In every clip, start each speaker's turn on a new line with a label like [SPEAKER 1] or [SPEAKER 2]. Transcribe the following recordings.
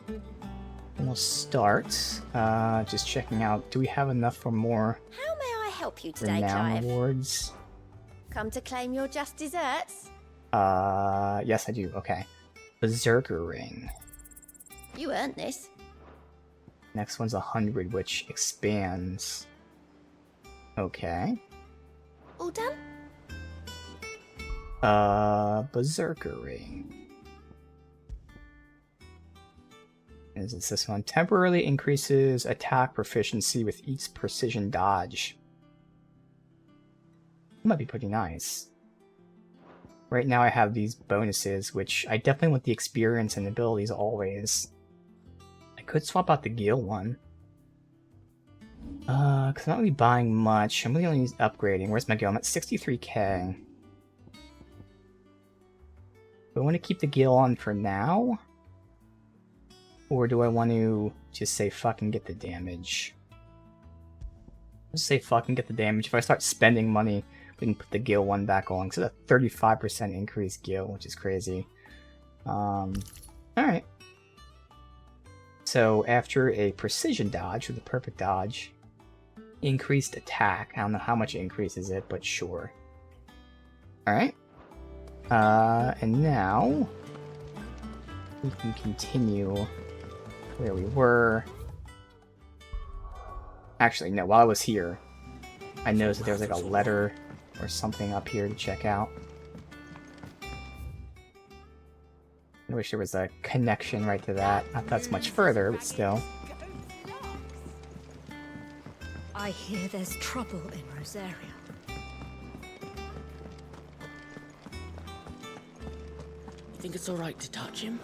[SPEAKER 1] And we'll start just checking out. Do we have enough for more
[SPEAKER 2] How may I help you today,
[SPEAKER 1] renown
[SPEAKER 2] Clive?
[SPEAKER 1] awards?
[SPEAKER 2] Come to claim your just desserts?
[SPEAKER 1] Yes, I do. Okay. Berserker Ring.
[SPEAKER 2] You earned this.
[SPEAKER 1] Next one's 100, which expands. Okay.
[SPEAKER 2] All done?
[SPEAKER 1] Berserker Ring. Is this one? Temporarily increases attack proficiency with each precision dodge. Might be pretty nice. Right now I have these bonuses, which I definitely want the experience and abilities always. I could swap out the Gil one. Because I'm not really buying much. I'm really only upgrading. Where's my Gil? I'm at 63k. Do I want to keep the Gil on for now? Or do I want to just say fucking get the damage? Just say fucking get the damage. If I start spending money, we can put the Gil one back on. So that's a 35% increase Gil, which is crazy. Alright. So after a precision dodge, with a perfect dodge, increased attack. I don't know how much it increases it, but sure. Alright. And now we can continue where we were. Actually, no, while I was here, I noticed that there was like a letter or something up here to check out. I wish there was a connection right to that. Not that's much further, but still.
[SPEAKER 3] I hear there's trouble in Rosaria.
[SPEAKER 4] You think it's alright to touch him?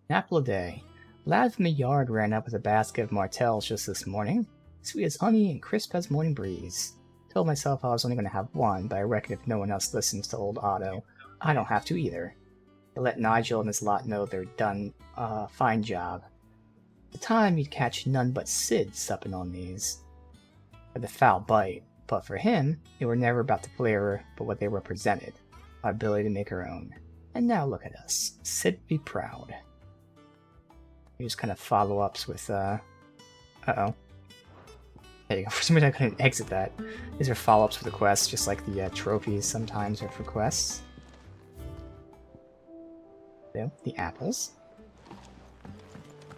[SPEAKER 1] Apple a day. Lad from the yard ran up with a basket of martels just this morning. Sweet as honey and crisp as morning breeze. Told myself I was only going to have one, but I reckon if no one else listens to old Otto, I don't have to either. I let Nigel and his lot know they're done a fine job. At the time, you'd catch none but Sid supping on these. With a foul bite, but for him, they were never about the flavor, but what they represented. Our ability to make our own. And now look at us. Sid be proud. Here's kind of follow-ups with, uh-oh. There you go. For some reason I couldn't exit that. These are follow-ups for the quests, just like the trophies sometimes are for quests. There, the apples.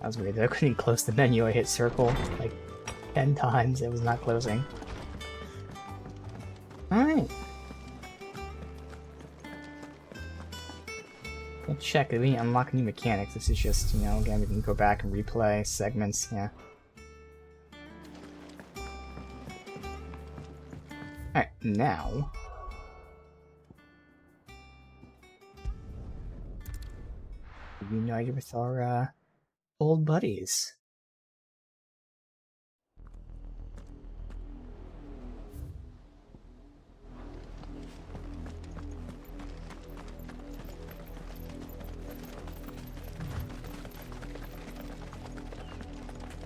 [SPEAKER 1] That was weird. I couldn't close the menu. I hit circle like 10 times. It was not closing. Alright. We'll check. We didn't unlock new mechanics. This is just, you know, again, we can go back and replay segments, yeah. Alright, now... reunited with our, old buddies.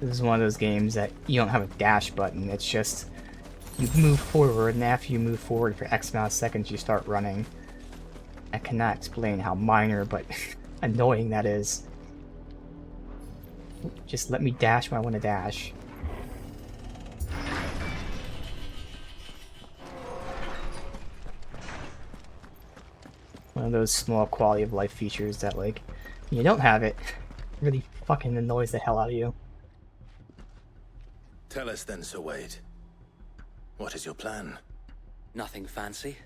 [SPEAKER 1] This is one of those games that you don't have a dash button, it's just you move forward, and after you move forward for X amount of seconds you start running. I cannot explain how minor but annoying that is. Just let me dash when I want to dash. One of those small quality of life features that, like, when you don't have it, really fucking annoys the hell out of you.
[SPEAKER 5] Tell us then, Sir Wade. What is your plan?
[SPEAKER 4] Nothing fancy.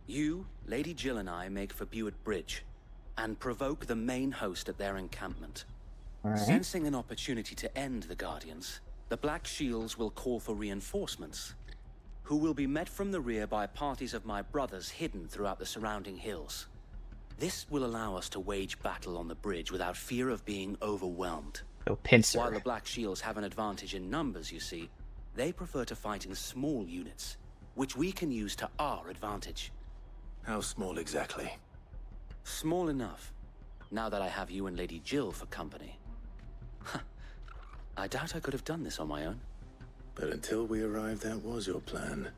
[SPEAKER 4] You, Lady Jill and I make for Buett Bridge, and provoke the main host at their encampment.
[SPEAKER 1] Alright.
[SPEAKER 4] Sensing an opportunity to end the Guardians, the Black Shields will call for reinforcements, who will be met from the rear by parties of my brothers hidden throughout the surrounding hills. This will allow us to wage battle on the bridge without fear of being overwhelmed.
[SPEAKER 1] Oh, pincer.
[SPEAKER 4] While the Black Shields have an advantage in numbers, you see, they prefer to fight in small units, which we can use to our advantage.
[SPEAKER 5] How small exactly?
[SPEAKER 4] Small enough, now that I have you and Lady Jill for company. I doubt I could have done this on my own.
[SPEAKER 5] But until we arrived, that was your plan.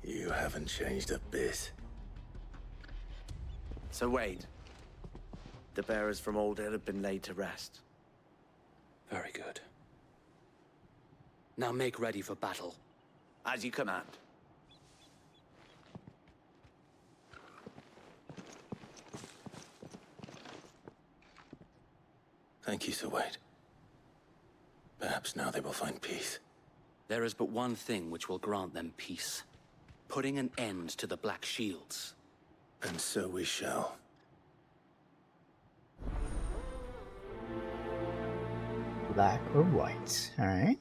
[SPEAKER 5] You haven't changed a bit.
[SPEAKER 6] So wait. The bearers from Old Hill have been laid to rest.
[SPEAKER 4] Very good. Now make ready for battle.
[SPEAKER 6] As you command.
[SPEAKER 5] Thank you, Sir Wade. Perhaps now they will find peace.
[SPEAKER 4] There is but one thing which will grant them peace. Putting an end to the Black Shields.
[SPEAKER 5] And so we shall.
[SPEAKER 1] Black or white. Alright.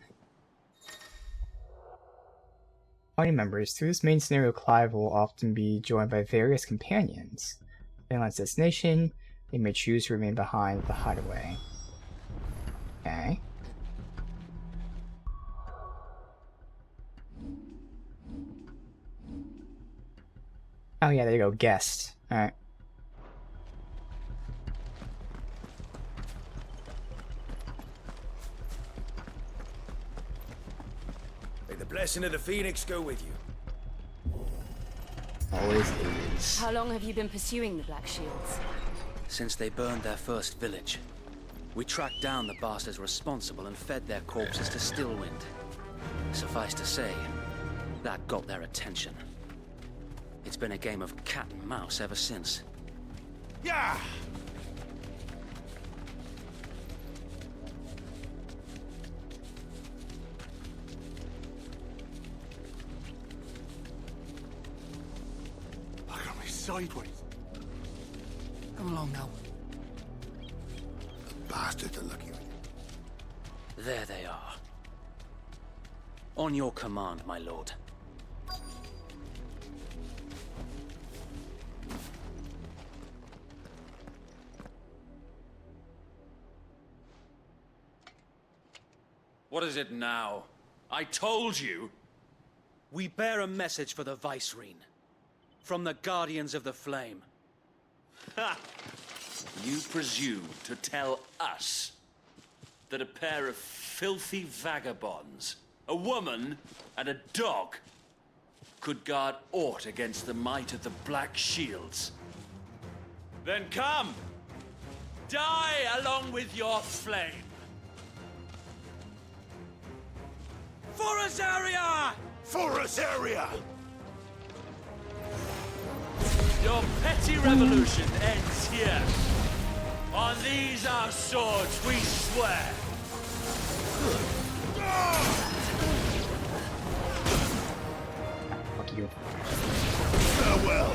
[SPEAKER 1] Party members. Through this main scenario, Clive will often be joined by various companions. Depending on its destination, they may choose to remain behind the hideaway. Okay. Oh yeah, there you go, guest. Alright.
[SPEAKER 7] May the blessing of the Phoenix go with you.
[SPEAKER 1] Always is.
[SPEAKER 8] How long have you been pursuing the Black Shields?
[SPEAKER 4] Since they burned their first village, we tracked down the bastards responsible and fed their corpses to Stillwind. Suffice to say, that got their attention. It's been a game of cat and mouse ever since.
[SPEAKER 7] Yeah! Look at me sideways. Come along now. The bastards are looking at you.
[SPEAKER 4] There they are. On your command, my lord.
[SPEAKER 9] What is it now? I told you!
[SPEAKER 4] We bear a message for the Vicereine. From the Guardians of the Flame.
[SPEAKER 9] Ha! You presume to tell us that a pair of filthy vagabonds, a woman and a dog, could guard aught against the might of the Black Shields? Then come! Die along with your flame! For Azaria!
[SPEAKER 7] For Azaria!
[SPEAKER 9] Your petty revolution ends here. On these our swords we swear.
[SPEAKER 1] Fuck you.
[SPEAKER 7] Farewell!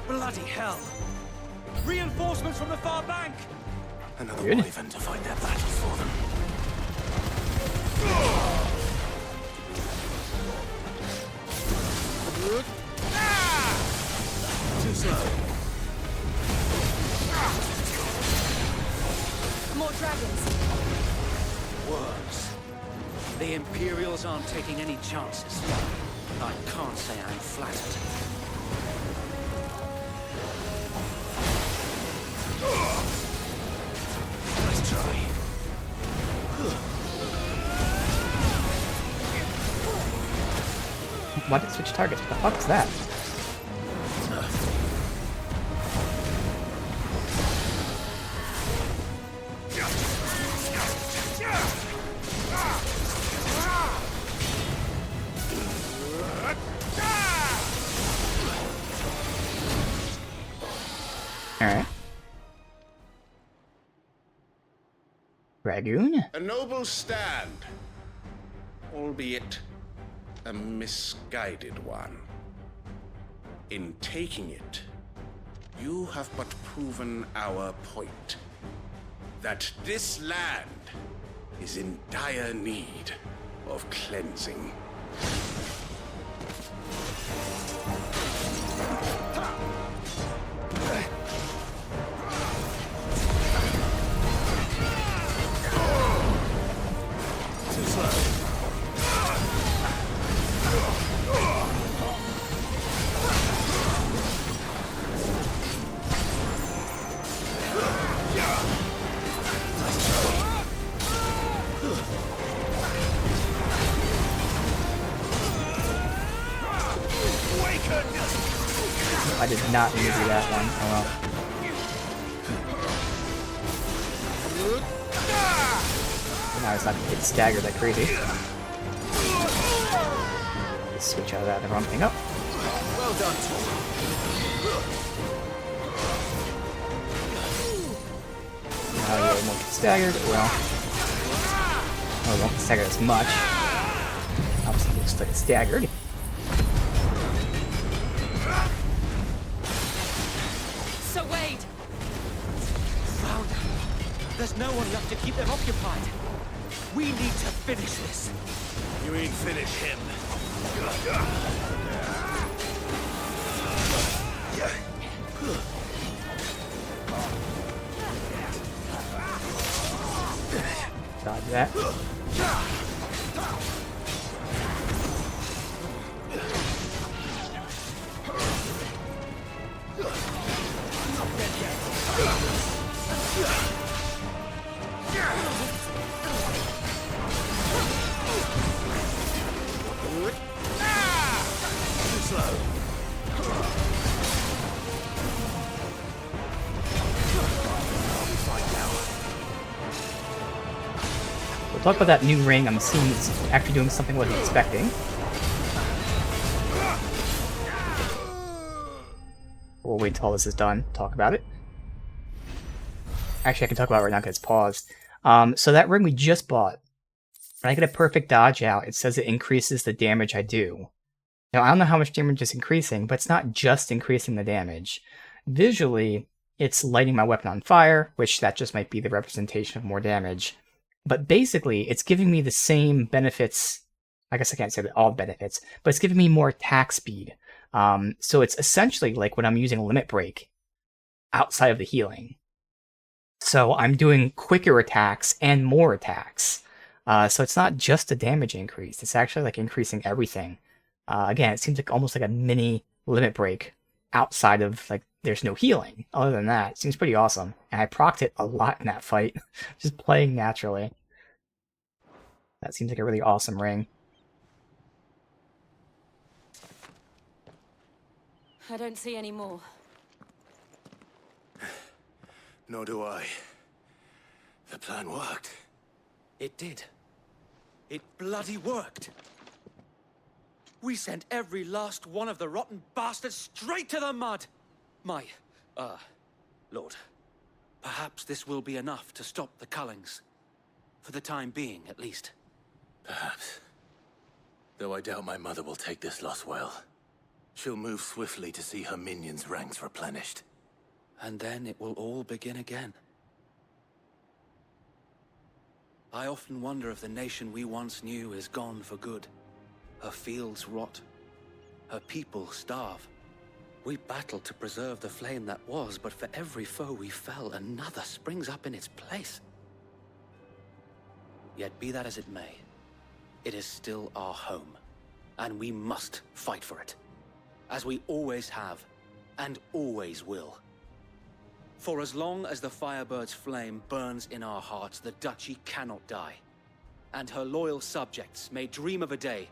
[SPEAKER 4] Bloody hell! Reinforcements from the far bank!
[SPEAKER 5] Another
[SPEAKER 1] Good.
[SPEAKER 5] wyvern to fight their battles for them.
[SPEAKER 7] Too slow.
[SPEAKER 8] More dragons.
[SPEAKER 4] Worms. The Imperials aren't taking any chances. I can't say I'm flattered.
[SPEAKER 7] Let's try.
[SPEAKER 1] Why did it switch targets? What the fuck is that? Alright. Dragoon?
[SPEAKER 10] A noble stand, albeit a misguided one. In taking it, you have but proven our point. That this land is in dire need of cleansing.
[SPEAKER 7] Too slow.
[SPEAKER 1] did not need to do that one. Oh well. Now it's not gonna get staggered like crazy. Switch out of that and run thing up.
[SPEAKER 7] Well done.
[SPEAKER 1] Now you won't get staggered. Well, oh, it won't get staggered as much. Obviously, it looks like it's staggered.
[SPEAKER 8] So Wade!
[SPEAKER 4] Found him. There's no one left to keep them occupied. We need to finish this.
[SPEAKER 7] You mean finish him?
[SPEAKER 1] Dodge that.
[SPEAKER 7] Too slow.
[SPEAKER 1] We'll talk about that new ring. I'm assuming it's actually doing something I wasn't expecting. We'll wait till all this is done. Talk about it. Actually, I can talk about it right now because it's paused. So that ring we just bought, when I get a perfect dodge out, it says it increases the damage I do. Now, I don't know how much damage it's increasing, but it's not just increasing the damage. Visually, it's lighting my weapon on fire, which that just might be the representation of more damage. But basically, it's giving me the same benefits. I guess I can't say that all benefits, but it's giving me more attack speed. So it's essentially like when I'm using Limit Break outside of the healing. So I'm doing quicker attacks and more attacks. So it's not just a damage increase. It's actually like increasing everything. Again, it seems like almost like a mini Limit Break outside of like there's no healing. Other than that, it seems pretty awesome. And I procced it a lot in that fight, just playing naturally. That seems like a really awesome ring.
[SPEAKER 8] I don't see any more.
[SPEAKER 7] Nor do I. The plan worked.
[SPEAKER 4] It did. It bloody worked. We sent every last one of the rotten bastards straight to the mud. My, Lord, perhaps this will be enough to stop the Cullings. For the time being, at least.
[SPEAKER 5] Perhaps. Though I doubt my mother will take this loss well. She'll move swiftly to see her minions' ranks replenished.
[SPEAKER 4] And then it will all begin again. I often wonder if the nation we once knew is gone for good. Her fields rot. Her people starve. We battled to preserve the flame that was, but for every foe we fell, another springs up in its place. Yet be that as it may, it is still our home, and we must fight for it, as we always have, and always will. For as long as the Firebird's flame burns in our hearts, the Duchy cannot die, and her loyal subjects may dream of a day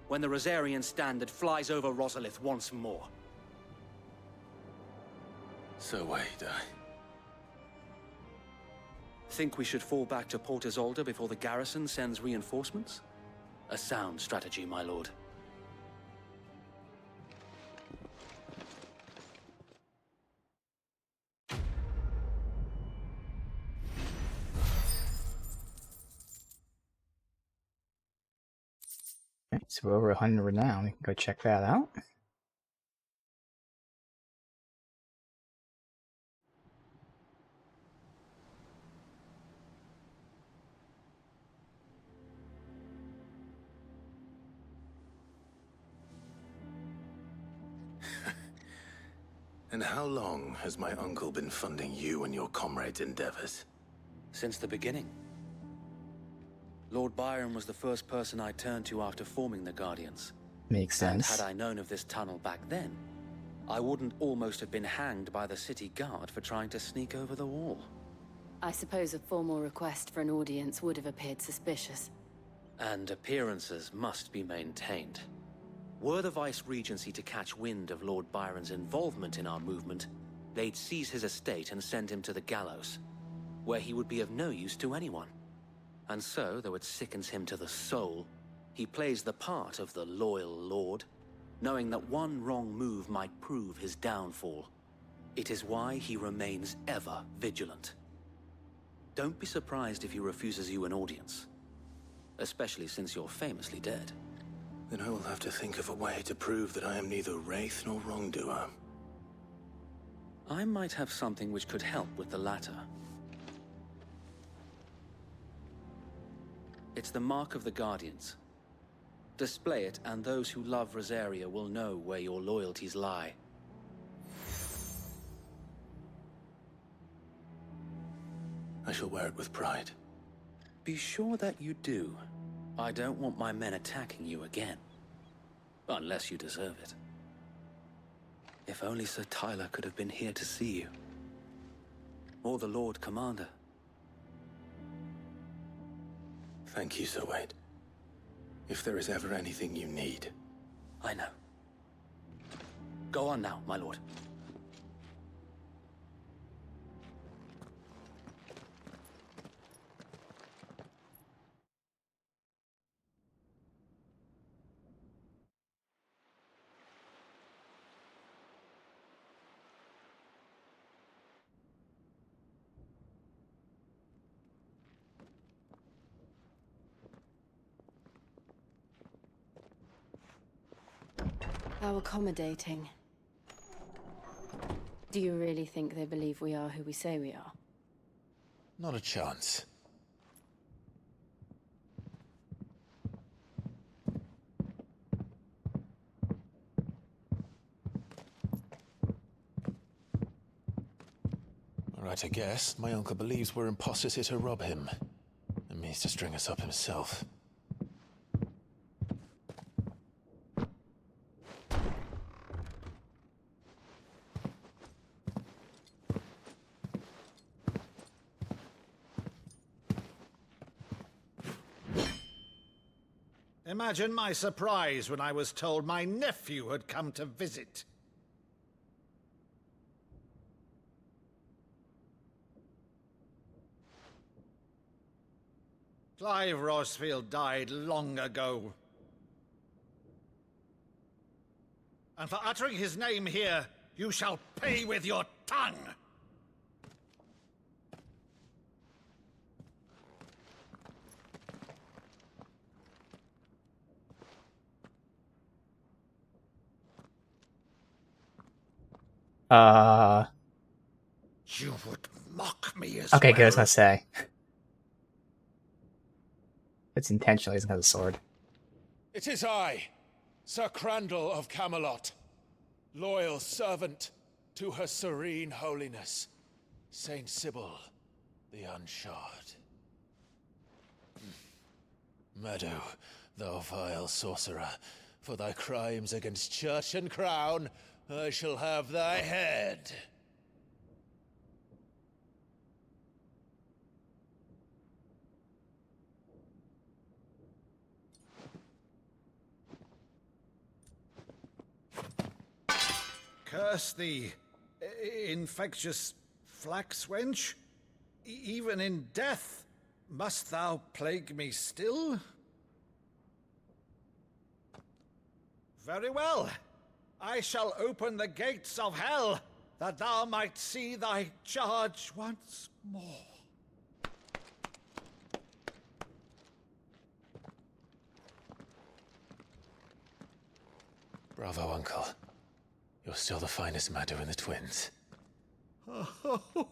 [SPEAKER 4] when the Rosarian standard flies over Rosalith once more.
[SPEAKER 5] So wait,
[SPEAKER 4] Think we should fall back to Port Isolde before the garrison sends reinforcements? A sound strategy, my lord.
[SPEAKER 1] Okay, so we're over 100 now. We can go check that out.
[SPEAKER 5] And how long has my uncle been funding you and your comrades' endeavors?
[SPEAKER 4] Since the beginning. Lord Byron was the first person I turned to after forming the Guardians.
[SPEAKER 1] Makes sense.
[SPEAKER 4] And had I known of this tunnel back then, I wouldn't almost have been hanged by the city guard for trying to sneak over the wall.
[SPEAKER 8] I suppose a formal request for an audience would have appeared suspicious.
[SPEAKER 4] And appearances must be maintained. Were the Vice-Regency to catch wind of Lord Byron's involvement in our movement, they'd seize his estate and send him to the gallows, where he would be of no use to anyone. And so, though it sickens him to the soul, he plays the part of the loyal lord, knowing that one wrong move might prove his downfall. It is why he remains ever vigilant. Don't be surprised if he refuses you an audience, especially since you're famously dead.
[SPEAKER 5] Then I will have to think of a way to prove that I am neither wraith nor wrongdoer.
[SPEAKER 4] I might have something which could help with the latter. It's the Mark of the Guardians. Display it, and those who love Rosaria will know where your loyalties lie.
[SPEAKER 5] I shall wear it with pride.
[SPEAKER 4] Be sure that you do. I don't want my men attacking you again. Unless you deserve it. If only Sir Tyler could have been here to see you. Or the Lord Commander.
[SPEAKER 5] Thank you, Sir Wade. If there is ever anything you need.
[SPEAKER 4] I know. Go on now, my lord.
[SPEAKER 8] How accommodating. Do you really think they believe we are who we say we are?
[SPEAKER 5] Not a chance. All right, I guess. My uncle believes we're imposters here to rob him. And means to string us up himself.
[SPEAKER 11] Imagine my surprise when I was told my nephew had come to visit. Clive Rosfield died long ago. And for uttering his name here, you shall pay with your tongue! You would mock me as
[SPEAKER 1] Okay,
[SPEAKER 11] well.
[SPEAKER 1] good, I was gonna say. It's intentional, he doesn't have a sword.
[SPEAKER 12] It is I, Sir Crandall of Camelot, loyal servant to her serene holiness, Saint Sybil the Unshod. Meadow, thou vile sorcerer, for thy crimes against church and crown, I shall have thy head.
[SPEAKER 11] Curse thee, infectious flax wench. Even in death, must thou plague me still? Very well. I shall open the gates of hell, that thou might see thy charge once more.
[SPEAKER 5] Bravo, Uncle. You're still the finest Maddo in the twins.
[SPEAKER 11] Oh,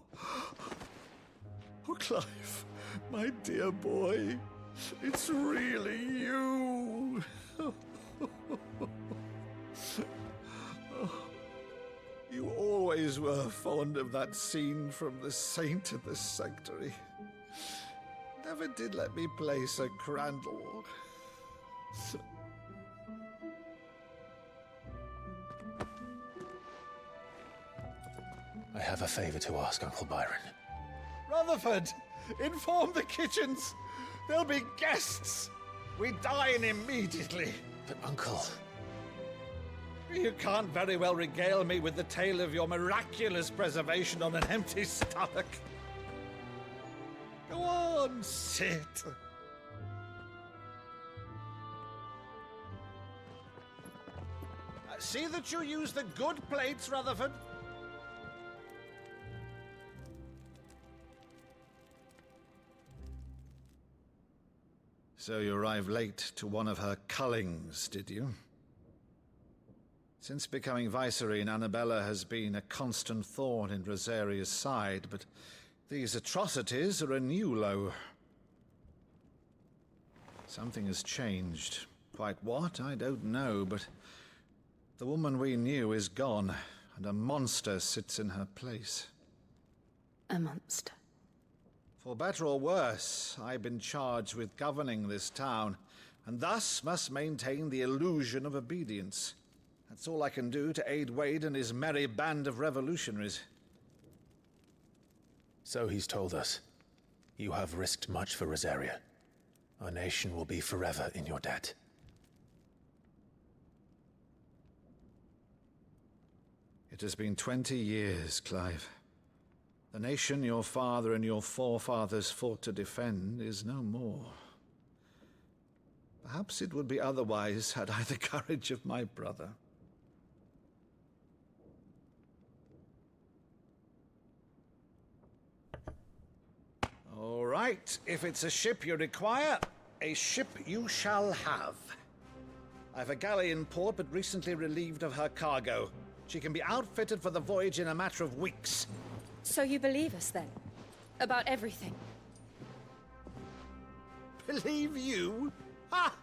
[SPEAKER 11] Clive, my dear boy, it's really you. You always were fond of that scene from The Saint in the Sanctuary. Never did let me play Sir Crandall.
[SPEAKER 5] I have a favor to ask, Uncle Byron.
[SPEAKER 11] Rutherford, inform the kitchens. There'll be guests. We dine immediately.
[SPEAKER 5] But, Uncle...
[SPEAKER 11] You can't very well regale me with the tale of your miraculous preservation on an empty stomach. Go on, sit. See that you use the good plates, Rutherford. So you arrived late to one of her cullings, did you? Since becoming Vicereine, Annabella has been a constant thorn in Rosaria's side, but these atrocities are a new low. Something has changed. Quite what, I don't know, but the woman we knew is gone, and a monster sits in her place.
[SPEAKER 8] A monster.
[SPEAKER 11] For better or worse, I've been charged with governing this town, and thus must maintain the illusion of obedience. That's all I can do to aid Wade and his merry band of revolutionaries.
[SPEAKER 5] So he's told us. You have risked much for Rosaria. Our nation will be forever in your debt.
[SPEAKER 11] It has been 20 years, Clive. The nation your father and your forefathers fought to defend is no more. Perhaps it would be otherwise had I the courage of my brother. All right, if it's a ship you require, a ship you shall have. I've a galley in port, but recently relieved of her cargo. She can be outfitted for the voyage in a matter of weeks.
[SPEAKER 3] So you believe us then? About everything?
[SPEAKER 11] Believe you? Ha!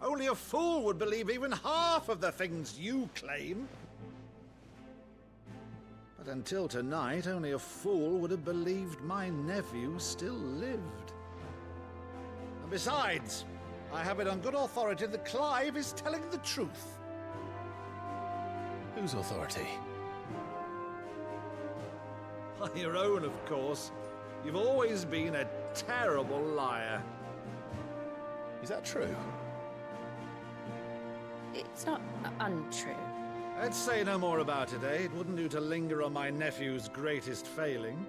[SPEAKER 11] Only a fool would believe even half of the things you claim. But until tonight, only a fool would have believed my nephew still lived. And besides, I have it on good authority that Clive is telling the truth.
[SPEAKER 5] Whose authority?
[SPEAKER 11] On your own, of course. You've always been a terrible liar.
[SPEAKER 5] Is that true?
[SPEAKER 3] It's not untrue.
[SPEAKER 11] Let's say no more about it, eh? It wouldn't do to linger on my nephew's greatest failing.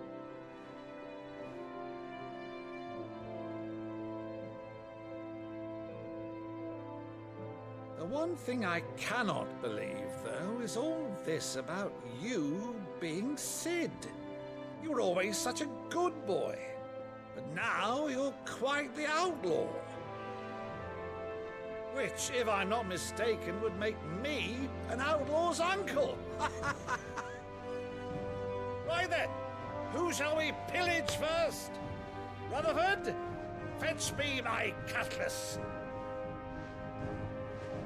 [SPEAKER 11] The one thing I cannot believe, though, is all this about you being Sid. You were always such a good boy, but now you're quite the outlaw. Which, if I'm not mistaken, would make me an outlaw's uncle. Right then, who shall we pillage first? Rutherford, fetch me my cutlass.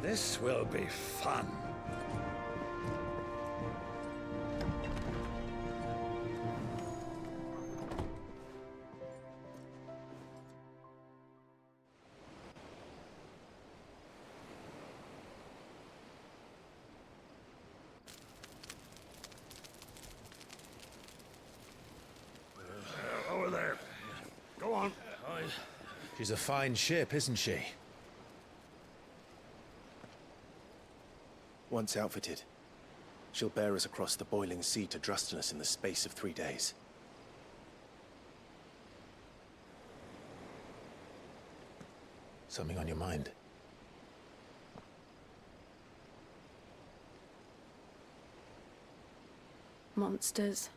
[SPEAKER 11] This will be fun.
[SPEAKER 7] Over there. Go on.
[SPEAKER 5] She's a fine ship, isn't she?
[SPEAKER 13] Once outfitted, she'll bear us across the boiling sea to Drustinus in the space of 3 days.
[SPEAKER 5] Something on your mind?
[SPEAKER 8] Monsters.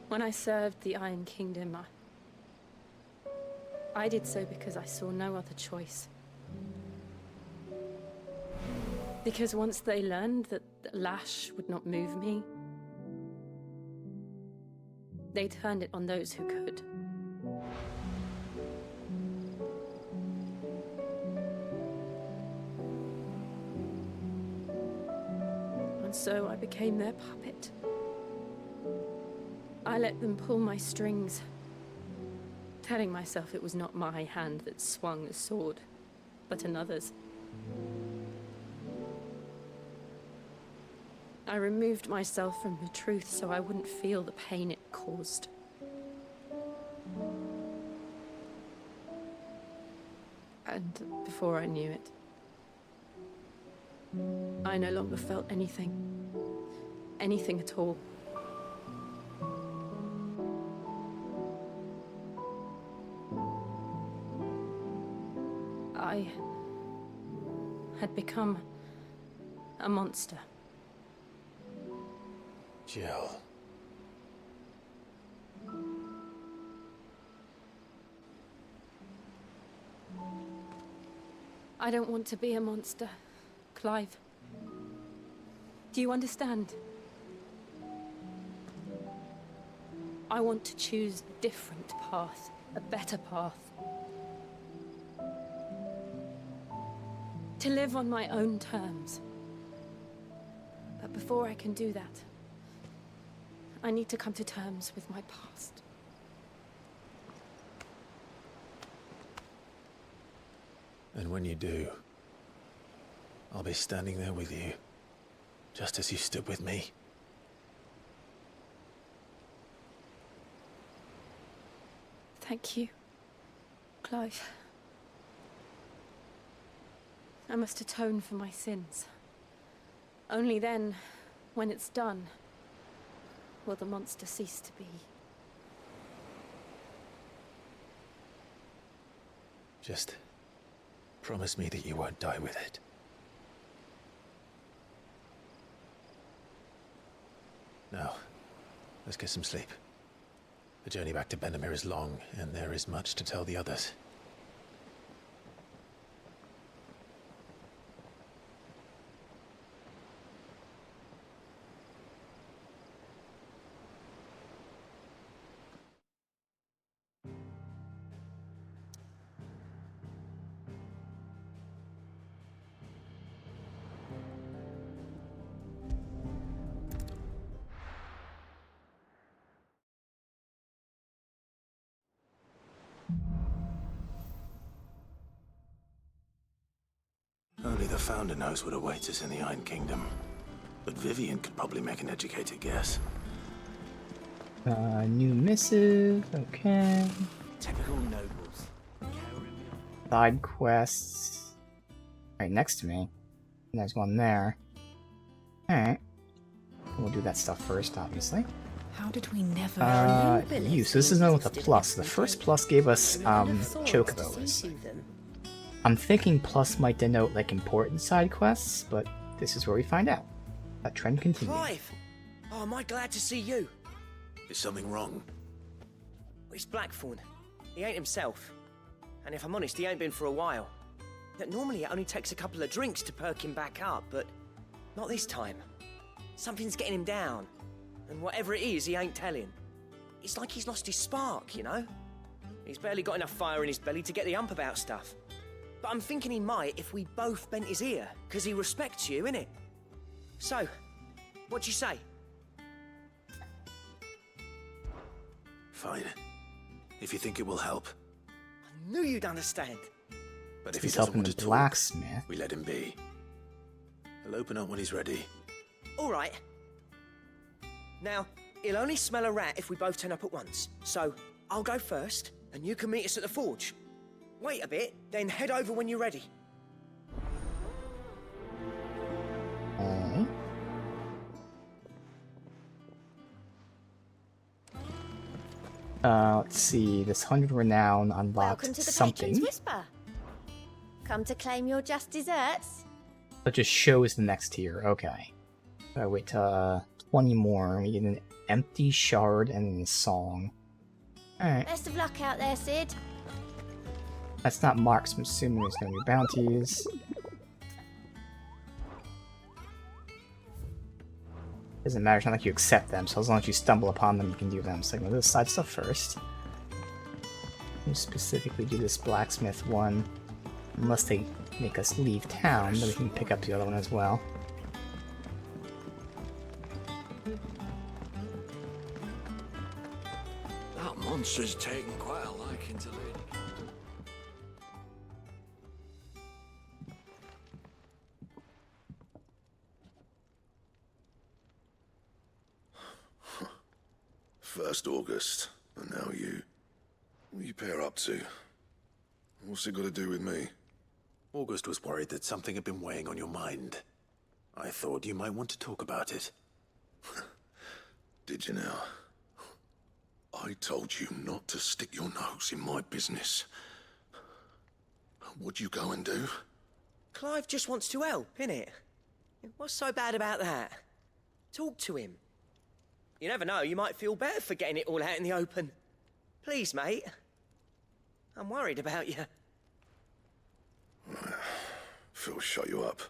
[SPEAKER 8] When I served the Iron Kingdom, I did so because I saw no other choice. Because once they learned that the lash would not move me, they turned it on those who could. And so I became their puppet. I let them pull my strings, telling myself it was not my hand that swung the sword, but another's. I removed myself from the truth so I wouldn't feel the pain it caused. And before I knew it, I no longer felt anything. Anything at all. I had become a monster.
[SPEAKER 13] Jill.
[SPEAKER 8] I don't want to be a monster, Clive. Do you understand? I want to choose a different path, a better path. To live on my own terms. But before I can do that, I need to come to terms with my past.
[SPEAKER 13] And when you do, I'll be standing there with you, just as you stood with me.
[SPEAKER 8] Thank you, Clive. I must atone for my sins. Only then, when it's done, will the monster cease to be.
[SPEAKER 13] Just promise me that you won't die with it. Now, let's get some sleep. The journey back to Benamir is long, and there is much to tell the others.
[SPEAKER 5] Only the Founder knows what awaits us in the Iron Kingdom. But Vivian could probably make an educated guess.
[SPEAKER 1] New missive, okay.
[SPEAKER 6] Typical nobles.
[SPEAKER 1] Side quests. Right next to me. There's one there. Alright. We'll do that stuff first, obviously.
[SPEAKER 3] How did we never
[SPEAKER 1] use. So this is not with a plus. The first plus gave us chocobos. I'm thinking plus might denote like important side quests, but this is where we find out. That trend continues.
[SPEAKER 6] Clive! Oh, am I glad to see you?
[SPEAKER 5] Is something wrong?
[SPEAKER 6] It's Blackthorn. He ain't himself. And if I'm honest, he ain't been for a while. That normally it only takes a couple of drinks to perk him back up, but not this time. Something's getting him down. And whatever it is, he ain't telling. It's like he's lost his spark, you know? He's barely got enough fire in his belly to get the ump about stuff. But I'm thinking he might if we both bent his ear, because he respects you, innit? So, what you say?
[SPEAKER 5] Fine. If you think it will help.
[SPEAKER 6] I knew you'd understand.
[SPEAKER 5] But if
[SPEAKER 1] He's
[SPEAKER 5] he doesn't
[SPEAKER 1] helping
[SPEAKER 5] want
[SPEAKER 1] the
[SPEAKER 5] to
[SPEAKER 1] blacksmith.
[SPEAKER 5] talk, we let him be. He'll open up when he's ready.
[SPEAKER 6] All right. Now, he'll only smell a rat if we both turn up at once. So, I'll go first, and you can meet us at the forge. Wait a bit, then head over when you're ready.
[SPEAKER 1] Let's see. This 100 renown unlocked
[SPEAKER 2] Welcome to the
[SPEAKER 1] something.
[SPEAKER 2] Patron's Whisper. Come to claim your just desserts?
[SPEAKER 1] That just shows the next tier. Okay. Wait till 20 more. We get an empty shard and then a song. Alright.
[SPEAKER 2] Best of luck out there, Sid.
[SPEAKER 1] That's not marked, so I'm assuming there's no new bounties. Doesn't matter, it's not like you accept them, so as long as you stumble upon them, you can do them. So I'm gonna do the side stuff first. We'll specifically do this blacksmith one. Unless they make us leave town, then we can pick up the other one as well.
[SPEAKER 7] That monster's taken quite a liking to Lady.
[SPEAKER 14] First August, and now you. What are you pair up to? What's it got to do with me?
[SPEAKER 13] August was worried that something had been weighing on your mind. I thought you might want to talk about it.
[SPEAKER 14] Did you now? I told you not to stick your nose in my business. What'd you go and do?
[SPEAKER 6] Clive just wants to help, innit? What's so bad about that? Talk to him. You never know, you might feel better for getting it all out in the open. Please, mate. I'm worried about you.
[SPEAKER 14] Phil, shut you up.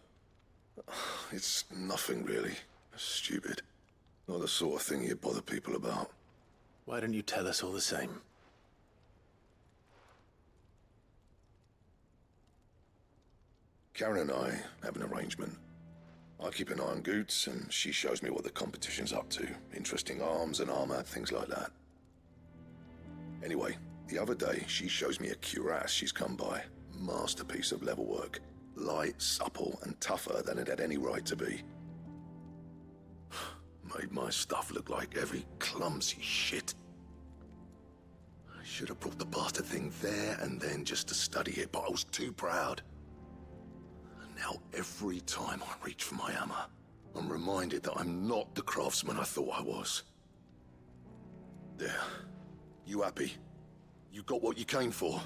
[SPEAKER 14] It's nothing really. Stupid. Not the sort of thing you bother people about.
[SPEAKER 13] Why don't you tell us all the same?
[SPEAKER 14] Karen and I have an arrangement. I keep an eye on Goots, and she shows me what the competition's up to. Interesting arms and armor, things like that. Anyway, the other day, she shows me a cuirass she's come by. Masterpiece of level work. Light, supple, and tougher than it had any right to be. Made my stuff look like heavy, clumsy shit. I should have brought the bastard thing there and then just to study it, but I was too proud. Now, every time I reach for my hammer, I'm reminded that I'm not the craftsman I thought I was. There. You happy? You got what you came for.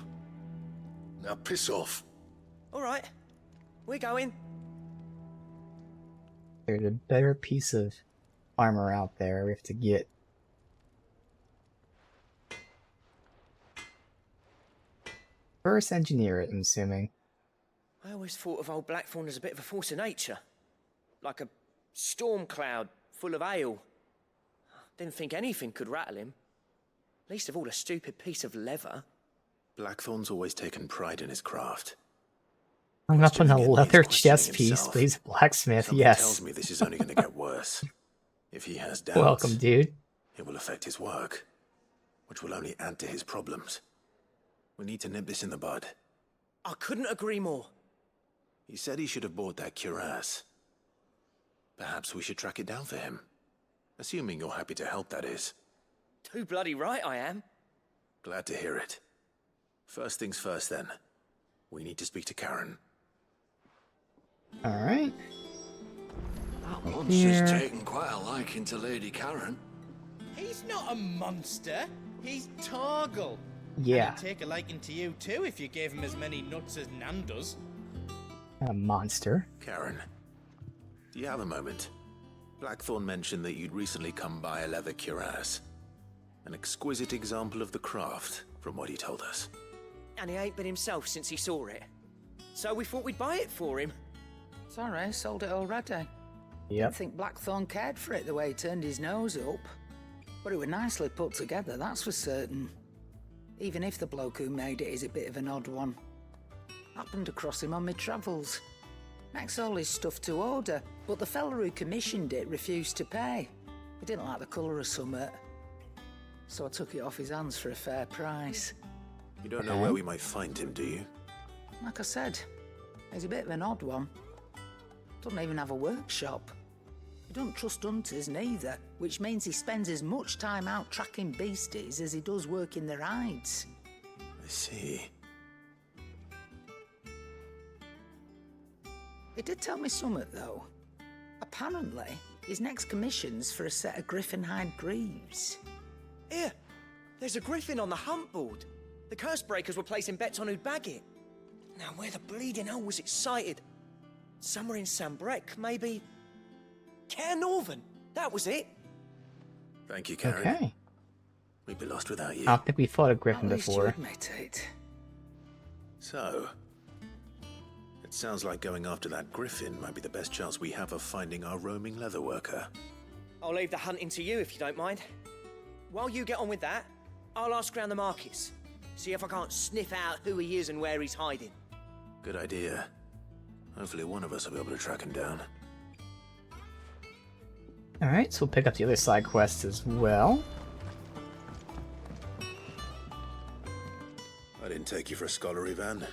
[SPEAKER 14] Now piss off.
[SPEAKER 6] All right. We're going.
[SPEAKER 1] There's a better piece of armor out there we have to get. First engineer it, I'm assuming.
[SPEAKER 6] I always thought of old Blackthorn as a bit of a force of nature. Like a storm cloud full of hail. Didn't think anything could rattle him. Least of all a stupid piece of leather.
[SPEAKER 13] Blackthorn's always taken pride in his craft.
[SPEAKER 1] Hung up on a leather chest piece, but he's a blacksmith,
[SPEAKER 13] Something
[SPEAKER 1] yes.
[SPEAKER 13] tells me this is only going to get worse. If he has doubts,
[SPEAKER 1] Welcome, dude.
[SPEAKER 13] It will affect his work, which will only add to his problems. We need to nip this in the bud.
[SPEAKER 6] I couldn't agree more.
[SPEAKER 13] He said he should have bought that cuirass. Perhaps we should track it down for him. Assuming you're happy to help, that is.
[SPEAKER 6] Too bloody right I am.
[SPEAKER 13] Glad to hear it. First things first, then. We need to speak to Karen.
[SPEAKER 1] Alright.
[SPEAKER 15] That monster's taken quite a liking to Lady Karen.
[SPEAKER 16] He's not a monster. He's Torgal.
[SPEAKER 1] Yeah.
[SPEAKER 16] And he'd take a liking to you too if you gave him as many nuts as Nan does.
[SPEAKER 1] A monster.
[SPEAKER 13] Karen, do you have a moment? Blackthorn mentioned that you'd recently come by a leather cuirass. An exquisite example of the craft, from what he told us.
[SPEAKER 6] And he ain't been himself since he saw it. So we thought we'd buy it for him.
[SPEAKER 17] Sorry, sold it already.
[SPEAKER 1] Yep.
[SPEAKER 17] I think Blackthorn cared for it the way he turned his nose up. But it was nicely put together, that's for certain. Even if the bloke who made it is a bit of an odd one. Happened across him on my travels. Makes all his stuff to order, but the fella who commissioned it refused to pay. He didn't like the colour of summit. So I took it off his hands for a fair price.
[SPEAKER 13] You don't know where we might find him, do you?
[SPEAKER 17] Like I said, he's a bit of an odd one. Doesn't even have a workshop. He don't trust hunters neither, which means he spends as much time out tracking beasties as he does working their hides.
[SPEAKER 13] I see.
[SPEAKER 17] He did tell me something, though. Apparently, his next commission's for a set of griffin hide greaves.
[SPEAKER 6] Here, there's a griffin on the hunt board. The curse breakers were placing bets on who'd bag it. Now, where the bleeding hell was it sighted? Somewhere in Sambrec, maybe... Caer Northern, that was it.
[SPEAKER 13] Thank you, Karen.
[SPEAKER 1] Okay.
[SPEAKER 13] We'd be lost without you.
[SPEAKER 1] I don't think we fought a griffin
[SPEAKER 17] At least
[SPEAKER 1] before.
[SPEAKER 17] you admit it.
[SPEAKER 13] So, it sounds like going after that griffin might be the best chance we have of finding our roaming leatherworker.
[SPEAKER 6] I'll leave the hunting to you if you don't mind. While you get on with that, I'll ask around the markets. See if I can't sniff out who he is and where he's hiding.
[SPEAKER 13] Good idea. Hopefully one of us will be able to track him down.
[SPEAKER 1] Alright, so we'll pick up the other side quests as well.
[SPEAKER 13] I didn't take you for a scholar, Ivan.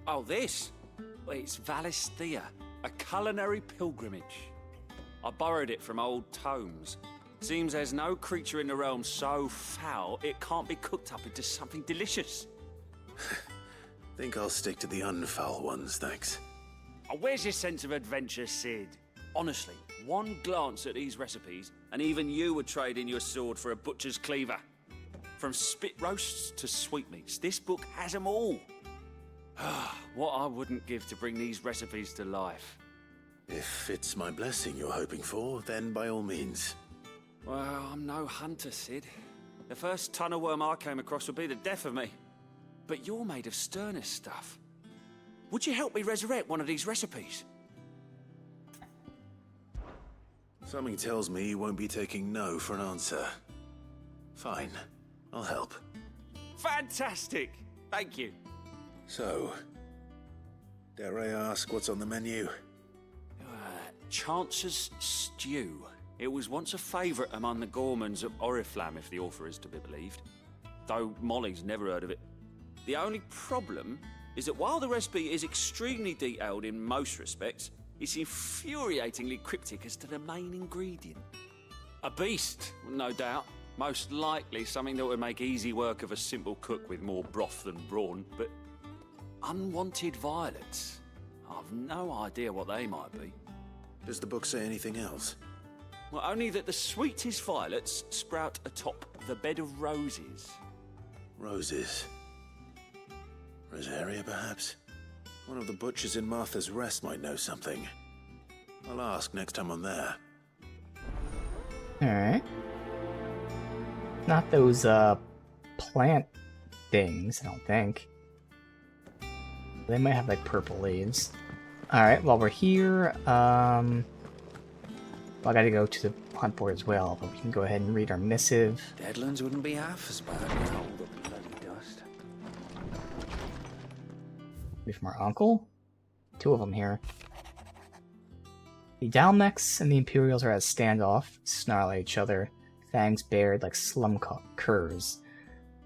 [SPEAKER 9] Oh, this? Well, it's Valisthea, a culinary pilgrimage. I borrowed it from old tomes. Seems there's no creature in the realm so foul it can't be cooked up into something delicious.
[SPEAKER 13] Think I'll stick to the unfoul ones, thanks.
[SPEAKER 9] Oh, where's your sense of adventure, Sid? Honestly, one glance at these recipes, and even you would trade in your sword for a butcher's cleaver. From spit roasts to sweetmeats, this book has them all. What I wouldn't give to bring these recipes to life.
[SPEAKER 13] If it's my blessing you're hoping for, then by all means.
[SPEAKER 9] Well, I'm no hunter, Sid. The first tunnel worm I came across would be the death of me. But you're made of sterner stuff. Would you help me resurrect one of these recipes?
[SPEAKER 13] Something tells me you won't be taking no for an answer. Fine, I'll help.
[SPEAKER 9] Fantastic! Thank you.
[SPEAKER 13] So, dare I ask what's on the menu?
[SPEAKER 9] Chance's Stew. It was once a favourite among the gourmands of Oriflamme, if the author is to be believed. Though Molly's never heard of it. The only problem is that while the recipe is extremely detailed in most respects, it's infuriatingly cryptic as to the main ingredient. A beast, no doubt. Most likely something that would make easy work of a simple cook with more broth than brawn, but unwanted violets. I've no idea what they might be.
[SPEAKER 13] Does the book say anything else?
[SPEAKER 9] Well, only that the sweetest violets sprout atop the bed of roses.
[SPEAKER 13] Roses. Rosaria, perhaps? One of the butchers in Martha's Rest might know something. I'll ask next time I'm there.
[SPEAKER 1] Alright. Not those, plant things, I don't think. They might have, like, purple leaves. Alright, while we're here, well, I gotta go to the hunt board as well, but we can go ahead and read our missive.
[SPEAKER 4] Deadlands wouldn't be half as bad without all the bloody dust.
[SPEAKER 1] From our uncle? Two of them here. The Dalmex and the Imperials are at a standoff, snarl at each other, fangs bared like slum curs.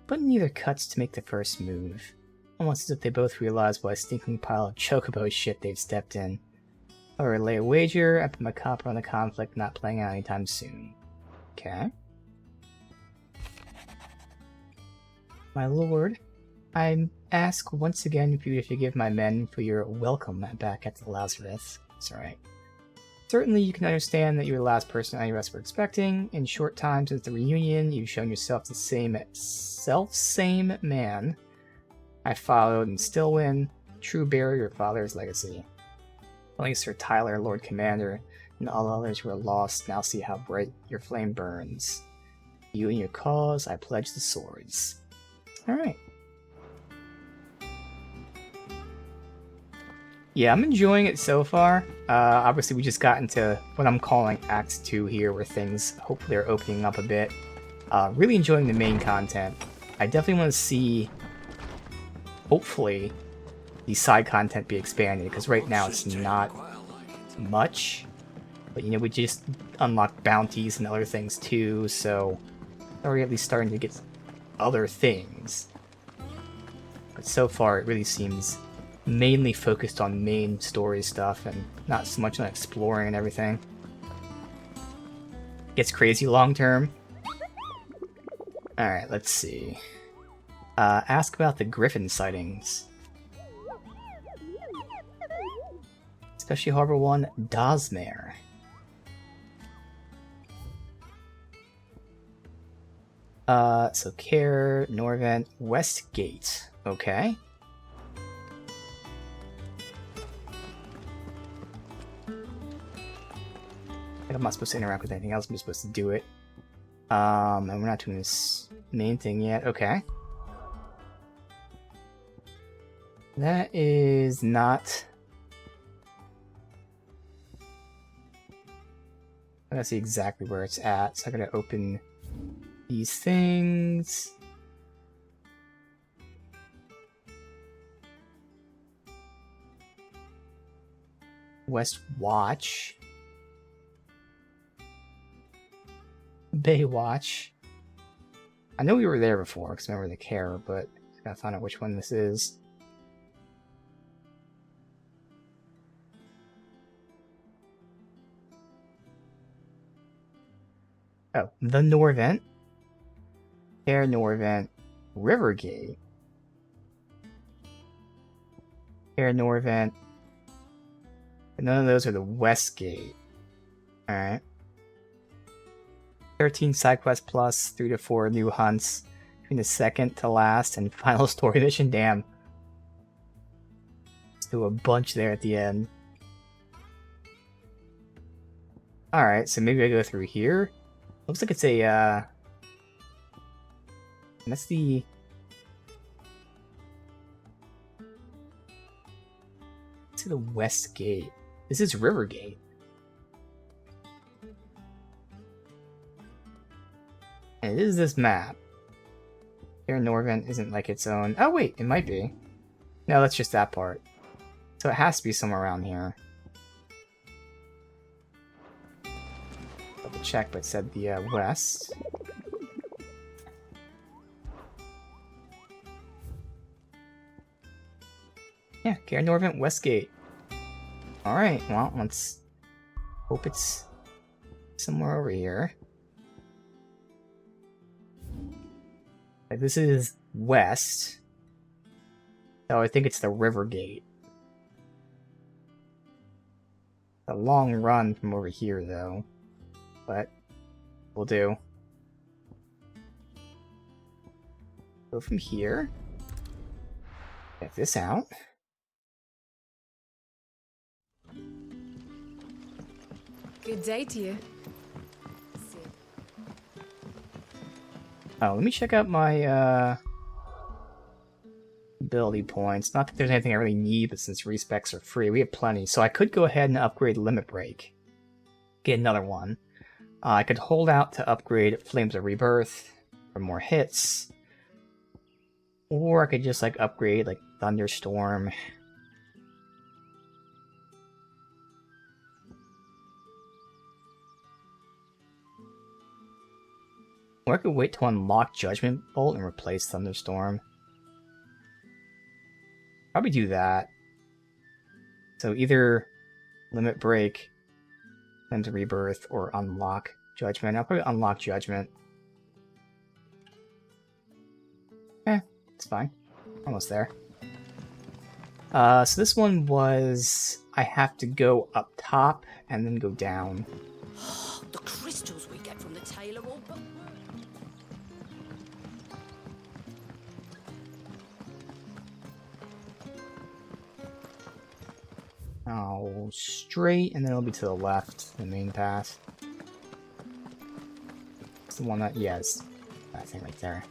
[SPEAKER 1] But neither cuts to make the first move. Almost as if they both realize what a stinking pile of chocobo shit they've stepped in. Or lay a wager, I put my copper on the conflict not playing out anytime soon. Okay. My lord, I ask once again if you would forgive my men for your welcome back at the Lazarus. It's alright. Certainly you can understand that you were the last person any of us were expecting. In short time since the reunion, you've shown yourself the same man I followed and still win, true bearer of your father's legacy. Only Sir Tyler, Lord Commander, and all others who are lost now see how bright your flame burns. You and your cause, I pledge the swords. Alright. Yeah, I'm enjoying it so far. Obviously, we just got into what I'm calling Act 2 here, where things hopefully are opening up a bit. Really enjoying the main content. I definitely want to see, hopefully, the side content be expanded, because right now it's not much. But, you know, we just unlocked bounties and other things too, so we're at least starting to get other things. But so far, it really seems mainly focused on main story stuff and not so much on exploring and everything. Gets crazy long term. Alright, let's see. Ask about the Griffin sightings. Especially Harbor 1, Dosmere. So Care, Norvent, Westgate. Okay. I'm not supposed to interact with anything else, I'm just supposed to do it. And we're not doing this main thing yet. Okay. That is not... I gotta see exactly where it's at, so I'm gonna open these things. West Watch. Baywatch. I know we were there before, because I remember the Care, but I gotta find out which one this is. Oh, the Norvent. Care, Norvent, Rivergate. Air Norvent. None of those are the West Gate. Alright. 13 side quest plus, 3 to 4 new hunts between the second to last and final story mission. Damn. Let's do a bunch there at the end. Alright, so maybe I go through here. Looks like it's a, that's the... to the West Gate. This is River Gate. And it is this map. Here Norvent isn't like its own... Oh wait, it might be. No, that's just that part. So it has to be somewhere around here. Double check, but it said the west. Yeah, Care Norvent Westgate. Alright, well, let's hope it's somewhere over here. Like, this is west. So I think it's the River Gate. A long run from over here, though. But we'll do. Go from here. Get this out.
[SPEAKER 18] Good day to you.
[SPEAKER 1] Oh, let me check out my ability points. Not that there's anything I really need, but since respecs are free, we have plenty. So I could go ahead and upgrade Limit Break. Get another one. I could hold out to upgrade Flames of Rebirth for more hits. Or I could just like upgrade like Thunderstorm. Or I could wait to unlock Judgment Bolt and replace Thunderstorm. Probably do that. So either Limit Break, Flames of Rebirth, or unlock Judgment. I'll probably unlock Judgment. It's fine. Almost there. So this one was... I have to go up top and then go down.
[SPEAKER 2] The crystals we get from the tail are all but...
[SPEAKER 1] Oh, straight, and then it'll be to the left, the main path. It's the one that... yeah, it's that thing right there.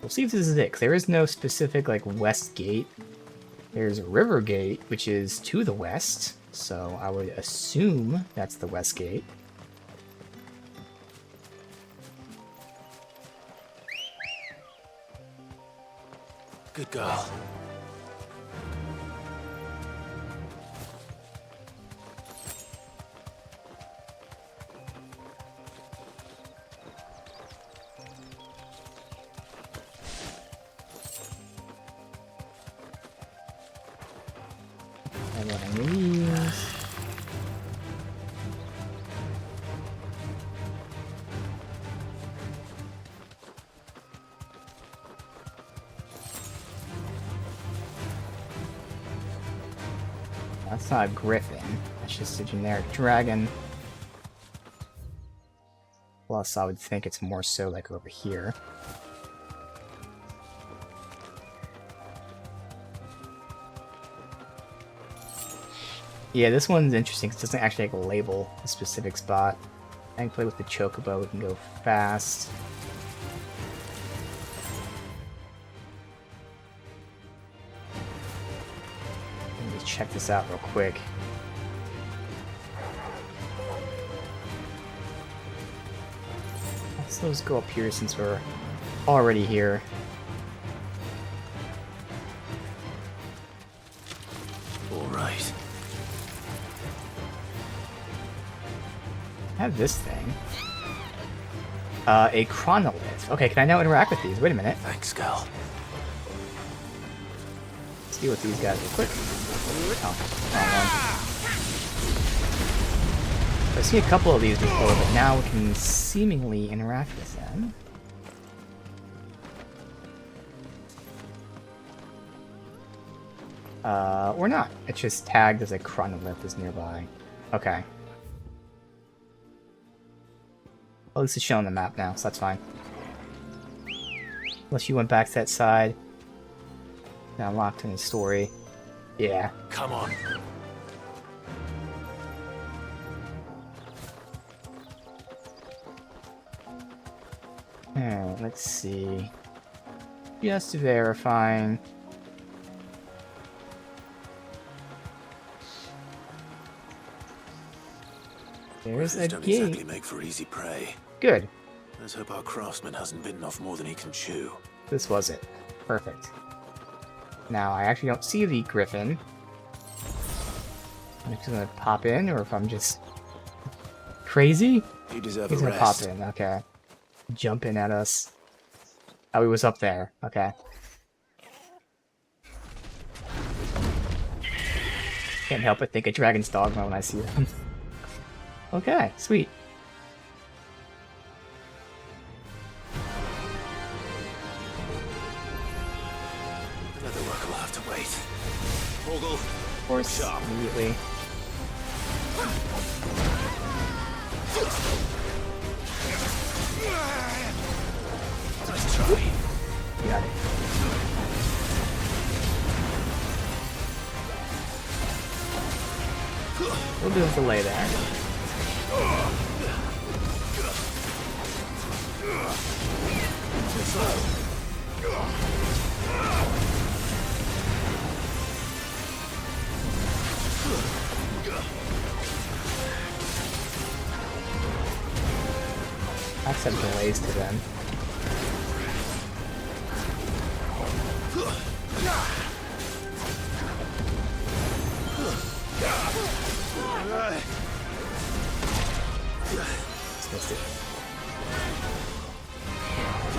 [SPEAKER 1] We'll see if this is it, 'cause there is no specific, like, west gate. There's a river gate, which is to the west, so I would assume that's the west gate.
[SPEAKER 5] Good girl.
[SPEAKER 1] And what I need is... that's not a griffin, that's just a generic dragon. Plus, I would think it's more so like over here. Yeah, this one's interesting because it doesn't actually like label a specific spot. Thankfully with the chocobo we can go fast. Let me just check this out real quick. Let's go up here since we're already here.
[SPEAKER 5] Alright.
[SPEAKER 1] I have this thing. A chronolith. Okay, can I now interact with these? Wait a minute.
[SPEAKER 5] Thanks, girl.
[SPEAKER 1] Let's deal with these guys real quick. Oh, wrong one. I've seen a couple of these before, but now we can seemingly interact with them. Or not. It's just tagged as a chronolith is nearby. Okay. At least it's shown on the map now, so that's fine. Unless you went back to that side. Now locked in the story. Yeah.
[SPEAKER 5] Come on.
[SPEAKER 1] Let's see. Just verifying. There's a
[SPEAKER 13] don't
[SPEAKER 1] gate.
[SPEAKER 13] exactly make for easy prey.
[SPEAKER 1] Good.
[SPEAKER 13] Let's hope our craftsman hasn't bitten off more than he can chew.
[SPEAKER 1] This was it. Perfect. Now, I actually don't see the griffin. I'm just gonna pop in, or if I'm just crazy?
[SPEAKER 13] You deserve
[SPEAKER 1] He's
[SPEAKER 13] a
[SPEAKER 1] gonna
[SPEAKER 13] rest.
[SPEAKER 1] pop in, okay. Jumping at us. Oh, he was up there. Okay. Can't help but think of Dragon's Dogma when I see them. Okay, sweet.
[SPEAKER 13] Another work will have to wait. Porgal,
[SPEAKER 1] Of course, immediately.
[SPEAKER 13] Nice try.
[SPEAKER 1] Got it. A little bit of delay there. That's some delays to them. Just missed it.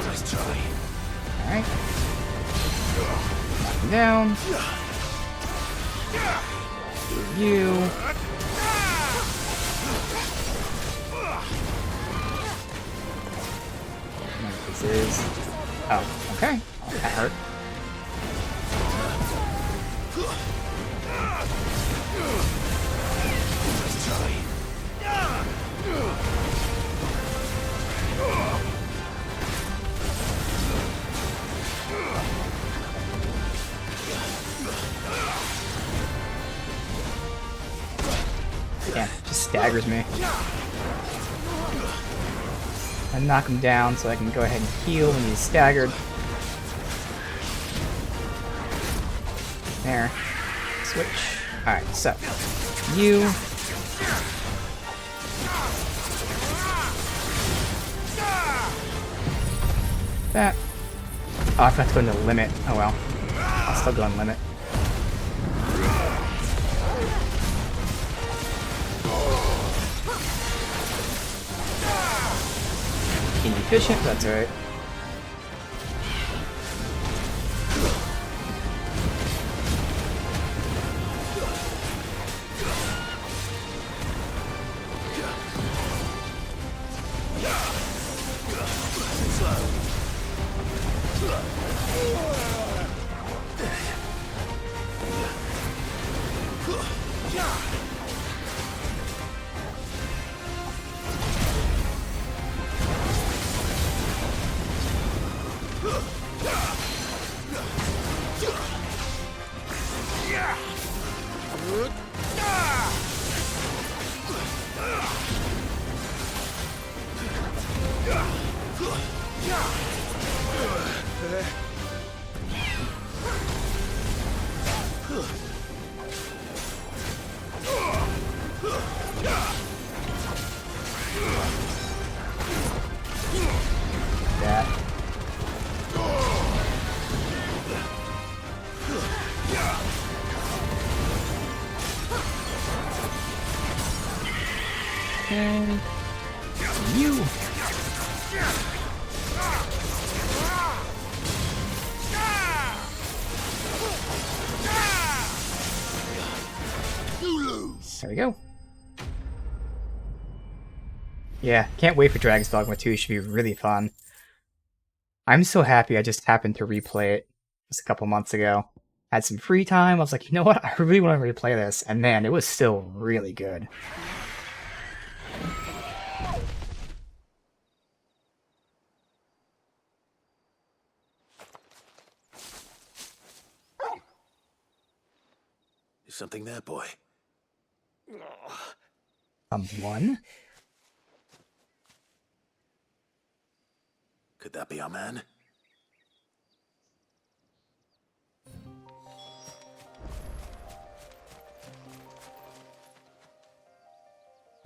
[SPEAKER 13] Nice try.
[SPEAKER 1] Alright. Knock him down. Do you. This is. Oh, okay. That hurt.
[SPEAKER 13] Nice try.
[SPEAKER 1] Yeah, just staggers me. I knock him down so I can go ahead and heal when he's staggered. There. Switch. Alright, so. You. That. Oh, I forgot to go into limit. Oh well. I'll still go on limit. Inefficient, that's alright. And you. There we go. Yeah, can't wait for Dragon's Dogma 2. It should be really fun. I'm so happy I just happened to replay it just a couple months ago. Had some free time. I was like, you know what? I really want to replay this. And man, it was still really good.
[SPEAKER 13] Is something there, boy?
[SPEAKER 1] Someone?
[SPEAKER 13] Could that be our man?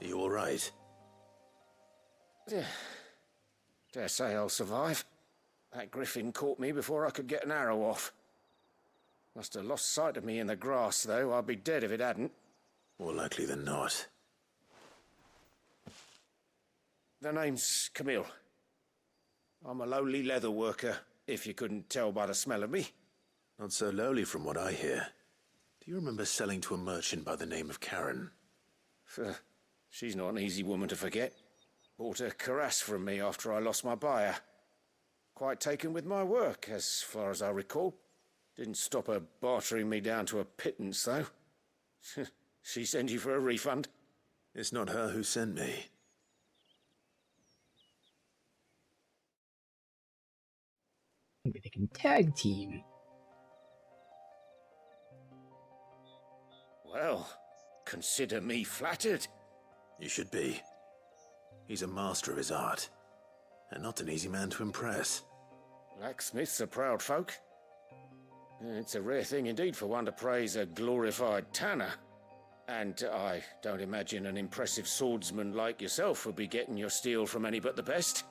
[SPEAKER 13] Are you all right?
[SPEAKER 19] Dare say I'll survive. That griffin caught me before I could get an arrow off. Must have lost sight of me in the grass, though. I'd be dead if it hadn't.
[SPEAKER 13] More likely than not.
[SPEAKER 19] The name's Camille. I'm a lowly leather worker, if you couldn't tell by the smell of me.
[SPEAKER 13] Not so lowly from what I hear. Do you remember selling to a merchant by the name of Karen?
[SPEAKER 19] She's not an easy woman to forget. Bought a cuirass from me after I lost my buyer. Quite taken with my work, as far as I recall. Didn't stop her bartering me down to a pittance, though. She sent you for a refund?
[SPEAKER 13] It's not her who sent me.
[SPEAKER 1] Maybe they can tag team.
[SPEAKER 19] Well, consider me flattered.
[SPEAKER 13] You should be. He's a master of his art, and not an easy man to impress.
[SPEAKER 19] Blacksmiths are proud folk. It's a rare thing indeed for one to praise a glorified tanner. And I don't imagine an impressive swordsman like yourself would be getting your steel from any but the best.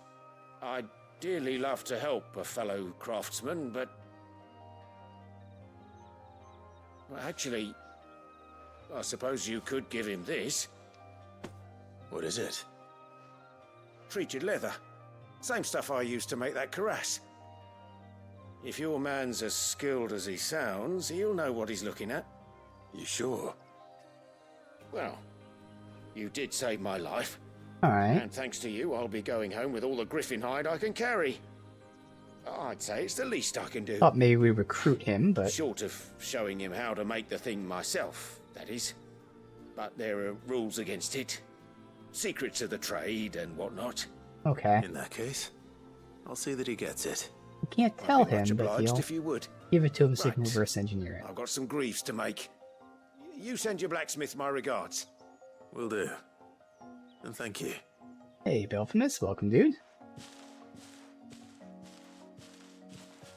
[SPEAKER 19] I'd dearly love to help a fellow craftsman, but... Well, actually, I suppose you could give him this.
[SPEAKER 13] What is it?
[SPEAKER 19] Treated leather. Same stuff I used to make that cuirass. If your man's as skilled as he sounds, he'll know what he's looking at.
[SPEAKER 13] You sure?
[SPEAKER 19] Well, you did save my life.
[SPEAKER 1] Alright.
[SPEAKER 19] And thanks to you, I'll be going home with all the griffin hide I can carry. I'd say it's the least I can do.
[SPEAKER 1] Thought maybe we recruit him, but...
[SPEAKER 19] Short of showing him how to make the thing myself, that is. But there are rules against it. Secrets of the trade and whatnot.
[SPEAKER 1] Okay.
[SPEAKER 13] In that case, I'll see that he gets it.
[SPEAKER 1] You can't tell him, but
[SPEAKER 19] obliged
[SPEAKER 1] he'll
[SPEAKER 19] if you would.
[SPEAKER 1] give it to him so he can reverse engineer it.
[SPEAKER 19] I've got some greaves to make. You send your blacksmith my regards.
[SPEAKER 13] Will do. And thank you.
[SPEAKER 1] Hey, Belphamus, welcome, dude.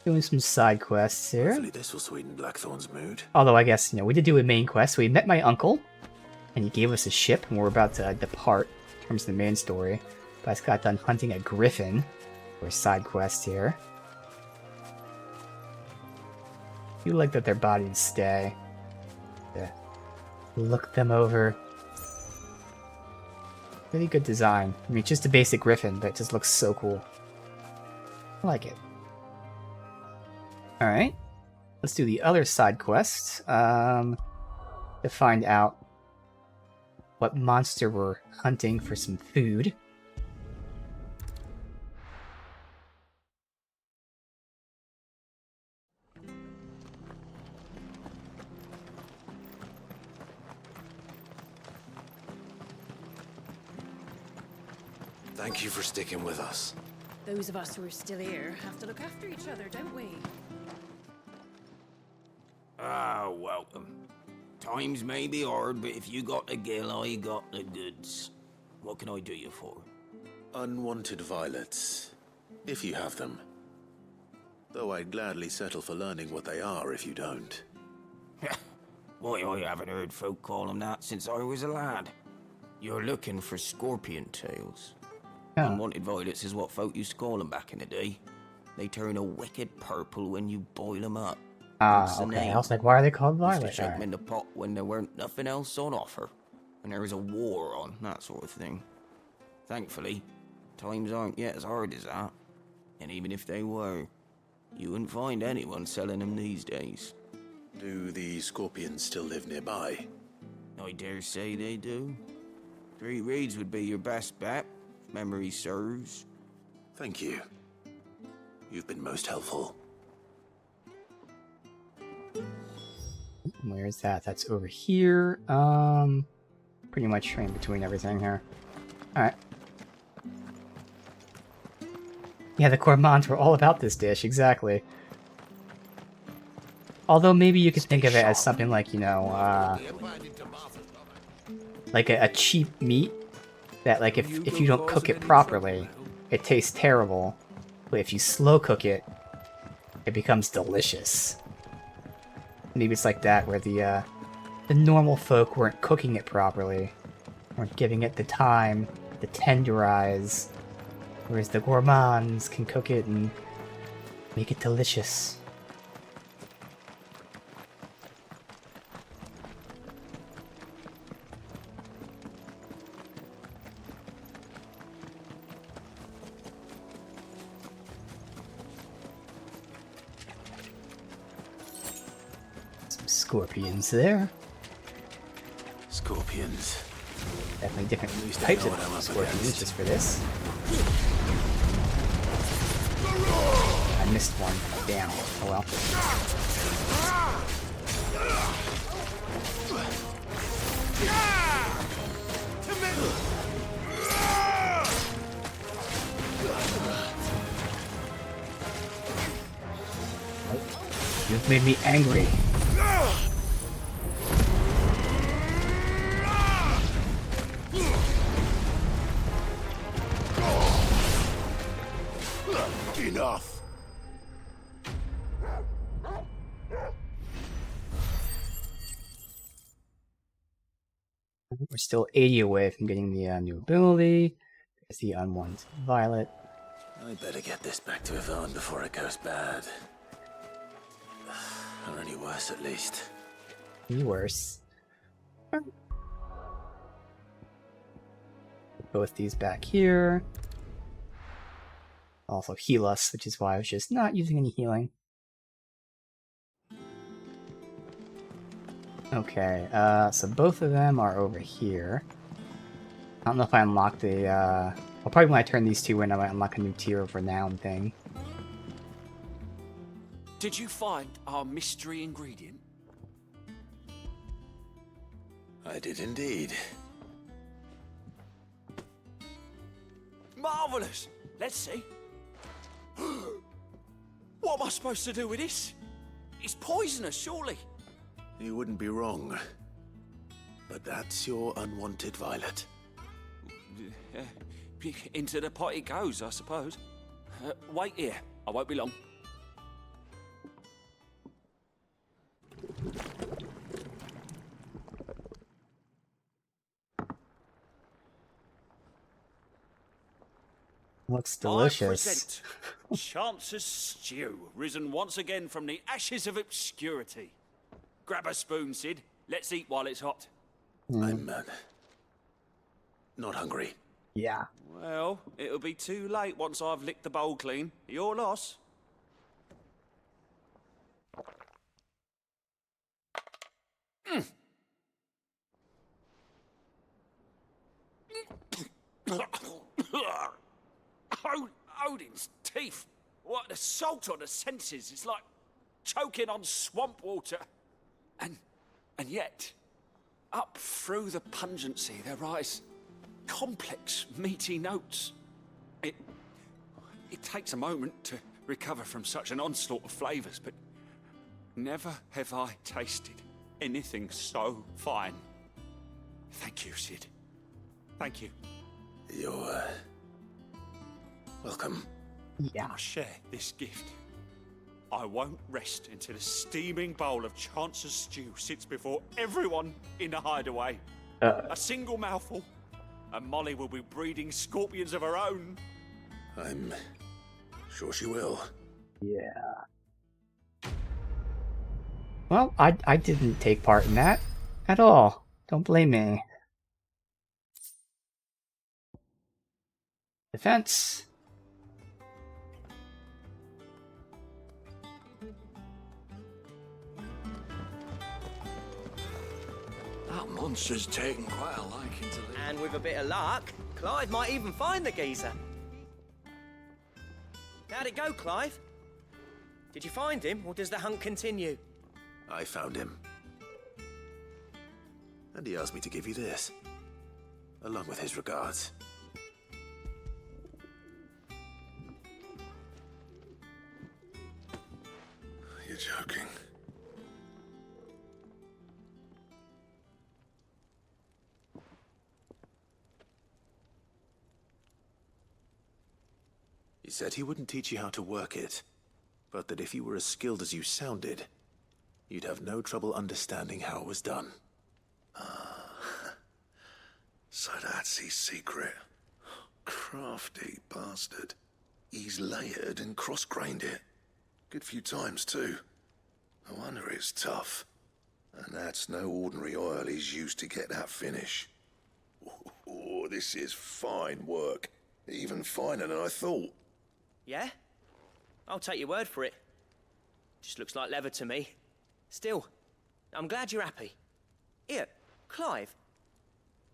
[SPEAKER 1] Doing some side quests here.
[SPEAKER 13] Hopefully this will sweeten Blackthorn's mood.
[SPEAKER 1] Although I guess, we did do a main quest. We met my uncle, and he gave us a ship, and we're about to depart in terms of the main story. But I just got done hunting a griffin for a side quest here. I feel like that their bodies stay. Yeah. Look them over. Really good design. I mean, just a basic griffin, but it just looks so cool. I like it. Alright. Let's do the other side quest. To find out what monster we're hunting for some food.
[SPEAKER 15] Thank you for sticking with us.
[SPEAKER 18] Those of us who are still here have to look after each other, don't we?
[SPEAKER 20] Ah, welcome. Times may be hard, but if you got the gill, I got the goods. What can I do you for?
[SPEAKER 13] Unwanted violets, if you have them. Though I'd gladly settle for learning what they are if you don't.
[SPEAKER 20] Why, I haven't heard folk call them that since I was a lad. You're looking for scorpion tails.
[SPEAKER 1] Yeah.
[SPEAKER 20] Unwanted violets is what folk used to call them back in the day. They turn a wicked purple when you boil them up.
[SPEAKER 1] Ah, okay. I was like, why are they called violet?
[SPEAKER 20] Used to shake them in the pot when there weren't nothing else on offer. And there was a war on, that sort of thing. Thankfully, times aren't yet as hard as that. And even if they were, you wouldn't find anyone selling them these days.
[SPEAKER 13] Do the scorpions still live nearby?
[SPEAKER 20] I dare say they do. 3 Reeds would be your best bet, if memory serves.
[SPEAKER 13] Thank you. You've been most helpful.
[SPEAKER 1] Where is that? That's over here. Pretty much in between everything here. Alright. Yeah, the gourmands were all about this dish, exactly. Although maybe you could think of it as something like, you know, like a cheap meat that, like, if you don't cook it properly, it tastes terrible. But if you slow cook it, it becomes delicious. Maybe it's like that, where the normal folk weren't cooking it properly, weren't giving it the time to tenderize, whereas the gourmands can cook it and make it delicious. Scorpions there.
[SPEAKER 13] Scorpions.
[SPEAKER 1] Definitely different types of scorpions just for this. I missed one. Damn. Oh well. You've made me angry.
[SPEAKER 14] Enough.
[SPEAKER 1] We're still 80 away from getting the new ability. There's the unwanted violet.
[SPEAKER 13] I better get this back to Yvonne before it goes bad. Or any worse, at least.
[SPEAKER 1] Any worse. Both these back here. Also heal us, which is why I was just not using any healing. Okay, so both of them are over here. I don't know if I unlocked the, well, probably when I turn these two in, I might unlock a new tier of renown thing.
[SPEAKER 9] Did you find our mystery ingredient?
[SPEAKER 13] I did indeed.
[SPEAKER 9] Marvellous! Let's see. What am I supposed to do with this? It's poisonous, surely.
[SPEAKER 13] You wouldn't be wrong. But that's your unwanted violet.
[SPEAKER 9] Into the pot it goes, I suppose. Wait here. I won't be long.
[SPEAKER 1] Looks delicious.
[SPEAKER 9] I present Chance's stew, risen once again from the ashes of obscurity. Grab a spoon, Sid. Let's eat while it's hot.
[SPEAKER 13] I'm not hungry.
[SPEAKER 1] Yeah.
[SPEAKER 9] Well, it'll be too late once I've licked the bowl clean. Your loss. Odin's teeth. What assault on the senses. It's like choking on swamp water. And yet, up through the pungency, there rise complex, meaty notes. It takes a moment to recover from such an onslaught of flavours, but never have I tasted anything so fine. Thank you, Sid. Thank you.
[SPEAKER 13] You're welcome.
[SPEAKER 1] Yeah.
[SPEAKER 9] I share this gift. I won't rest until a steaming bowl of Chance's stew sits before everyone in the hideaway. A single mouthful, and Molly will be breeding scorpions of her own.
[SPEAKER 14] I'm sure she will.
[SPEAKER 1] Yeah. Well, I didn't take part in that at all. Don't blame me. Defense.
[SPEAKER 15] That monster's taken quite a liking to live.
[SPEAKER 6] And with a bit of luck, Clive might even find the geezer. How'd it go, Clive? Did you find him, or does the hunt continue?
[SPEAKER 13] I found him. And he asked me to give you this, along with his regards.
[SPEAKER 14] You're joking.
[SPEAKER 13] He said he wouldn't teach you how to work it, but that if you were as skilled as you sounded, you'd have no trouble understanding how it was done.
[SPEAKER 14] So that's his secret. Crafty bastard. He's layered and cross-grained it. Good few times, too. No wonder it's tough. And that's no ordinary oil he's used to get that finish. Oh, this is fine work. Even finer than I thought.
[SPEAKER 6] Yeah? I'll take your word for it. Just looks like leather to me. Still, I'm glad you're happy. Here, Clive.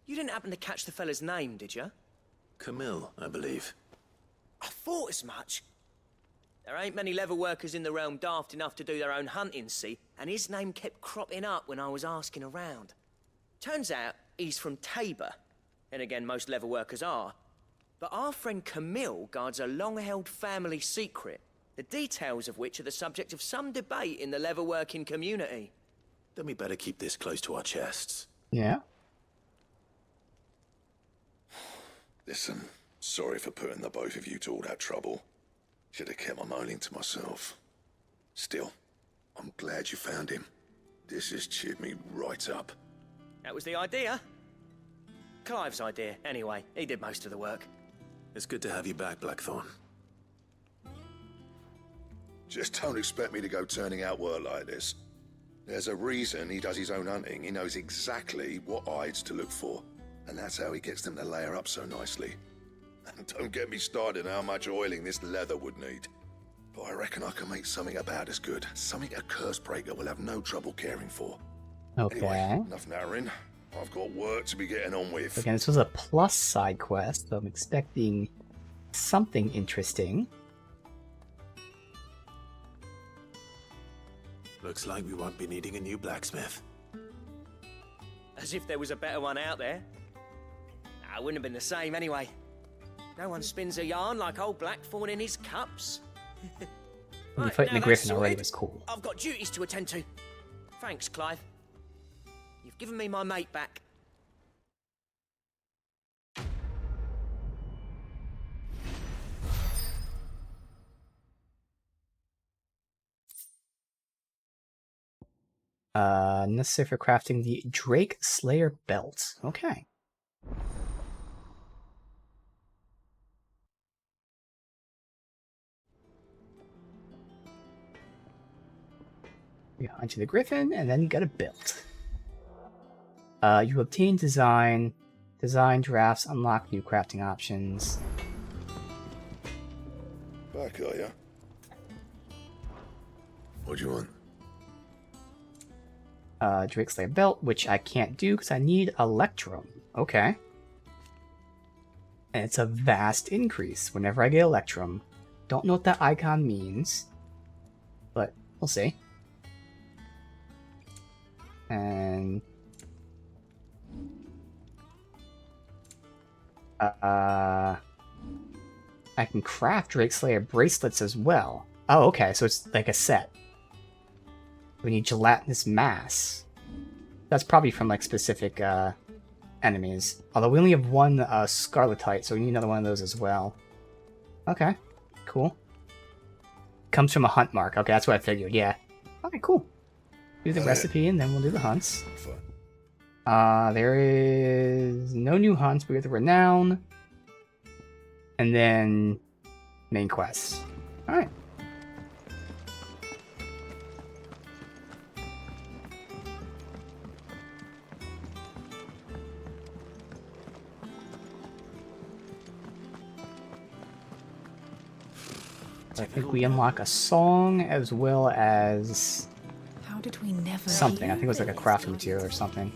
[SPEAKER 6] You didn't happen to catch the fella's name, did you?
[SPEAKER 13] Camille, I believe.
[SPEAKER 6] I thought as much. There ain't many leather workers in the realm daft enough to do their own hunting, see? And his name kept cropping up when I was asking around. Turns out he's from Tabor. And again, most leather workers are. But our friend Camille guards a long-held family secret, the details of which are the subject of some debate in the leather-working community.
[SPEAKER 13] Then we better keep this close to our chests.
[SPEAKER 1] Yeah?
[SPEAKER 14] Listen, sorry for putting the both of you to all that trouble. Should have kept my moaning to myself. Still, I'm glad you found him. This has cheered me right up.
[SPEAKER 6] That was the idea. Clive's idea, anyway. He did most of the work.
[SPEAKER 13] It's good to have you back, Blackthorn.
[SPEAKER 14] Just don't expect me to go turning out work like this. There's a reason he does his own hunting. He knows exactly what hides to look for. And that's how he gets them to layer up so nicely. And don't get me started on how much oiling this leather would need. But I reckon I can make something about as good. Something a Cursebreaker will have no trouble caring for.
[SPEAKER 1] Okay.
[SPEAKER 14] Anyway, enough narrowing. I've got work to be getting on with.
[SPEAKER 1] Again, this was a plus side quest, so I'm expecting something interesting.
[SPEAKER 13] Looks like we won't be needing a new blacksmith.
[SPEAKER 6] As if there was a better one out there. Nah, it wouldn't have been the same anyway. No one spins a yarn like old Blackthorn in his cups.
[SPEAKER 1] When you fighting the
[SPEAKER 6] now
[SPEAKER 1] griffin
[SPEAKER 6] that's
[SPEAKER 1] already
[SPEAKER 6] sorted,
[SPEAKER 1] was cool.
[SPEAKER 6] I've got duties to attend to. Thanks, Clive. You've given me my mate back.
[SPEAKER 1] Necessary for crafting the Drake Slayer belt. Okay. You hunt the griffin, and then you get a belt. You obtain design drafts, unlock new crafting options.
[SPEAKER 14] Back, are ya? What do you want?
[SPEAKER 1] Drake Slayer belt, which I can't do because I need Electrum. Okay. And it's a vast increase whenever I get Electrum. Don't know what that icon means, but we'll see. And I can craft Drake Slayer bracelets as well. Oh, okay, so it's like a set. We need gelatinous mass. That's probably from like specific enemies. Although we only have one Scarletite, so we need another one of those as well. Okay, cool. Comes from a hunt mark. Okay, that's what I figured, yeah. Okay, cool. Do the recipe and then we'll do the hunts. There is no new hunts. We have the renown. And then main quest. Alright. I think we unlock a song as well as
[SPEAKER 18] How did we never
[SPEAKER 1] something. I think it was like a crafting material or something.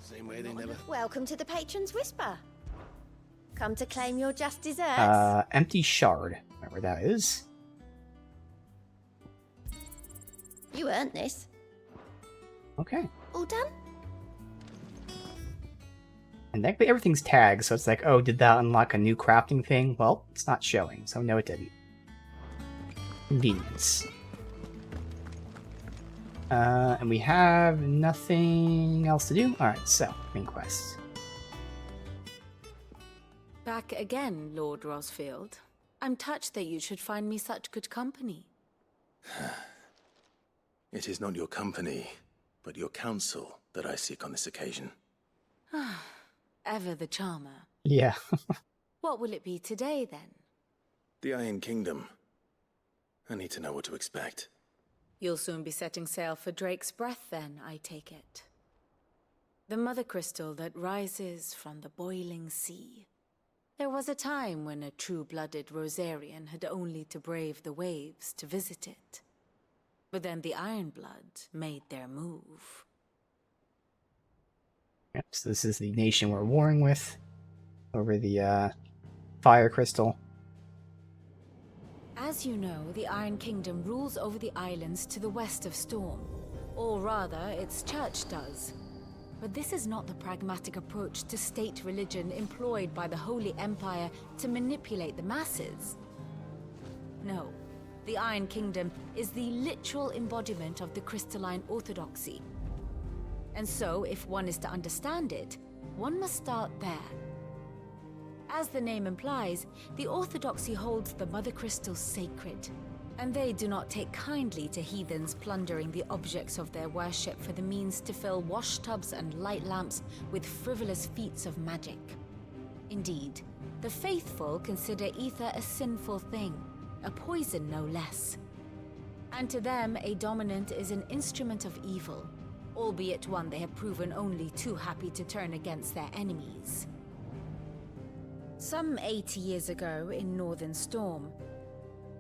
[SPEAKER 15] Same way they never.
[SPEAKER 2] Welcome to the Patron's Whisper. Come to claim your just desserts.
[SPEAKER 1] Empty shard. Whatever that is.
[SPEAKER 2] You earned this.
[SPEAKER 1] Okay.
[SPEAKER 2] All done?
[SPEAKER 1] And thankfully everything's tagged, so it's like, oh, did that unlock a new crafting thing? Well, it's not showing, so no, it didn't. Convenience. And we have nothing else to do? Alright, so, main quest.
[SPEAKER 8] Back again, Lord Rosfield. I'm touched that you should find me such good company.
[SPEAKER 13] It is not your company, but your counsel that I seek on this occasion.
[SPEAKER 8] Ever the charmer.
[SPEAKER 1] Yeah.
[SPEAKER 8] What will it be today, then?
[SPEAKER 13] The Iron Kingdom. I need to know what to expect.
[SPEAKER 8] You'll soon be setting sail for Drake's Breath, then, I take it. The mother crystal that rises from the boiling sea. There was a time when a true-blooded Rosarian had only to brave the waves to visit it. But then the Ironblood made their move.
[SPEAKER 1] Yep, so this is the nation we're warring with over the fire crystal.
[SPEAKER 8] As you know, the Iron Kingdom rules over the islands to the west of Storm. Or rather, its church does. But this is not the pragmatic approach to state religion employed by the Holy Empire to manipulate the masses. No, the Iron Kingdom is the literal embodiment of the crystalline orthodoxy. And so, if one is to understand it, one must start there. As the name implies, the orthodoxy holds the mother crystal sacred, and they do not take kindly to heathens plundering the objects of their worship for the means to fill washtubs and light lamps with frivolous feats of magic. Indeed, the faithful consider ether a sinful thing, a poison no less. And to them, a dominant is an instrument of evil, albeit one they have proven only too happy to turn against their enemies. Some 80 years ago, in Northern Storm,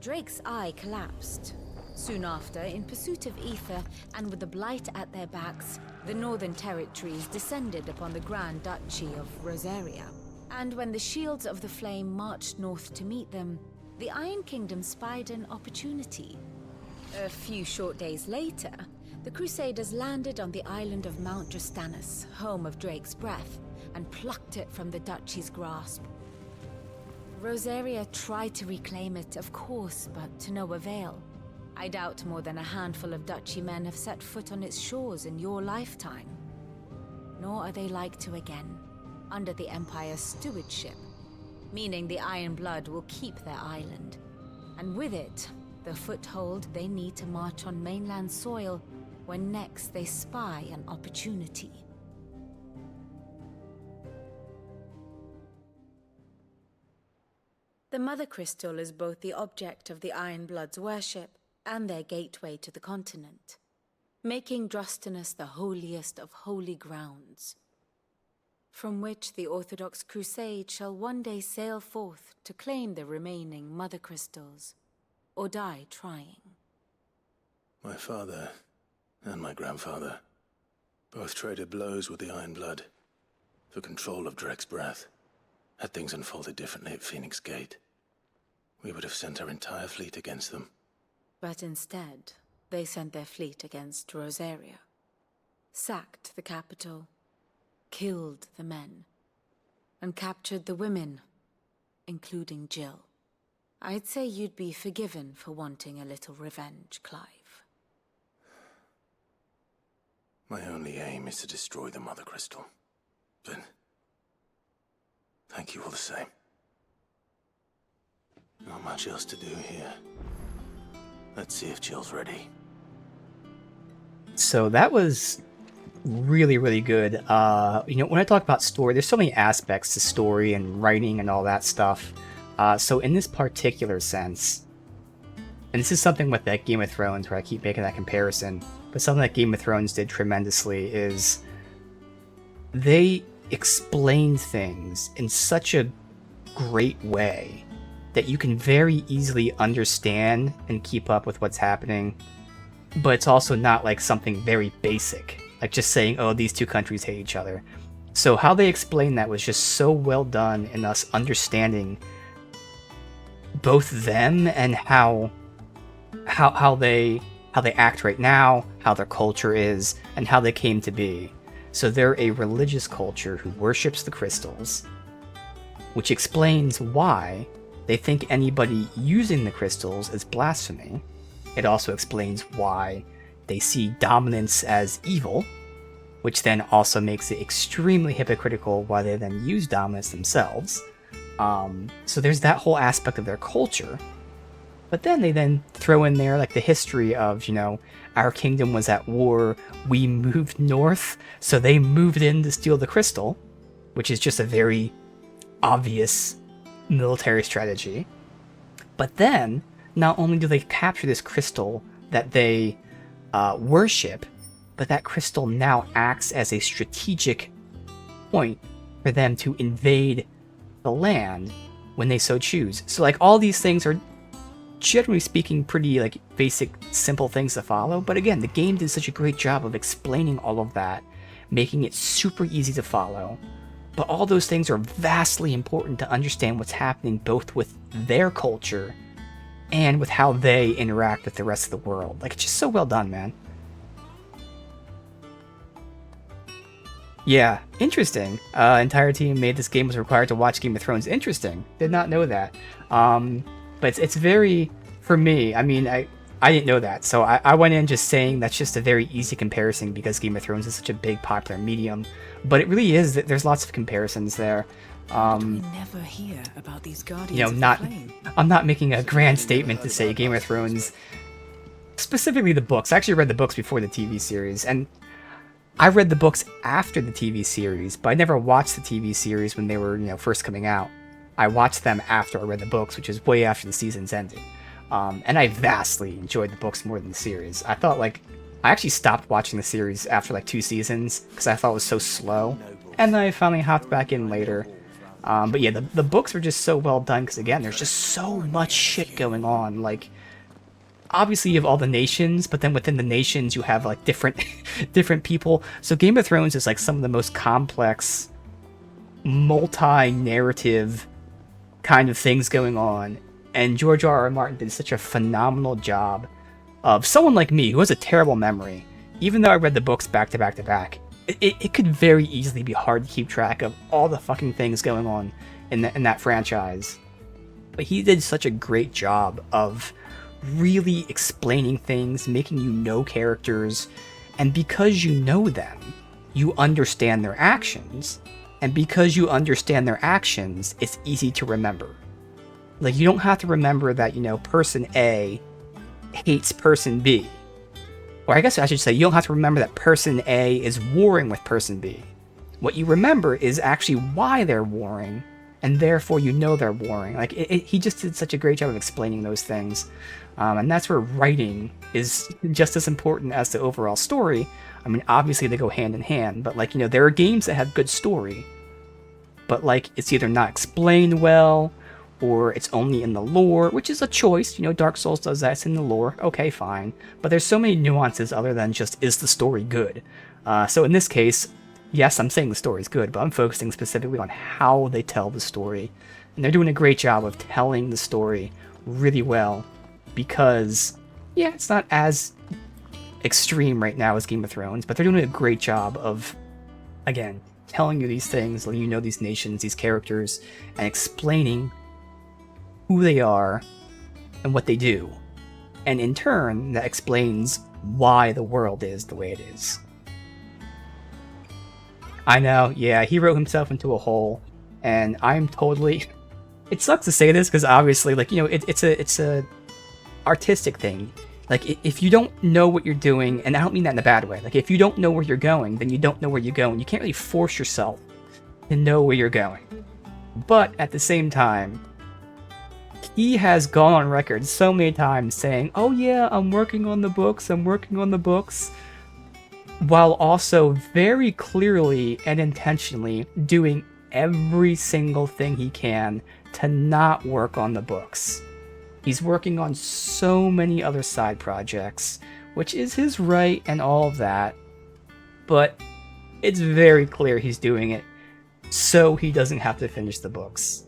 [SPEAKER 8] Drake's eye collapsed. Soon after, in pursuit of ether, and with the Blight at their backs, the Northern Territories descended upon the Grand Duchy of Rosaria. And when the Shields of the Flame marched north to meet them, the Iron Kingdom spied an opportunity. A few short days later, the Crusaders landed on the island of Mount Justanus, home of Drake's Breath, and plucked it from the Duchy's grasp. Rosaria tried to reclaim it, of course, but to no avail. I doubt more than a handful of Duchy men have set foot on its shores in your lifetime. Nor are they like to again, under the Empire's stewardship, meaning the Iron Blood will keep their island, and with it, the foothold they need to march on mainland soil when next they spy an opportunity. The Mother Crystal is both the object of the Iron Blood's worship and their gateway to the continent, making Drostanus the holiest of holy grounds, from which the Orthodox Crusade shall one day sail forth to claim the remaining Mother Crystals, or die trying.
[SPEAKER 13] My father and my grandfather both traded blows with the Iron Blood for control of Drake's Breath. Had things unfolded differently at Phoenix Gate, we would have sent our entire fleet against them.
[SPEAKER 8] But instead, they sent their fleet against Rosaria, sacked the capital, killed the men, and captured the women, including Jill. I'd say you'd be forgiven for wanting a little revenge, Clive.
[SPEAKER 13] My only aim is to destroy the Mother Crystal. But thank you all the same. Not much else to do here. Let's see if Jill's ready.
[SPEAKER 1] So that was really, really good. When I talk about story, there's so many aspects to story and writing and all that stuff. So in this particular sense, and this is something with that Game of Thrones where I keep making that comparison, but something that Game of Thrones did tremendously is they explained things in such a great way that you can very easily understand and keep up with what's happening, but it's also not like something very basic, like just saying, oh, these two countries hate each other. So how they explained that was just so well done in us understanding both them and how they act right now, how their culture is, and how they came to be. So they're a religious culture who worships the crystals, which explains why they think anybody using the crystals is blasphemy. It also explains why they see dominance as evil, which then also makes it extremely hypocritical why they then use dominance themselves. So there's that whole aspect of their culture. But then they then throw in there like the history of, you know, our kingdom was at war, we moved north, so they moved in to steal the crystal, which is just a very obvious military strategy. But then, not only do they capture this crystal that they worship, but that crystal now acts as a strategic point for them to invade the land when they so choose. So like all these things are, generally speaking, pretty like basic, simple things to follow. But again, the game did such a great job of explaining all of that, making it super easy to follow. But all those things are vastly important to understand what's happening both with their culture and with how they interact with the rest of the world. Like, it's just so well done, man. Yeah, interesting. Entire team made this game was required to watch Game of Thrones. Interesting. Did not know that. But it's very, for me, I mean, I didn't know that. So I went in just saying that's just a very easy comparison because Game of Thrones is such a big, popular medium. But it really is, there's lots of comparisons there.
[SPEAKER 18] We never hear about these Guardians
[SPEAKER 1] You know, I'm not making a grand statement to say Game of Thrones, specifically the books. I actually read the books before the TV series, and I read the books after the TV series, but I never watched the TV series when they were, you know, first coming out. I watched them after I read the books, which is way after the seasons ended. And I vastly enjoyed the books more than the series. I thought, like, I actually stopped watching the series after, like, 2 seasons, because I thought it was so slow. And then I finally hopped back in later. But yeah, the books were just so well done, because again, there's just so much shit going on. Like, obviously you have all the nations, but then within the nations you have, like, different people. So Game of Thrones is, like, some of the most complex, multi-narrative kind of things going on. And George R.R. Martin did such a phenomenal job of someone like me who has a terrible memory. Even though I read the books back to back to back, it could very easily be hard to keep track of all the fucking things going on in that franchise. But he did such a great job of really explaining things, making you know characters, and because you know them, you understand their actions. And because you understand their actions, it's easy to remember. Like, you don't have to remember that, you know, person A hates person B. Or I guess I should say, you don't have to remember that person A is warring with person B. What you remember is actually why they're warring, and therefore you know they're warring. Like, he just did such a great job of explaining those things. And that's where writing is just as important as the overall story. I mean, obviously they go hand in hand, but, like, you know, there are games that have good story, but, like, it's either not explained well, or it's only in the lore, which is a choice. You know, Dark Souls does that, it's in the lore. Okay, fine. But there's so many nuances other than just, is the story good? So in this case, yes, I'm saying the story's good, but I'm focusing specifically on how they tell the story. And they're doing a great job of telling the story really well, because, yeah, it's not as extreme right now as Game of Thrones, but they're doing a great job of, again, telling you these things, letting you know these nations, these characters, and explaining who they are and what they do. And in turn, that explains why the world is the way it is. I know, yeah, he wrote himself into a hole, and I'm totally... It sucks to say this, because obviously, like, you know, it's a artistic thing. Like, if you don't know what you're doing, and I don't mean that in a bad way, like, if you don't know where you're going, then you don't know where you're going. You can't really force yourself to know where you're going. But at the same time, he has gone on record so many times saying, oh yeah, I'm working on the books, while also very clearly and intentionally doing every single thing he can to not work on the books. He's working on so many other side projects, which is his right and all of that, but it's very clear he's doing it so he doesn't have to finish the books.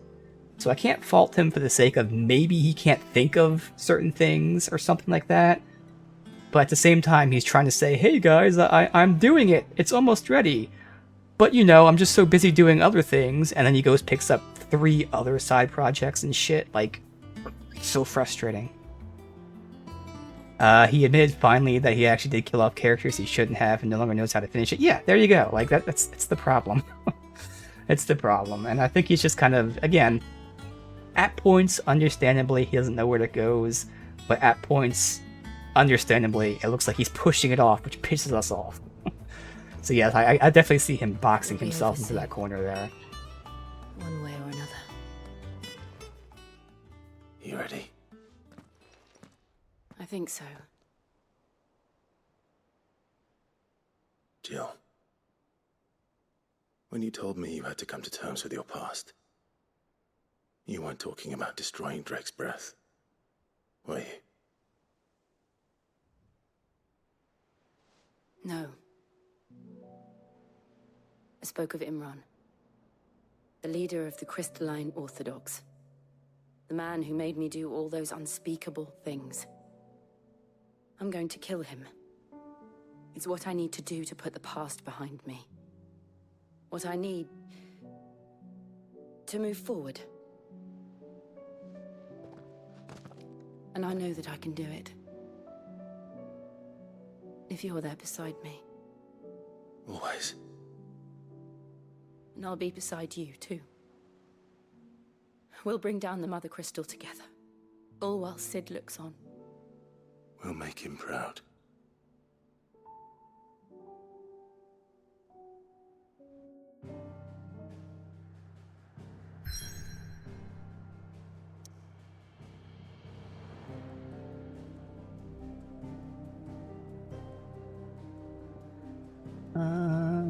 [SPEAKER 1] So I can't fault him for the sake of maybe he can't think of certain things or something like that. but at the same time, he's trying to say, hey guys, I'm doing it. It's almost ready. But, you know, I'm just so busy doing other things. And then he goes, picks up 3 other side projects and shit. Like, so frustrating. He admitted finally that he actually did kill off characters he shouldn't have and no longer knows how to finish it. Yeah, there you go. Like, it's the problem. It's the problem. And I think he's just kind of, again, at points, understandably, he doesn't know where it goes. But at points, understandably, it looks like he's pushing it off, which pisses us off. So yes, I definitely see him boxing himself into that corner there.
[SPEAKER 8] One way or another.
[SPEAKER 13] You ready?
[SPEAKER 8] I think so.
[SPEAKER 13] Jill, when you told me you had to come to terms with your past, you weren't talking about destroying Drake's breath, were you?
[SPEAKER 8] No. I spoke of Imran, the leader of the Crystalline Orthodox. The man who made me do all those unspeakable things. I'm going to kill him. It's what I need to do to put the past behind me. What I need to move forward. And I know that I can do it. If you're there beside me.
[SPEAKER 13] Always.
[SPEAKER 8] And I'll be beside you, too. We'll bring down the Mother Crystal together. All while Sid looks on.
[SPEAKER 13] We'll make him proud.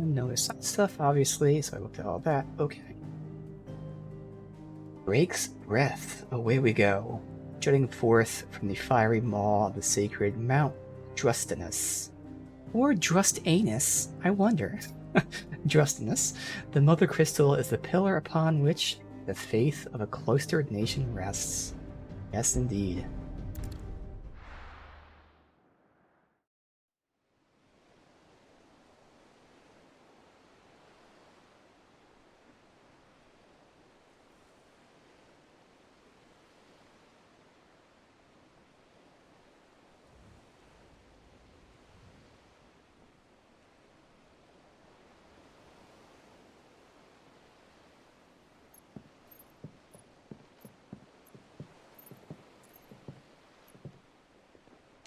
[SPEAKER 1] No, there's some stuff, obviously, so I looked at all that. Okay. Drake's breath. Away we go. Jutting forth from the fiery maw of the sacred Mount Drustinus. Or Drustanus, I wonder. Drustinus. The Mother Crystal is the pillar upon which the faith of a cloistered nation rests. Yes, indeed.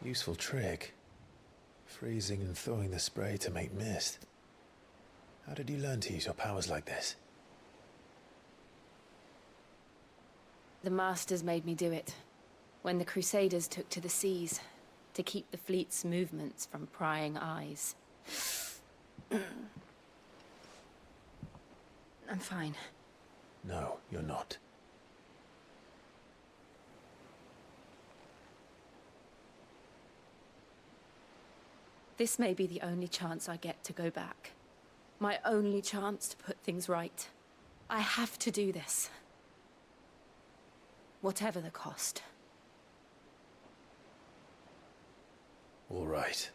[SPEAKER 13] Useful trick. Freezing and thawing the spray to make mist. How did you learn to use your powers like this?
[SPEAKER 8] The Masters made me do it. When the Crusaders took to the seas, to keep the fleet's movements from prying eyes. I'm fine.
[SPEAKER 13] No, you're not.
[SPEAKER 8] This may be the only chance I get to go back. My only chance to put things right. I have to do this. Whatever the cost.
[SPEAKER 13] All right.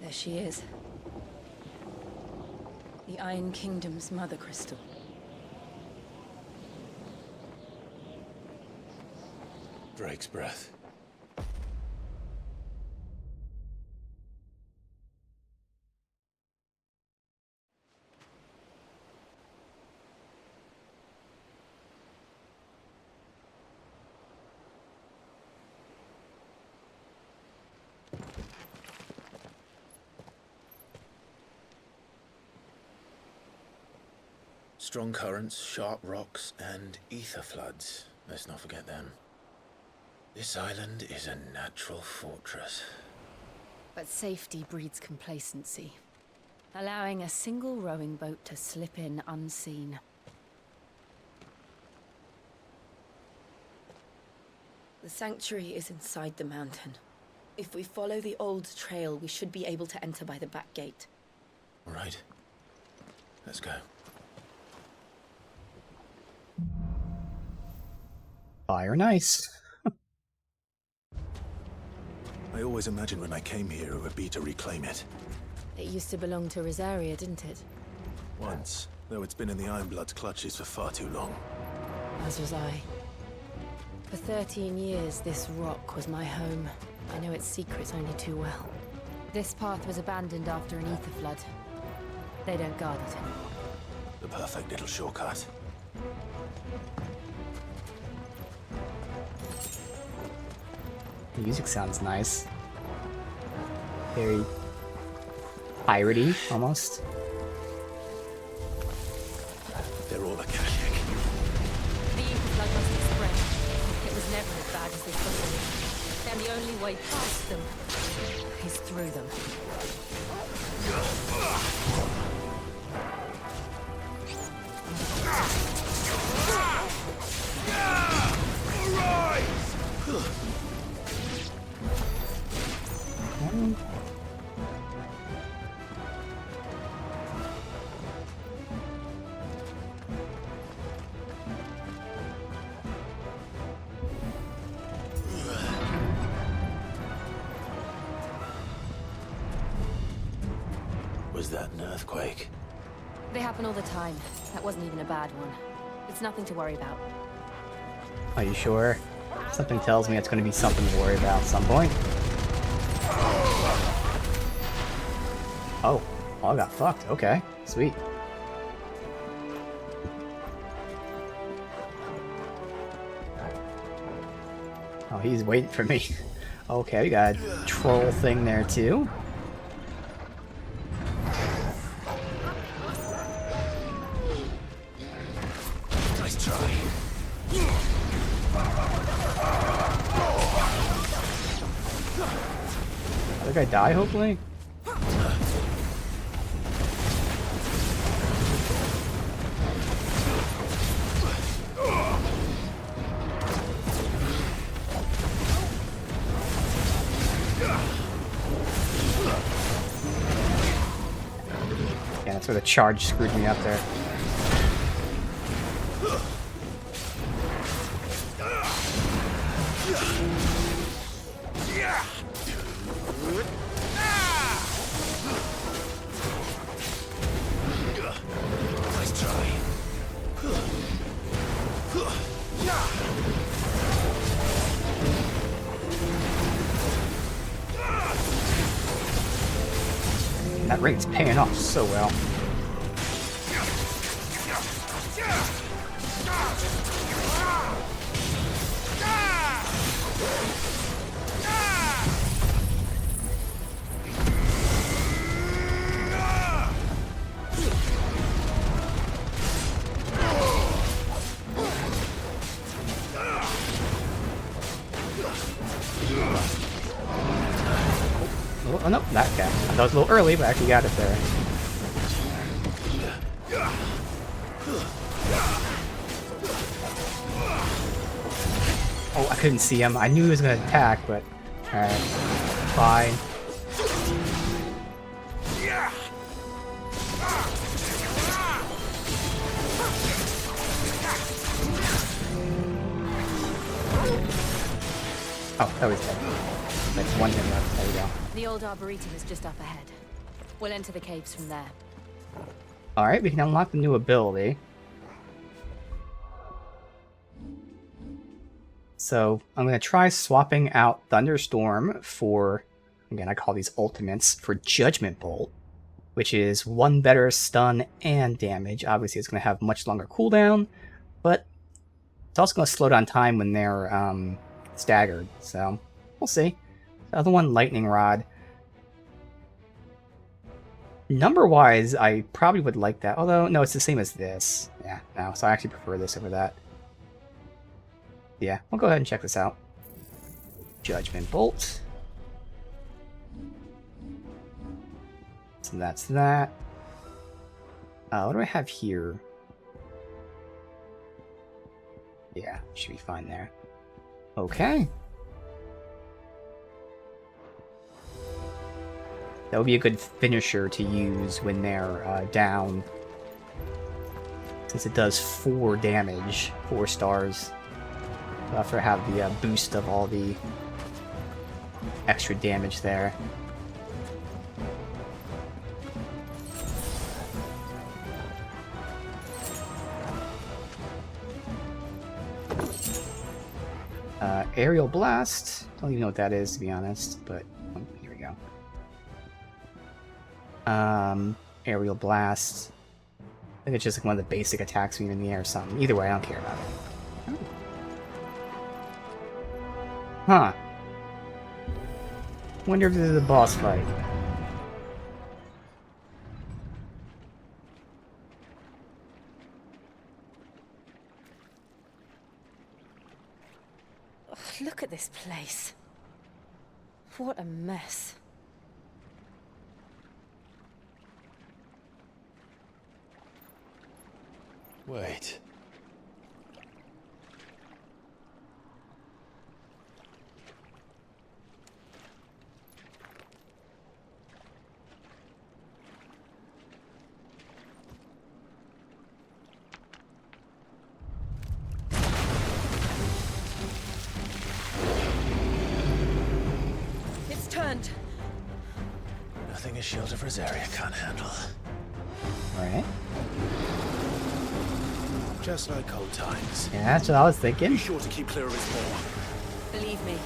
[SPEAKER 8] There she is. The Iron Kingdom's Mother Crystal.
[SPEAKER 13] Drake's breath. Strong currents, sharp rocks, and ether floods. Let's not forget them. This island is a natural fortress.
[SPEAKER 8] But safety breeds complacency. Allowing a single rowing boat to slip in unseen.
[SPEAKER 21] The sanctuary is inside the mountain. If we follow the old trail, we should be able to enter by the back gate.
[SPEAKER 13] All right. Let's go.
[SPEAKER 1] Fire nice.
[SPEAKER 13] I always imagined when I came here it would be to reclaim it.
[SPEAKER 21] It used to belong to Rosaria, didn't it?
[SPEAKER 13] Once, though it's been in the Ironblood's clutches for far too long.
[SPEAKER 21] As was I. For 13 years, this rock was my home. I know its secrets only too well.
[SPEAKER 8] This path was abandoned after an ether flood. They don't guard it anymore.
[SPEAKER 13] The perfect little shortcut.
[SPEAKER 1] The music sounds nice. Very piratey, almost.
[SPEAKER 13] They're all Akashic.
[SPEAKER 8] The ether flood must have spread. It was never as bad as this before. And the only way past them is through them.
[SPEAKER 13] Was that an earthquake?
[SPEAKER 8] They happen all the time. That wasn't even a bad one. It's nothing to worry about.
[SPEAKER 1] Are you sure? Something tells me it's going to be something to worry about at some point. Oh, I got fucked. Okay, sweet. Oh, he's waiting for me. Okay, we got a troll thing there too.
[SPEAKER 13] Nice try.
[SPEAKER 1] Did that guy die, hopefully? Yeah, that's where the charge screwed me up there.
[SPEAKER 13] Nice try.
[SPEAKER 1] That ring's paying off so well. Oh no, that guy. I thought it was a little early, but I actually got it there. Oh, I couldn't see him. I knew he was gonna attack, but alright. Fine. Oh, that was dead. That's one hit left. There we go.
[SPEAKER 8] The old arboretum is just up ahead. We'll enter the caves from there.
[SPEAKER 1] Alright, we can unlock the new ability. So, I'm going to try swapping out Thunderstorm for, again, I call these ultimates, for Judgment Bolt, which is one better stun and damage. Obviously, it's going to have much longer cooldown, but it's also going to slow down time when they're staggered, so we'll see. The other one, Lightning Rod. Number-wise, I probably would like that, although, no, it's the same as this. Yeah, no, so I actually prefer this over that. Yeah, we'll go ahead and check this out. Judgment Bolt. So that's that. What do I have here? Yeah, should be fine there. Okay. That would be a good finisher to use when they're down. Since it does 4 damage, 4 stars. After I have the boost of all the extra damage there. Aerial Blast. Don't even know what that is, to be honest, but oh, here we go. Aerial Blast. I think it's just like one of the basic attacks when you're in the air or something. Either way, I don't care about it. Huh. Wonder if this is a boss fight.
[SPEAKER 21] Ugh, look at this place. What a mess.
[SPEAKER 12] Wait.
[SPEAKER 21] It's turned.
[SPEAKER 12] Nothing a shield of Rosaria can't handle.
[SPEAKER 1] Alright.
[SPEAKER 12] Just like old times.
[SPEAKER 1] Yeah, that's what I was thinking.
[SPEAKER 12] Be sure to keep clear of his maw.
[SPEAKER 21] Believe me,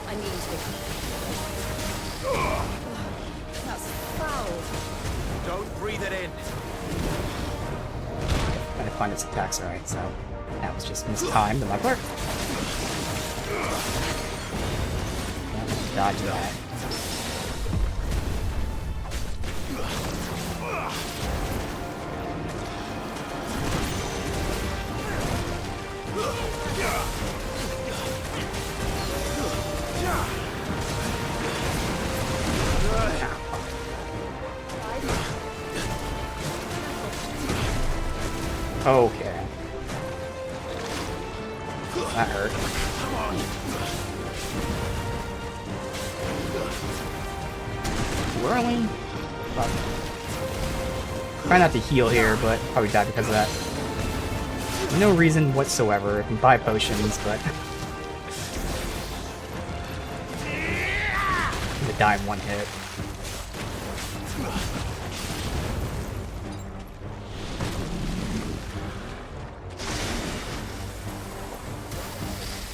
[SPEAKER 21] I need to. That's foul.
[SPEAKER 12] Don't breathe it in.
[SPEAKER 1] Trying to find its attacks alright, so that was just mistimed on my part. Dodge that. Okay. That hurt. Whirling? Fuck. Try not to heal here, but probably die because of that. No reason whatsoever. I can buy potions, but I'm gonna die in one hit.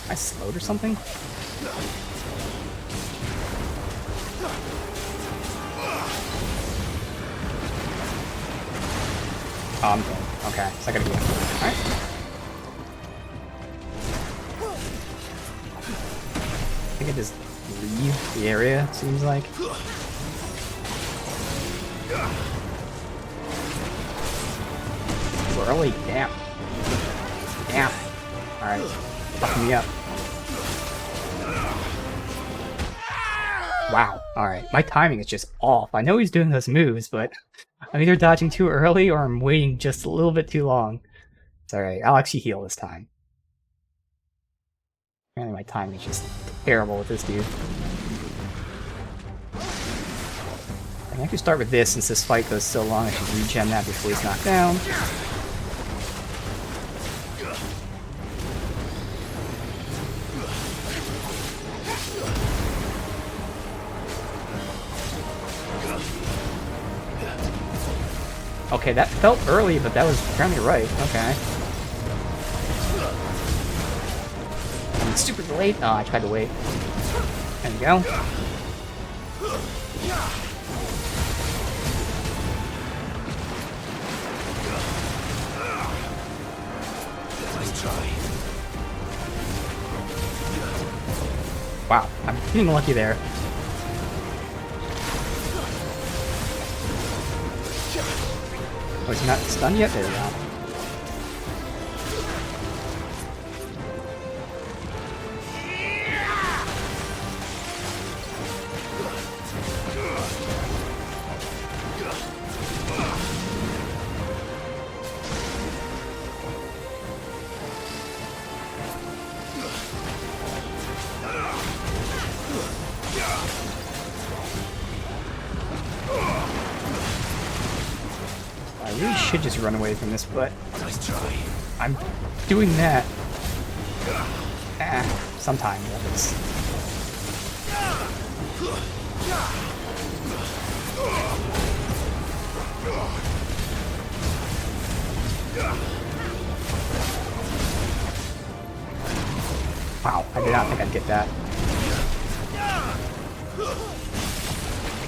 [SPEAKER 1] Am I slowed or something? Oh, I'm dead. Okay, so I gotta heal. Alright. I think I just leave the area, seems like. Early? Damn. Damn. Alright. Fucking me up. Wow. Alright. My timing is just off. I know he's doing those moves, but I'm either dodging too early or I'm waiting just a little bit too long. It's alright. I'll actually heal this time. Apparently my timing is just terrible with this dude. I can actually start with this since this fight goes so long. I should regen that before he's knocked down. Okay, that felt early, but that was apparently right. Okay. I'm super late. Oh, I tried to wait. There we go.
[SPEAKER 12] Nice try.
[SPEAKER 1] Wow, I'm getting lucky there. Oh, is he not stunned yet? There we go. really should just run away from this, but
[SPEAKER 5] Nice try.
[SPEAKER 1] I'm doing that. Sometimes that is. Wow, I did not think I'd get that.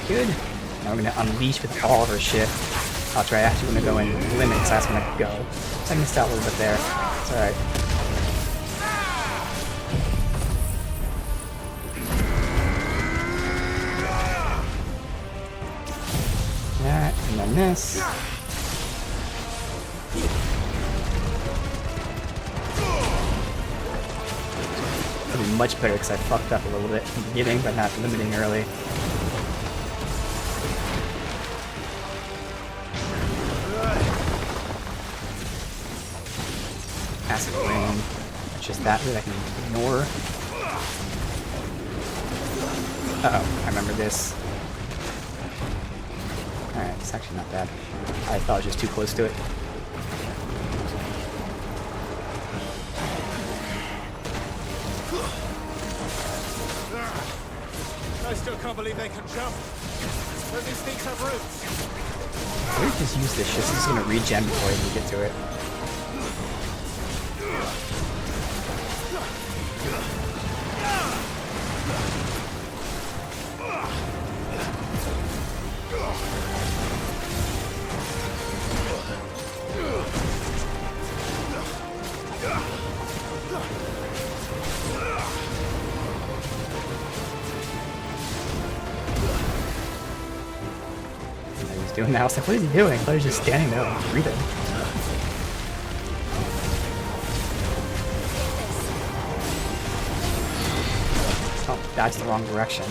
[SPEAKER 1] Good. Now we're gonna unleash with all of her shit. Oh, that's right, I actually want to go in limits, that's gonna go. So I missed out a little bit there. It's alright. That, and then this. That'd be much better because I fucked up a little bit in the beginning by not limiting early. Acid rain. That's just that I can ignore. Uh-oh, I remember this. Alright, it's actually not bad. I thought I was just too close to it.
[SPEAKER 12] I still can't believe they can jump. Don't these things have roots?
[SPEAKER 1] Why don't you just use this shit? It's just gonna regen before you get to it. Doing now. I was like, what is he doing? I thought he was just standing there and breathing. Oh, that's the wrong direction.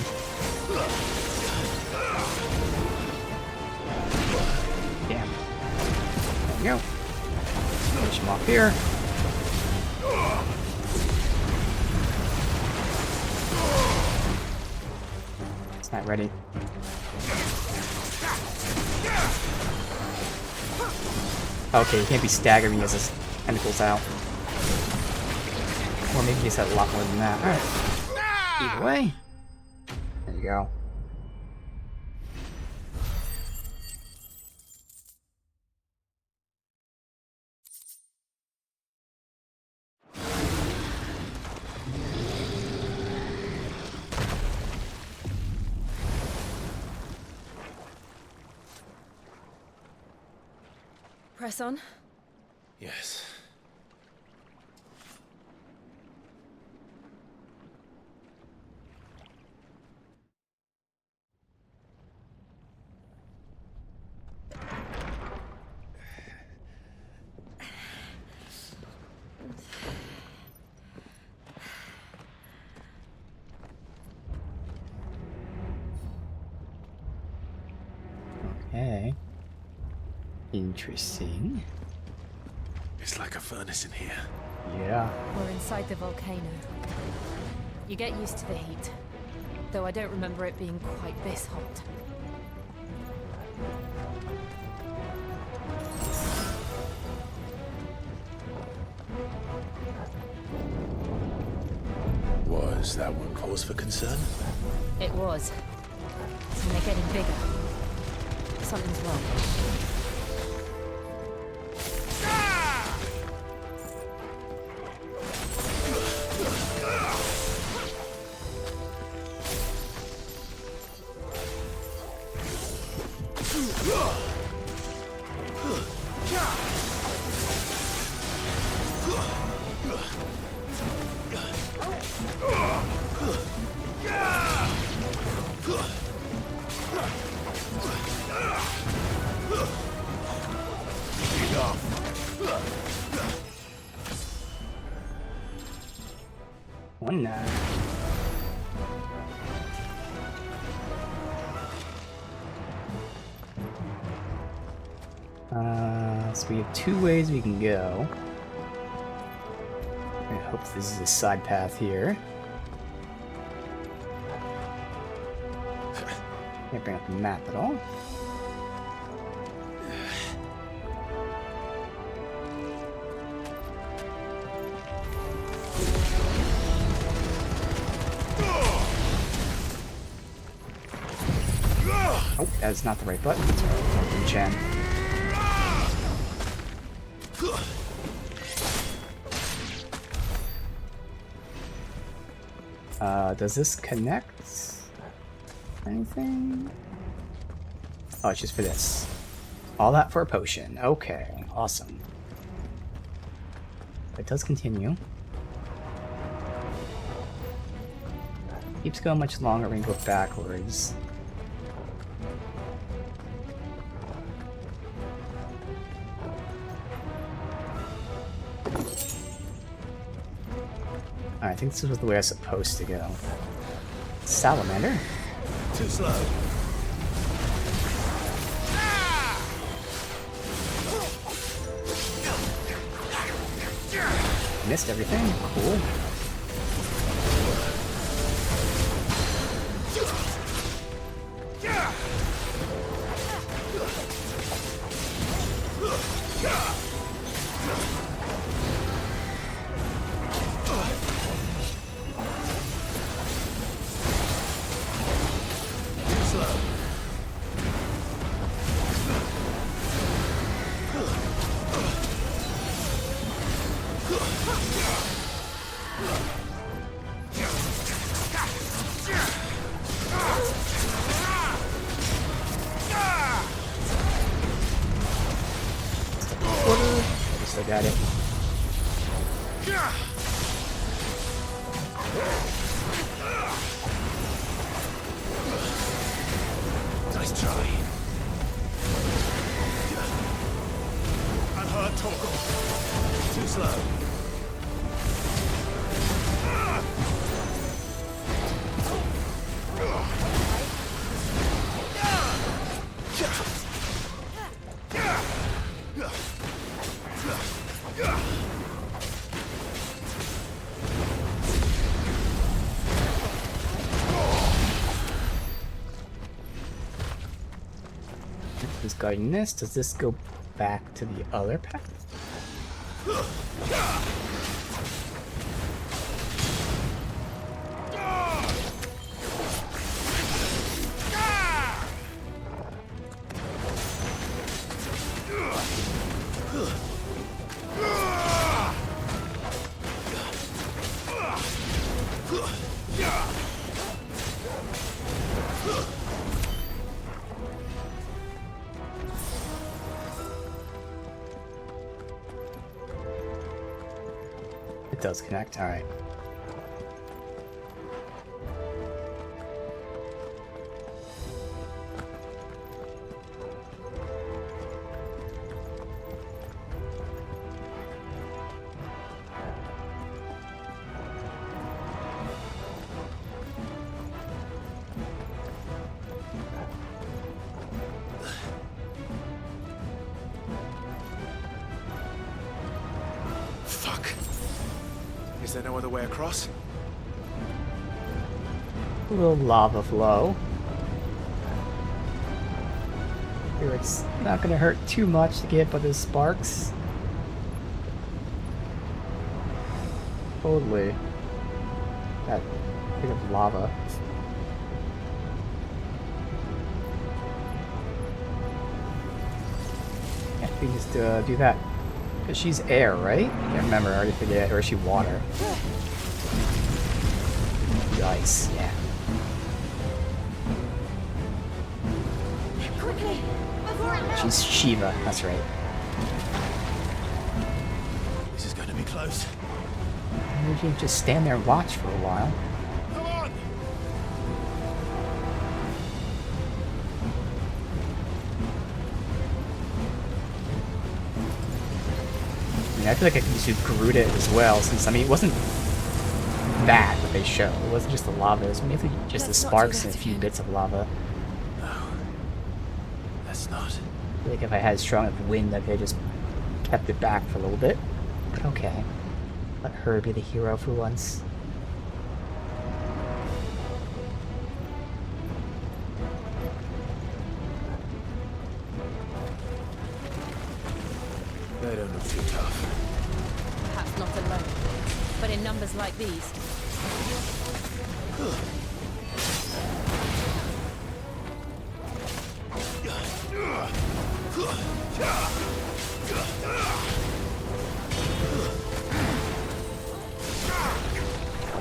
[SPEAKER 1] Damn. There we go. Push him off here. It's not ready. Okay, he can't be staggering as his tentacles out. Or maybe he's had a lot more than that. Alright. Either way. There you go.
[SPEAKER 21] Press on.
[SPEAKER 5] Yes.
[SPEAKER 1] Okay. Interesting.
[SPEAKER 5] It's like a furnace in here.
[SPEAKER 1] Yeah.
[SPEAKER 21] We're inside the volcano. You get used to the heat. Though I don't remember it being quite this hot.
[SPEAKER 5] Was that one cause for concern?
[SPEAKER 21] It was. And they're getting bigger. Something's wrong.
[SPEAKER 1] One so we have two ways we can go. I hope this is a side path here. Can't bring up the map at all. That is not the right button. Don't reach in. Does this connect anything? Oh, it's just for this. All that for a potion. Okay, awesome. It does continue. Keeps going much longer when you go backwards. I think this was the way I was supposed to go. Salamander?
[SPEAKER 5] Too slow.
[SPEAKER 1] Missed everything? Cool. Still got it.
[SPEAKER 5] Nice try. Unhurt Torgal. Too slow.
[SPEAKER 1] Who's guarding this? Does this go back to the other path? It does connect, alright.
[SPEAKER 5] Fuck. Is there no other way across?
[SPEAKER 1] A little lava flow. Here it's not gonna hurt too much to get but the sparks. Totally. That bit of lava. Yeah, we can just do that. Because she's air, right? I can't remember, I already forget. Or is she water? Ice, yeah.
[SPEAKER 2] Quickly, before it melts.
[SPEAKER 1] She's Shiva, that's right.
[SPEAKER 5] This is going to be close.
[SPEAKER 1] Maybe you can just stand there and watch for a while.
[SPEAKER 5] Come on!
[SPEAKER 1] I mean, I feel like I could just do Groot it as well, since, I mean, it wasn't that they show. It wasn't just the lava, it was mainly just the sparks and a few bits of lava.
[SPEAKER 5] No. That's not.
[SPEAKER 1] I feel like if I had strong enough wind, I could have just kept it back for a little bit. But okay. Let her be the hero for once.
[SPEAKER 5] They don't look too tough.
[SPEAKER 21] Perhaps not alone, but in numbers like these.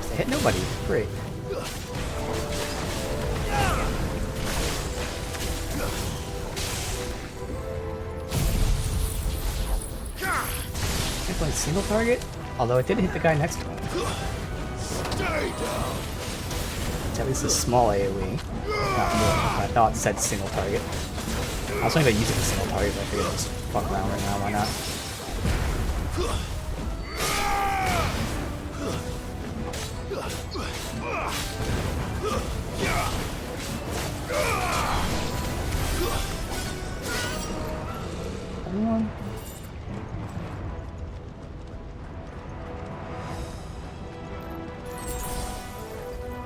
[SPEAKER 1] They hit nobody. Great. Can't play single target, although it did hit the guy next to him. It's at least a small AoE, not more. I thought it said single target. I was only going to use it as a single target, but I figured I'll just fuck around right now, why not? Anyone?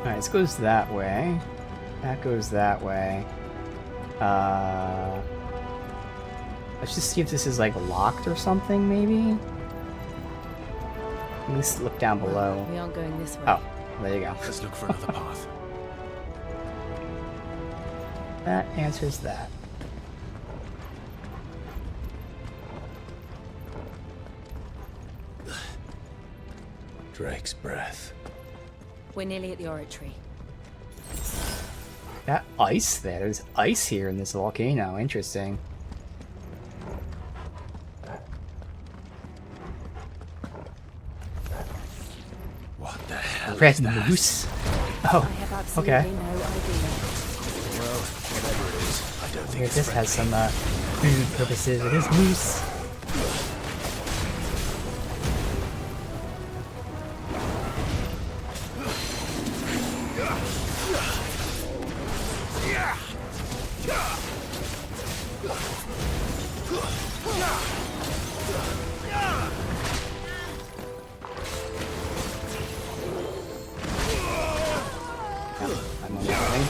[SPEAKER 1] Alright, this goes that way. That goes that way. Let's just see if this is like locked or something, maybe? At least look down below.
[SPEAKER 21] We aren't going this way.
[SPEAKER 1] Oh, there you go.
[SPEAKER 5] Let's look for another path.
[SPEAKER 1] That answers that.
[SPEAKER 13] Drake's breath.
[SPEAKER 8] We're nearly at the oratory.
[SPEAKER 1] That ice there. There's ice here in this volcano. Interesting.
[SPEAKER 13] What the hell
[SPEAKER 1] Red
[SPEAKER 13] is that?
[SPEAKER 1] moose? Oh, okay.
[SPEAKER 13] Well, whatever it is, I don't think
[SPEAKER 1] Here,
[SPEAKER 13] it's
[SPEAKER 1] this
[SPEAKER 13] friendly.
[SPEAKER 1] has some food purposes. It is moose. I'm on that way.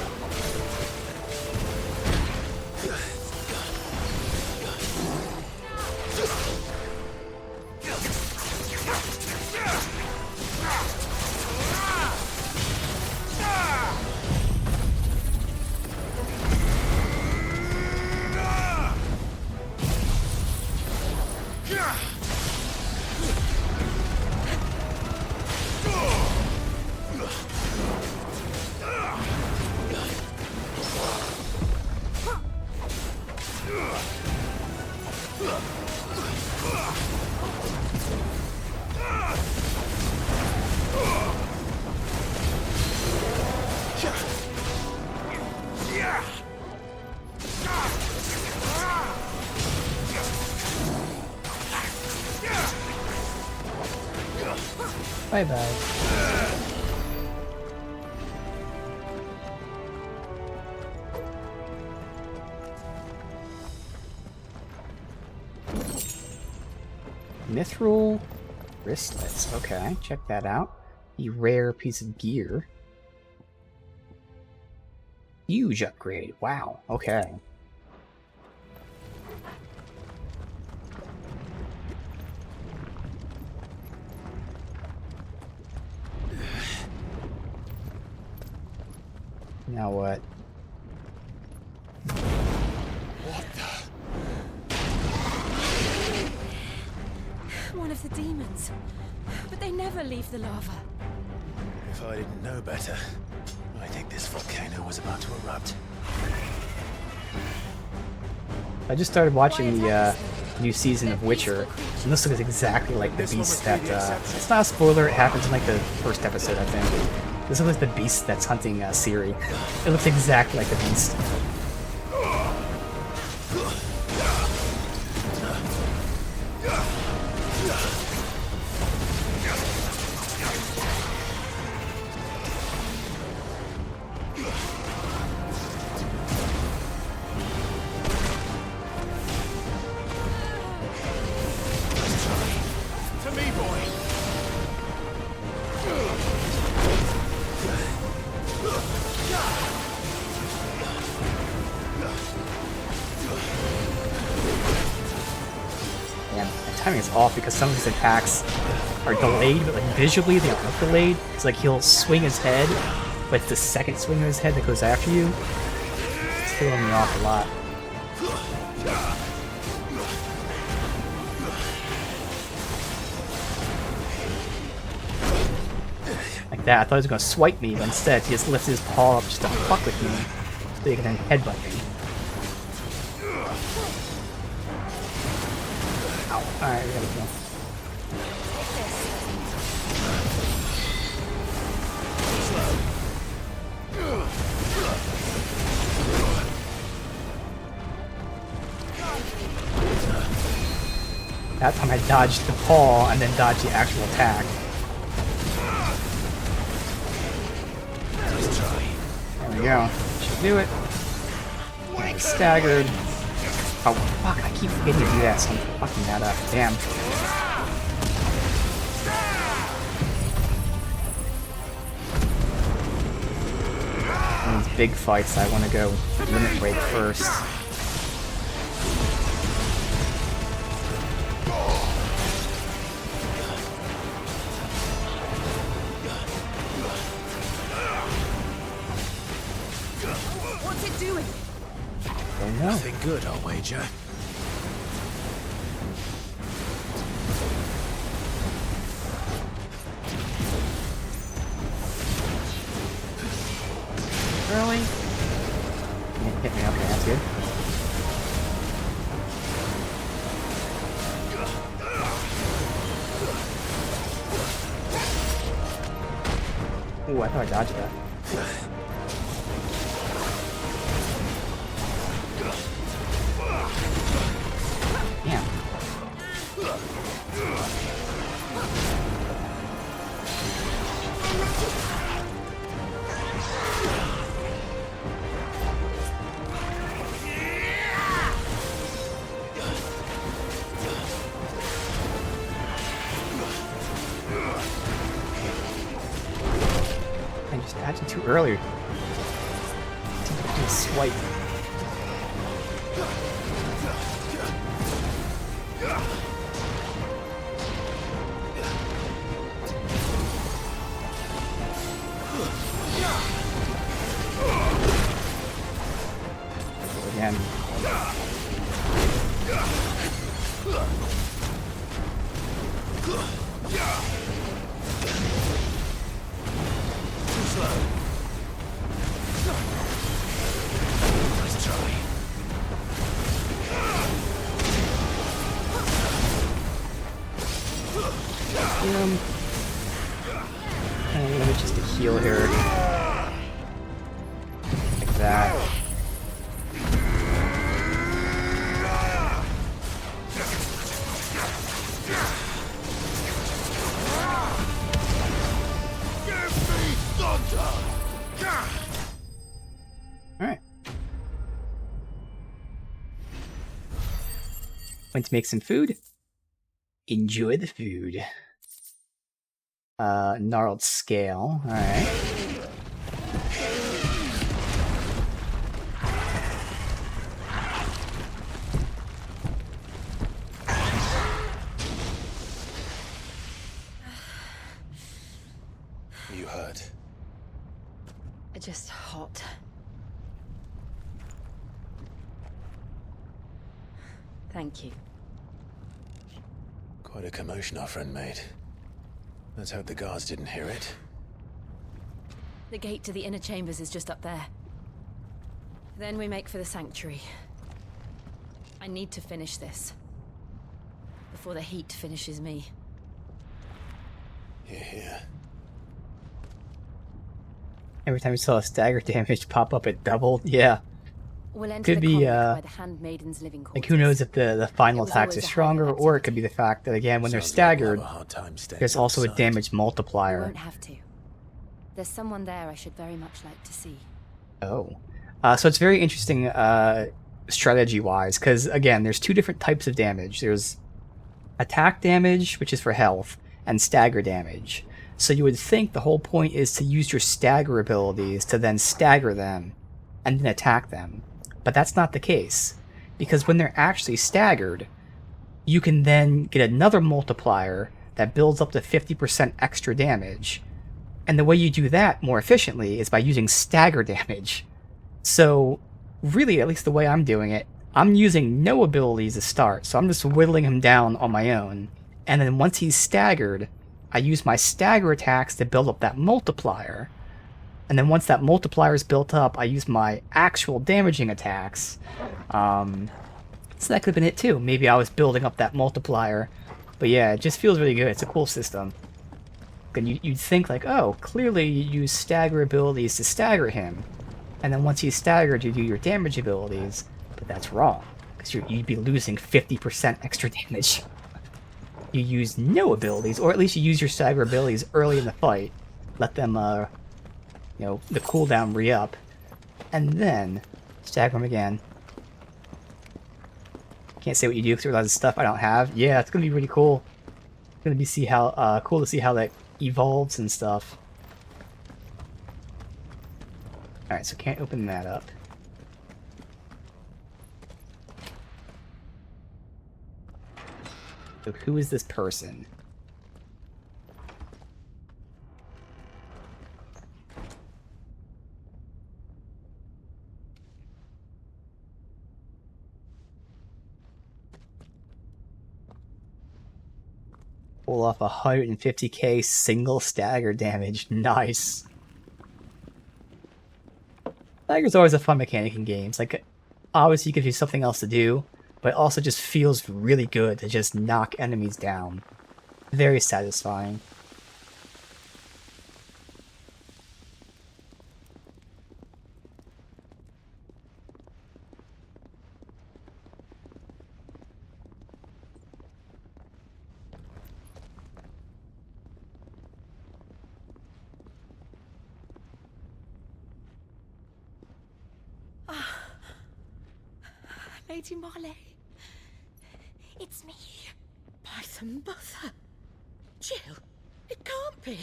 [SPEAKER 1] Bye bye. Mithril wristlets. Okay, check that out. A rare piece of gear. Huge upgrade. Wow. Okay. Now what?
[SPEAKER 12] What the?
[SPEAKER 3] One of the demons. But they never leave the lava.
[SPEAKER 13] If I didn't know better, I think this volcano was about to erupt.
[SPEAKER 1] I just started watching the new season of Witcher, and this looks exactly like the beast that, it's not a spoiler, it happens in like the first episode, I think. This looks like the beast that's hunting Ciri. It looks exactly like the beast.
[SPEAKER 12] To me, boy.
[SPEAKER 1] Man, the timing is off because some of his attacks are delayed, but like visually they aren't delayed. It's like he'll swing his head, but it's the second swing of his head that goes after you. It's throwing me off a lot. Like that. I thought he was going to swipe me, but instead he just lifts his paw up just to fuck with me. So he can then headbutt me. Ow. Alright, we gotta go. That time I dodged the paw and then dodged the actual attack. There we go. Should do it. Getting staggered. Oh fuck, I keep forgetting to do that, so I'm fucking that up. Damn. In these big fights, I want to go limit break first.
[SPEAKER 3] What's it doing?
[SPEAKER 1] Don't know.
[SPEAKER 7] Nothing good, I'll wager.
[SPEAKER 1] Really? You didn't hit me up, that's good. Ooh, I thought I dodged that. Damn. I just dodged it too early. Just swipe. Again.
[SPEAKER 7] Too slow. Nice try.
[SPEAKER 1] Maybe just a heal here. Like that. Alright. Went to make some food. Enjoy the food. Gnarled scale. Alright.
[SPEAKER 5] You hurt.
[SPEAKER 21] Just hot. Thank you.
[SPEAKER 5] Quite a commotion our friend made. Let's hope the guards didn't hear it.
[SPEAKER 21] The gate to the inner chambers is just up there. Then we make for the sanctuary. I need to finish this. Before the heat finishes me.
[SPEAKER 5] Hear, hear.
[SPEAKER 1] Every time you saw a stagger damage pop up, it doubled. Yeah.
[SPEAKER 21] We'll enter
[SPEAKER 1] Could
[SPEAKER 21] the
[SPEAKER 1] be,
[SPEAKER 21] convent where the handmaiden's living
[SPEAKER 1] like, who knows if the final
[SPEAKER 21] It was
[SPEAKER 1] attacks are
[SPEAKER 21] always a
[SPEAKER 1] stronger,
[SPEAKER 21] hard
[SPEAKER 1] or it could be the fact that, again, when they're
[SPEAKER 5] Sounds like we'll
[SPEAKER 1] staggered,
[SPEAKER 5] have a hard time staying
[SPEAKER 1] there's also a
[SPEAKER 5] outside.
[SPEAKER 1] damage
[SPEAKER 21] We
[SPEAKER 1] multiplier.
[SPEAKER 21] won't have to. There's someone there I should very much like to see.
[SPEAKER 1] Oh. So it's very interesting strategy-wise, because, again, there's two different types of damage. There's attack damage, which is for health, and stagger damage. So you would think the whole point is to use your stagger abilities to then stagger them, and then attack them. But that's not the case, because when they're actually staggered, you can then get another multiplier that builds up to 50% extra damage. And the way you do that more efficiently is by using stagger damage. So, really, at least the way I'm doing it, I'm using no abilities to start, so I'm just whittling him down on my own. And then once he's staggered, I use my stagger attacks to build up that multiplier. And then once that multiplier is built up, I use my actual damaging attacks. So that could have been it too. Maybe I was building up that multiplier. But yeah, it just feels really good. It's a cool system. And you'd think like, oh, clearly you use stagger abilities to stagger him. And then once he's staggered, you do your damage abilities. But that's wrong. Because you'd be losing 50% extra damage. You use no abilities, or at least you use your stagger abilities early in the fight. Let them, you know, the cooldown re-up. And then stagger him again. Can't say what you do because there's a lot of stuff I don't have. Yeah, it's gonna be really cool. It's gonna be cool to see how that evolves and stuff. Alright, so can't open that up. So who is this person? Pull off 150k single stagger damage. Nice. Stagger's always a fun mechanic in games. Like, obviously you gives you something else to do, but it also just feels really good to just knock enemies down. Very satisfying.
[SPEAKER 18] Lady Marley. It's me. By the mother. Jill, it can't be.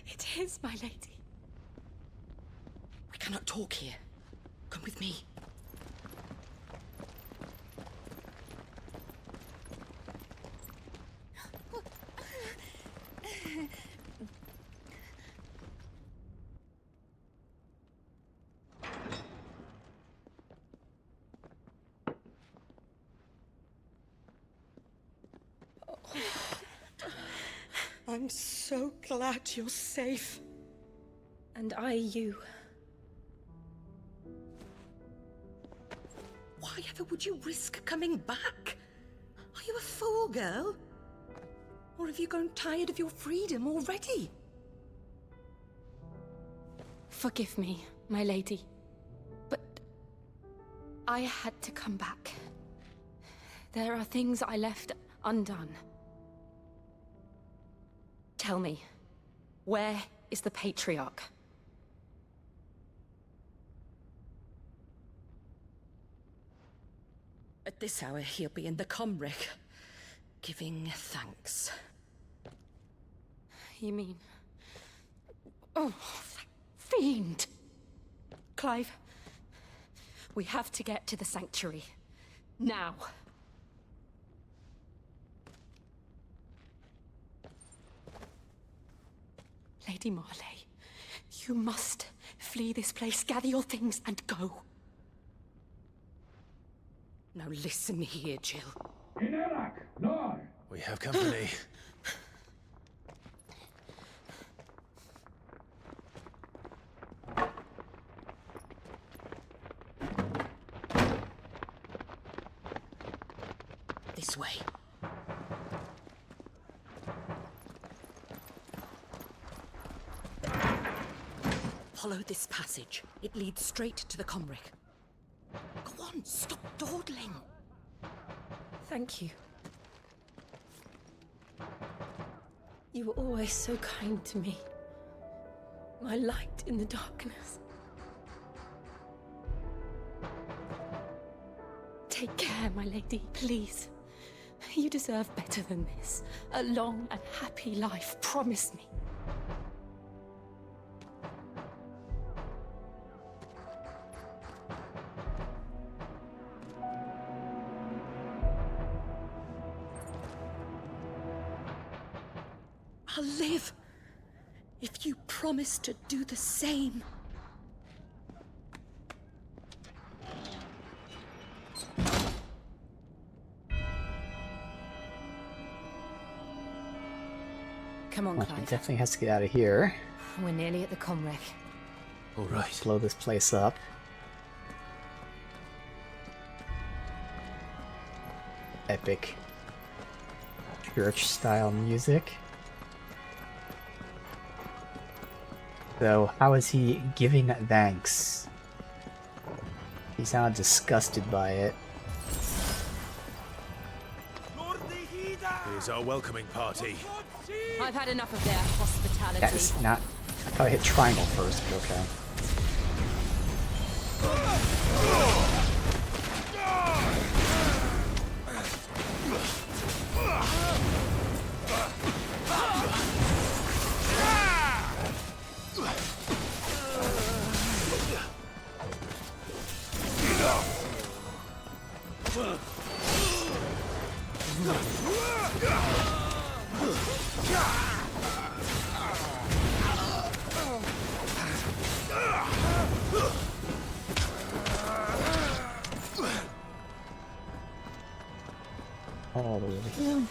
[SPEAKER 18] It is, my lady. We cannot talk here. Come with me. I'm so glad you're safe.
[SPEAKER 3] And I you.
[SPEAKER 18] Why ever would you risk coming back? Are you a fool, girl? Or have you grown tired of your freedom already?
[SPEAKER 21] Forgive me, my lady. But I had to come back. There are things I left undone. Tell me, where is the Patriarch?
[SPEAKER 18] At this hour, he'll be in the Comric, giving thanks.
[SPEAKER 21] You mean... Oh, that fiend! Clive, we have to get to the Sanctuary. Now. Lady Marley, you must flee this place, gather your things, and go.
[SPEAKER 18] Now listen here, Jill.
[SPEAKER 5] We have company.
[SPEAKER 18] This way. Follow this passage. It leads straight to the Comric. Go on, stop dawdling.
[SPEAKER 3] Thank you. You were always so kind to me. My light in the darkness. Take care, my lady, please. You deserve better than this. A long and happy life, promise me.
[SPEAKER 18] I'll live if you promise to do the same.
[SPEAKER 21] Come on,
[SPEAKER 1] Well, he
[SPEAKER 21] Clive.
[SPEAKER 1] definitely has to get out of here.
[SPEAKER 21] We're nearly at the comwreck.
[SPEAKER 13] All right.
[SPEAKER 1] Blow this place up. Epic church-style music. So, how is he giving thanks? He sounded disgusted by it.
[SPEAKER 12] Here's our welcoming party.
[SPEAKER 21] I've had enough of their hospitality.
[SPEAKER 1] That is not... I thought I hit triangle first, but okay. All the way over here.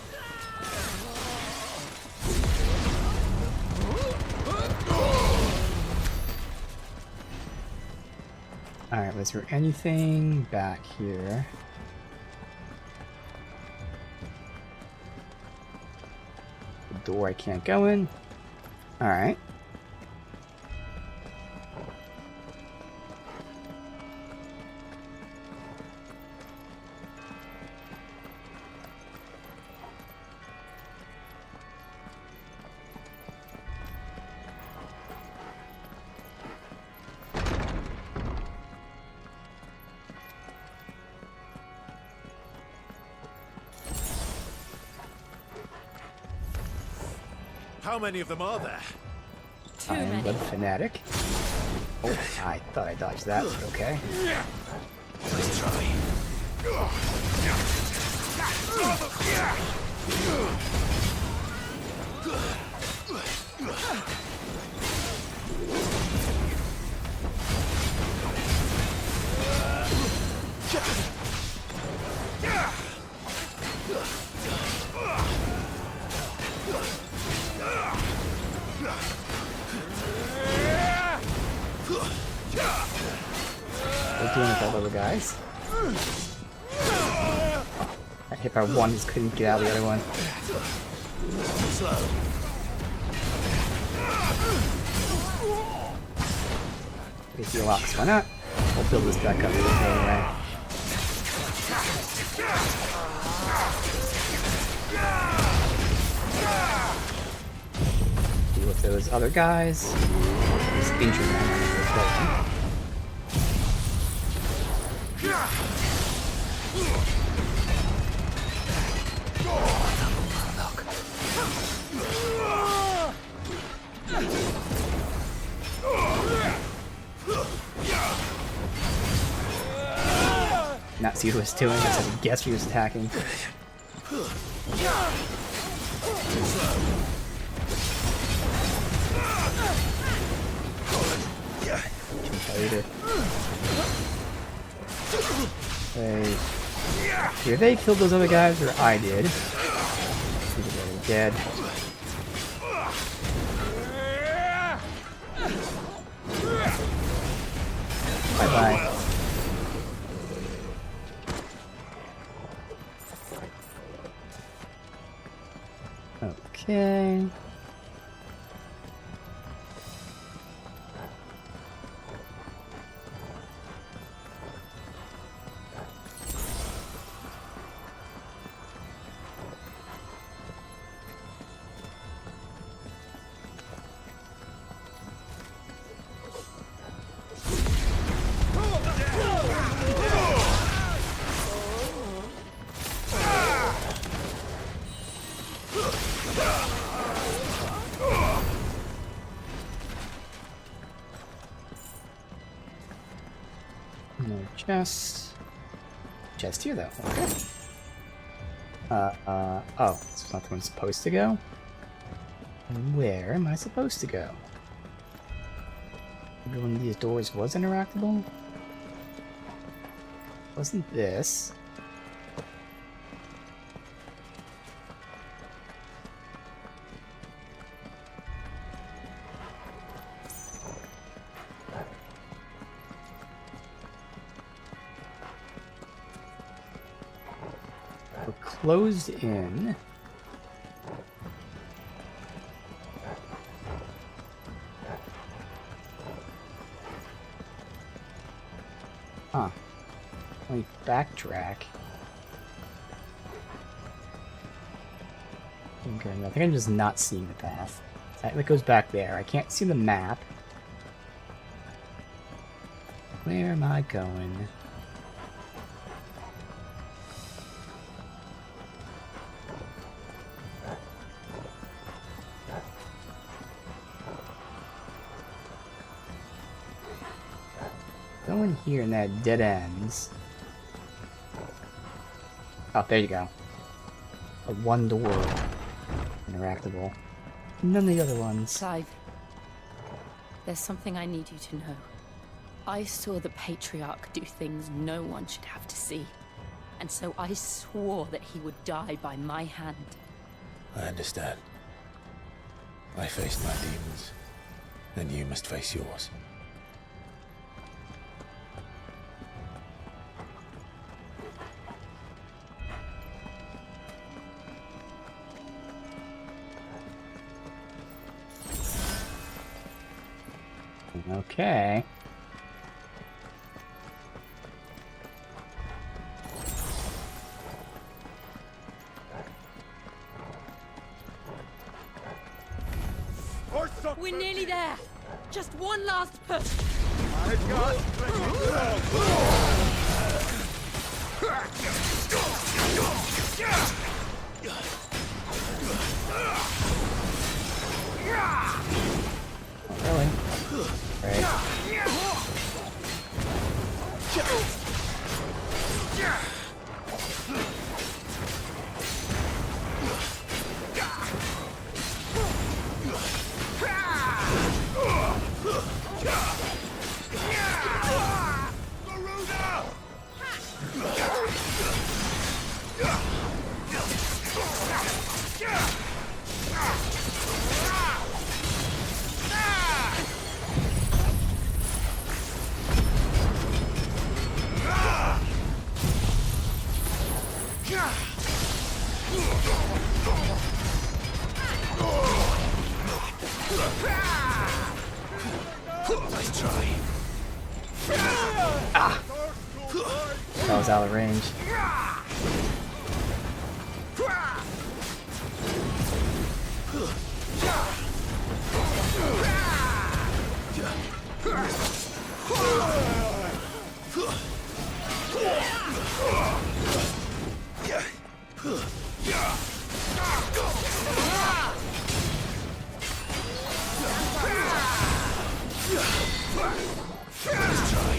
[SPEAKER 1] Alright, was there anything back here? The door I can't go in. Alright.
[SPEAKER 12] How many of them are there?
[SPEAKER 1] I am but a fanatic. Oh, I thought I dodged that, but okay.
[SPEAKER 12] Nice try.
[SPEAKER 1] We're doing with all the other guys. I hit by one, just couldn't get out of the other one. Easy locks, why not? We'll build this back up anyway. Deal with those other guys. This injured man right Not see what he was doing, I just had to guess he was attacking. Hey. Did they kill those other guys or I did? They're dead. Bye bye. Okay. No chest. Chest here, though. Okay. Oh, this is not the one I'm supposed to go? Where am I supposed to go? Maybe one of these doors was interactable? Wasn't this? closed in. Huh. Let me backtrack. Okay, I think I'm just not seeing the path. That goes back there. I can't see the map. Where am I going? Going here and that dead ends. Oh, there you go. A one door. Interactable. None of the other ones.
[SPEAKER 21] Clive, there's something I need you to know. I saw the Patriarch do things no one should have to see. And so I swore that he would die by my hand.
[SPEAKER 13] I understand. I faced my demons, and you must face yours.
[SPEAKER 1] Okay.
[SPEAKER 3] We're nearly there. Just one last push.
[SPEAKER 1] Really? Right.
[SPEAKER 5] Nice try.
[SPEAKER 1] Ah! That was out of range.
[SPEAKER 5] Nice try.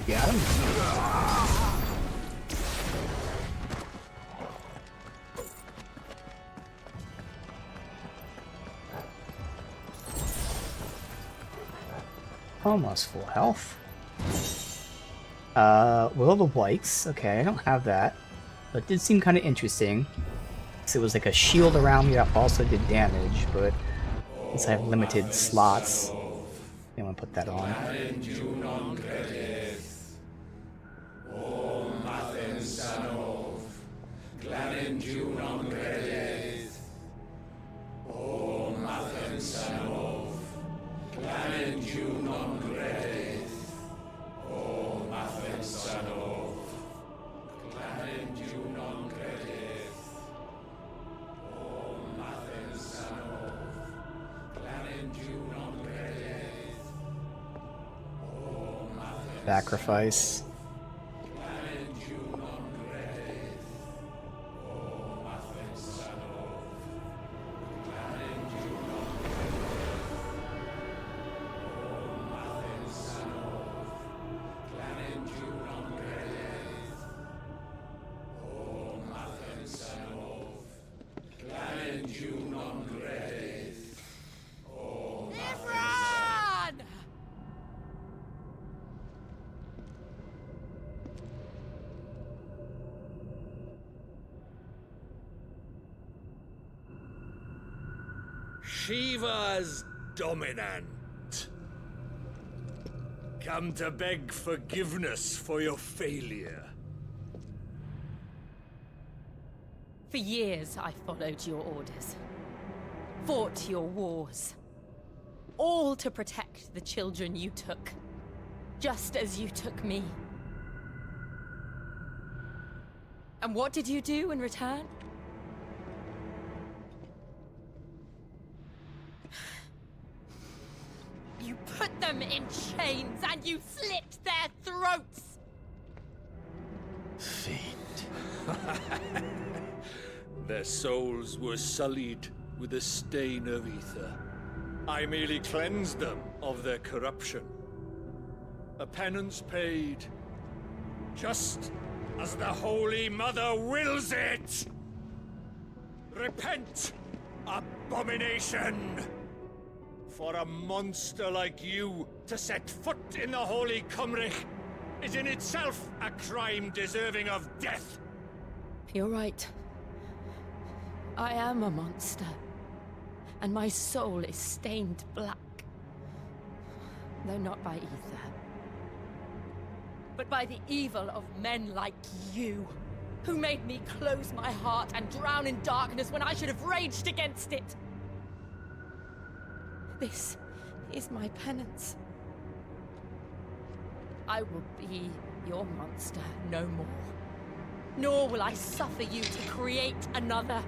[SPEAKER 1] Got him. Almost full health. Will of the Whites. Okay, I don't have that. But it did seem kind of interesting. So it was like a shield around me that also did damage, but since I have limited slots, I'm gonna put that on. Sacrifice.
[SPEAKER 7] Shiva's dominant. Come to beg forgiveness for your failure.
[SPEAKER 21] For years, I followed your orders. Fought your wars. All to protect the children you took. Just as you took me. And what did you do in return? You put them in chains and you slit their throats!
[SPEAKER 13] Fiend.
[SPEAKER 7] Their souls were sullied with the stain of ether. I merely cleansed them of their corruption. A penance paid, just as the Holy Mother wills it! Repent, abomination! For a monster like you to set foot in the Holy Cymric is in itself a crime deserving of death.
[SPEAKER 21] You're right. I am a monster. And my soul is stained black. Though not by ether. But by the evil of men like you, who made me close my heart and drown in darkness when I should have raged against it. This is my penance. I will be your monster no more. Nor will I suffer you to create another.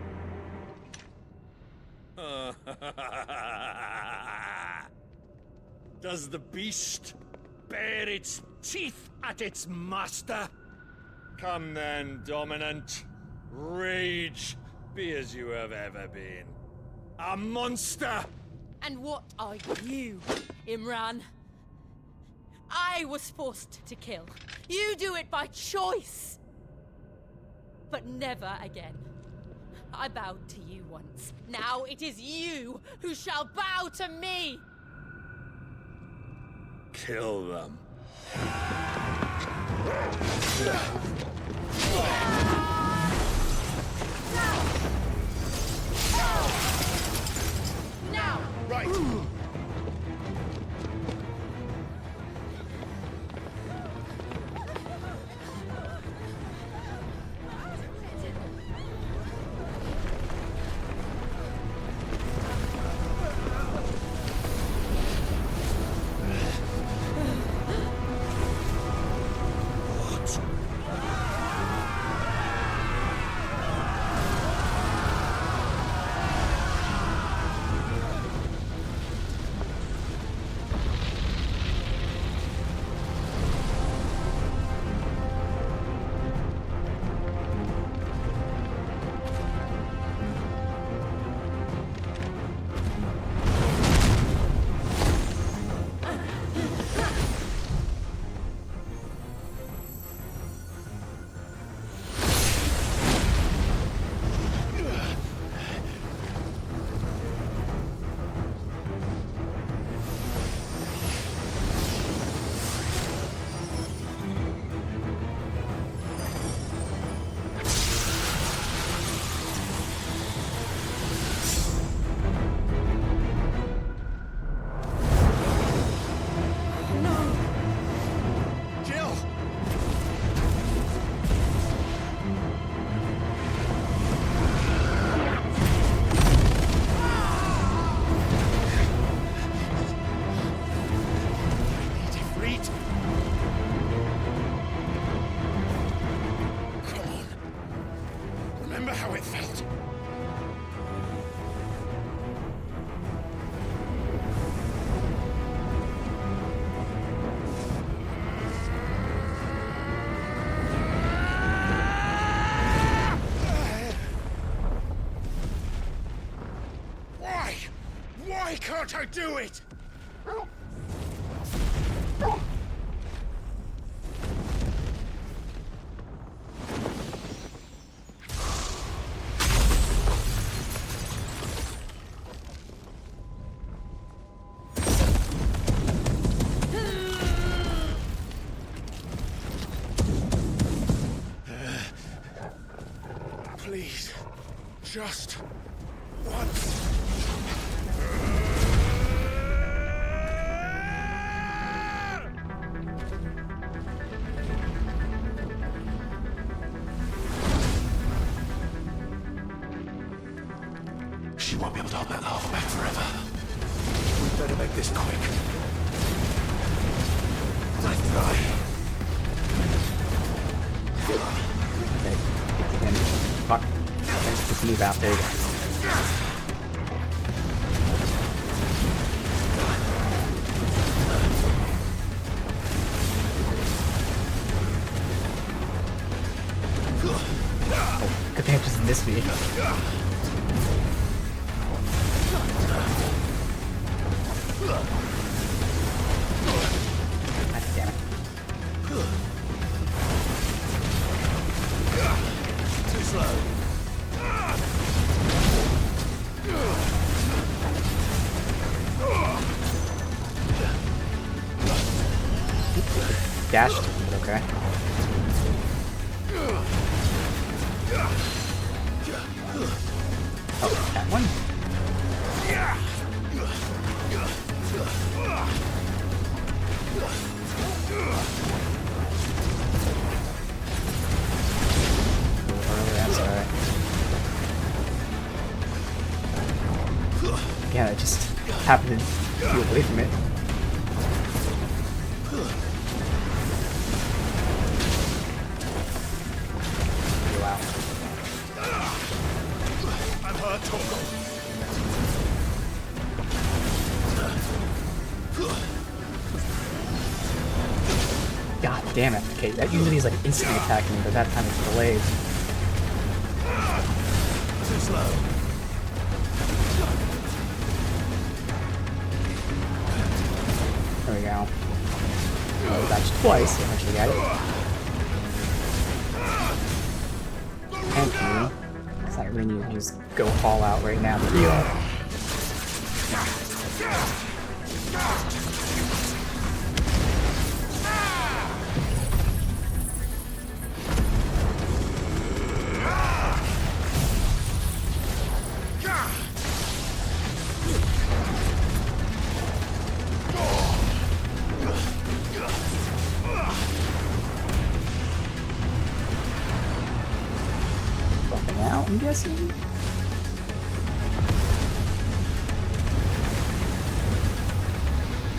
[SPEAKER 7] Does the beast bare its teeth at its master? Come then, Dominant. Rage, be as you have ever been. A monster!
[SPEAKER 21] And what are you, Imran? I was forced to kill. You do it by choice. But never again. I bowed to you once. Now it is you who shall bow to me!
[SPEAKER 7] Kill them.
[SPEAKER 21] Now!
[SPEAKER 7] Right!
[SPEAKER 12] Why can't I do it? Please, just once.
[SPEAKER 14] She won't be able to hold that laugh back forever. We better make this quick. Nice try.
[SPEAKER 1] Okay. And fuck. Let's just move out. There you go. Oh, good thing I just missed me. God damn it.
[SPEAKER 14] Too slow.
[SPEAKER 1] Dashed, but okay. Oh, that one? That's alright. Yeah, I just happened to be away from it. Wow.
[SPEAKER 14] I'm hurt, Torgal.
[SPEAKER 1] God damn it. Okay, that usually is like instantly attacking me, but that time it's delayed.
[SPEAKER 14] Too slow.
[SPEAKER 1] There we go. Oh, that's twice. I actually got it. Thank you. It's like when you just go all out right now to heal. Fucking out, I'm guessing.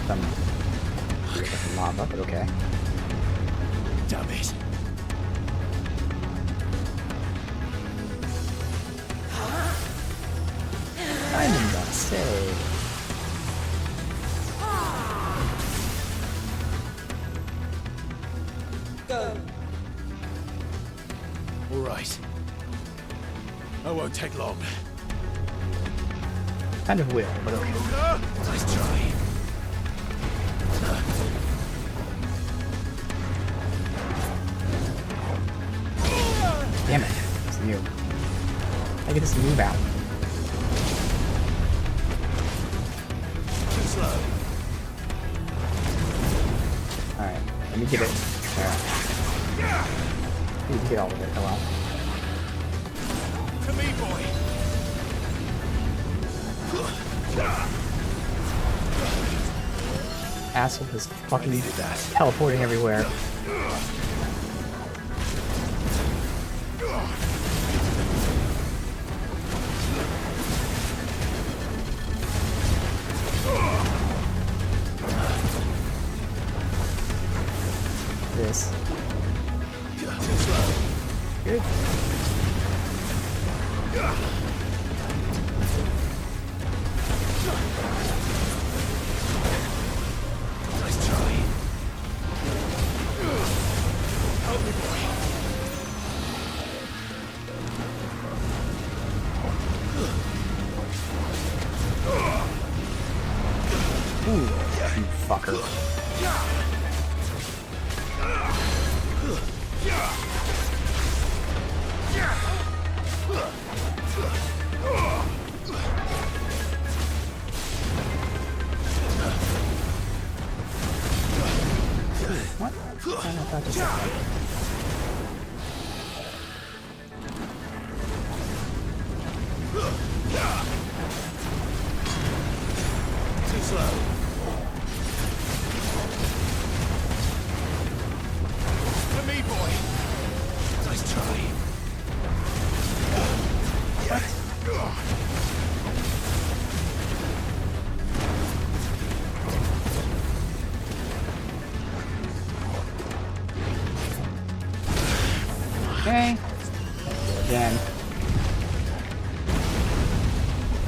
[SPEAKER 1] Some fucking lava, but okay.
[SPEAKER 14] Damn it.
[SPEAKER 1] I'm in the save.
[SPEAKER 14] All right. I won't take long.
[SPEAKER 1] Kind of will, but okay.
[SPEAKER 14] Nice try.
[SPEAKER 1] Damn it. It's new. I get this move out.
[SPEAKER 14] Too slow.
[SPEAKER 1] Alright, let me get it. Alright. You can get all of it, oh well.
[SPEAKER 14] To me, boy.
[SPEAKER 1] Asshole is fucking teleporting everywhere. This. Good.
[SPEAKER 14] Nice try. Help me, boy.
[SPEAKER 1] Ooh, you fucker. What? I don't know if that just happened.
[SPEAKER 14] Too slow.
[SPEAKER 1] again.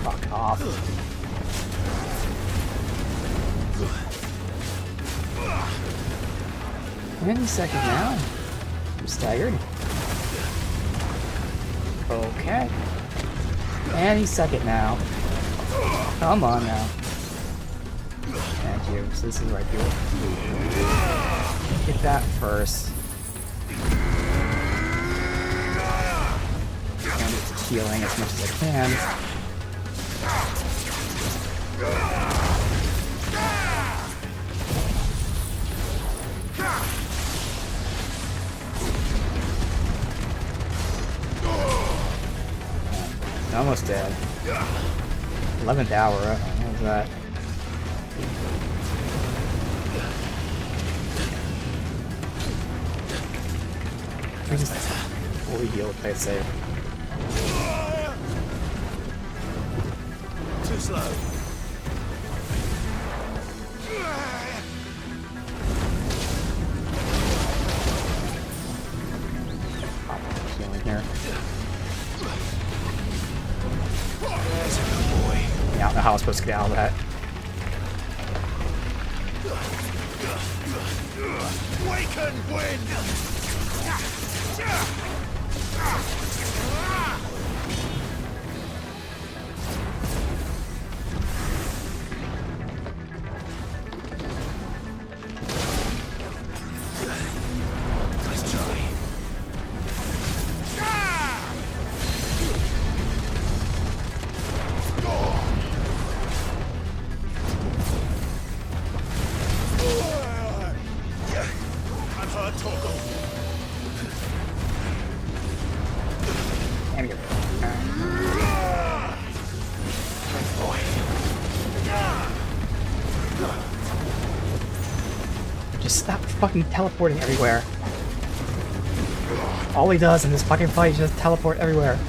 [SPEAKER 1] Fuck off. Any second now. I'm staggered. Okay. Any second now. Come on now. Thank you. So this is where I do it. Get that first. And it's healing as much as I can. Almost dead. 11th hour. What was that? I just fully heal if I save.
[SPEAKER 5] Too slow.
[SPEAKER 1] Healing here.
[SPEAKER 5] There's a good boy.
[SPEAKER 1] Yeah, I don't know how I was supposed to get out of that.
[SPEAKER 5] Waken wind! Nice try. I've heard talk of.
[SPEAKER 1] Damn you. Just stop fucking teleporting everywhere. All he does in this fucking fight is just teleport everywhere.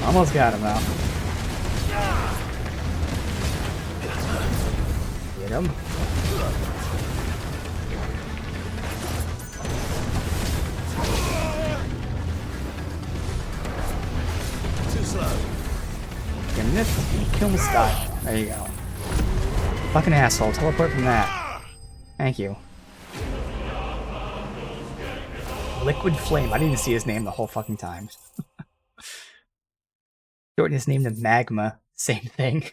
[SPEAKER 1] Almost got him now. Get him.
[SPEAKER 5] Too slow.
[SPEAKER 1] Getting this and kill this guy. There you go. Fucking asshole. Teleport from that. Thank you. Liquid Flame. I didn't even see his name the whole fucking time. Shorten his name to Magma. Same thing.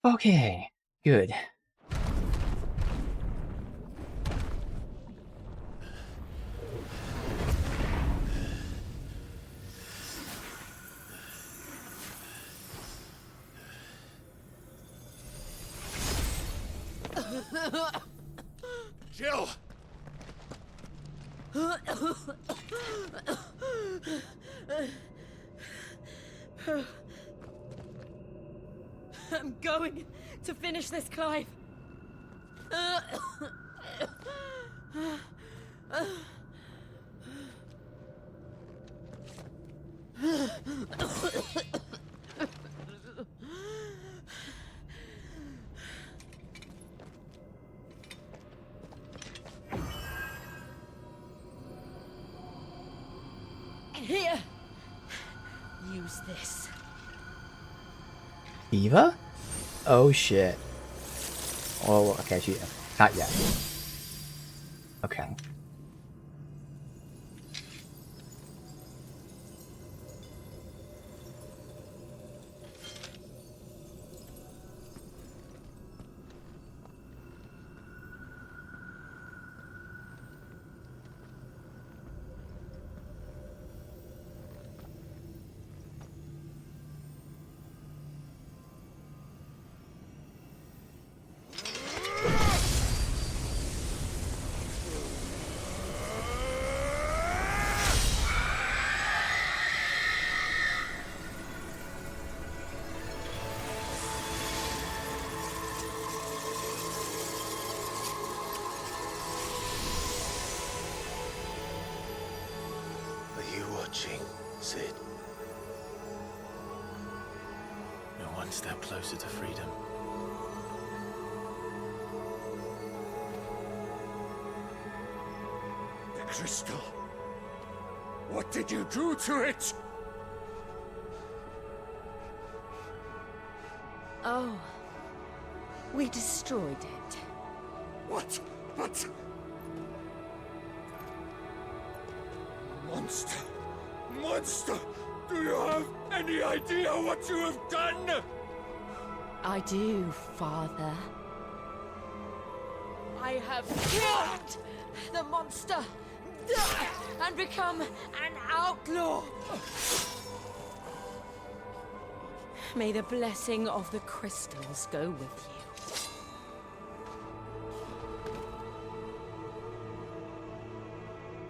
[SPEAKER 1] Okay. Good.
[SPEAKER 12] Jill!
[SPEAKER 3] I'm going to finish this, Clive. Here. Use this.
[SPEAKER 1] Eva? Oh shit. Oh, okay, she not yet. Okay.
[SPEAKER 13] Watching, Sid. We're one step closer to freedom.
[SPEAKER 12] crystal. What did you do to it?
[SPEAKER 21] Oh. We destroyed it.
[SPEAKER 12] What? But... Monster! Monster! Do you have any idea what you have done?
[SPEAKER 21] I do, Father. I have killed the monster and become an outlaw. May the blessing of the crystals go with you.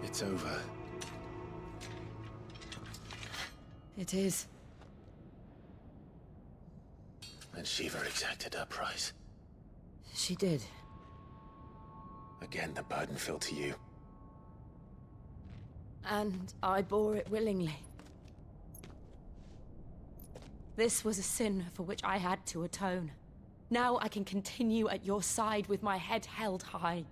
[SPEAKER 13] It's over.
[SPEAKER 21] It is.
[SPEAKER 13] And Shiva exacted her price.
[SPEAKER 21] She did.
[SPEAKER 13] Again, the burden fell to you.
[SPEAKER 21] And I bore it willingly. This was a sin for which I had to atone. Now I can continue at your side with my head held high.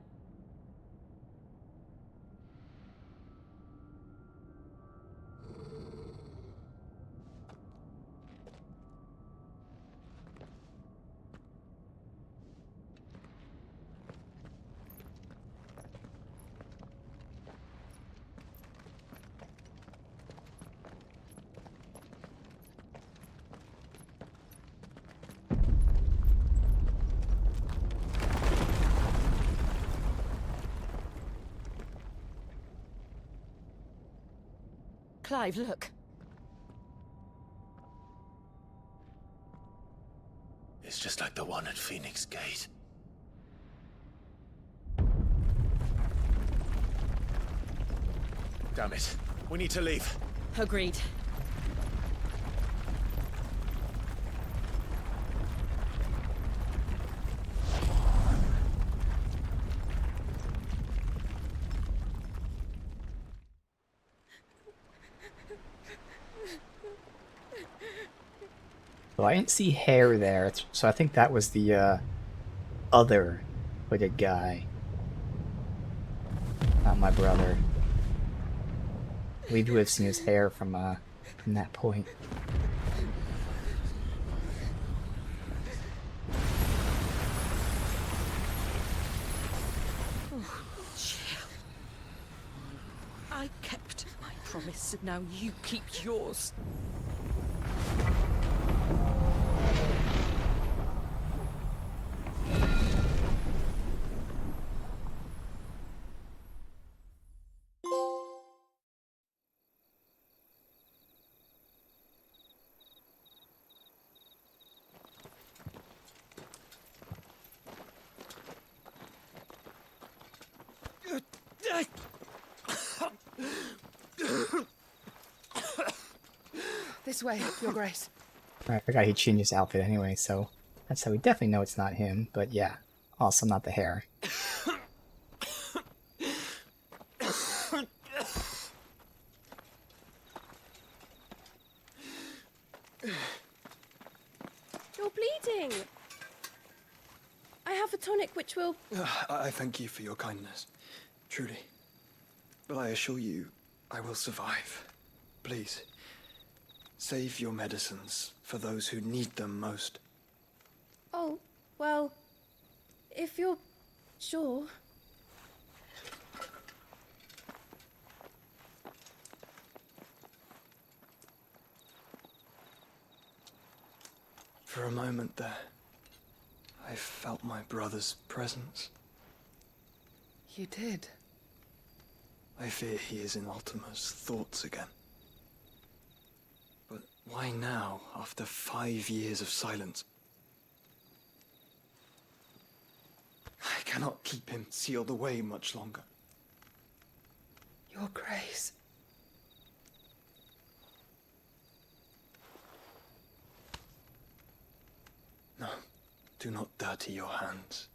[SPEAKER 21] Clive, look.
[SPEAKER 13] It's just like the one at Phoenix Gate. Damn it. We need to leave.
[SPEAKER 21] Agreed.
[SPEAKER 1] So I didn't see hair there, so I think that was the other hooded guy. Not my brother. We do have seen his hair from that point.
[SPEAKER 18] Oh, Jill. I kept my promise, and now you keep yours.
[SPEAKER 10] This way, Your Grace.
[SPEAKER 1] I forgot he changed his outfit anyway, so that's how we definitely know it's not him, but yeah, also not the hair.
[SPEAKER 10] You're bleeding. I have a tonic which will...
[SPEAKER 22] I thank you for your kindness, truly. But I assure you, I will survive. Please, save your medicines for those who need them most.
[SPEAKER 10] Oh, well, if you're sure.
[SPEAKER 22] For a moment there, I felt my brother's presence.
[SPEAKER 10] You did?
[SPEAKER 22] I fear he is in Ultima's thoughts again. But why now, after 5 years of silence? I cannot keep him sealed away much longer.
[SPEAKER 10] Your Grace.
[SPEAKER 22] No, do not dirty your hands.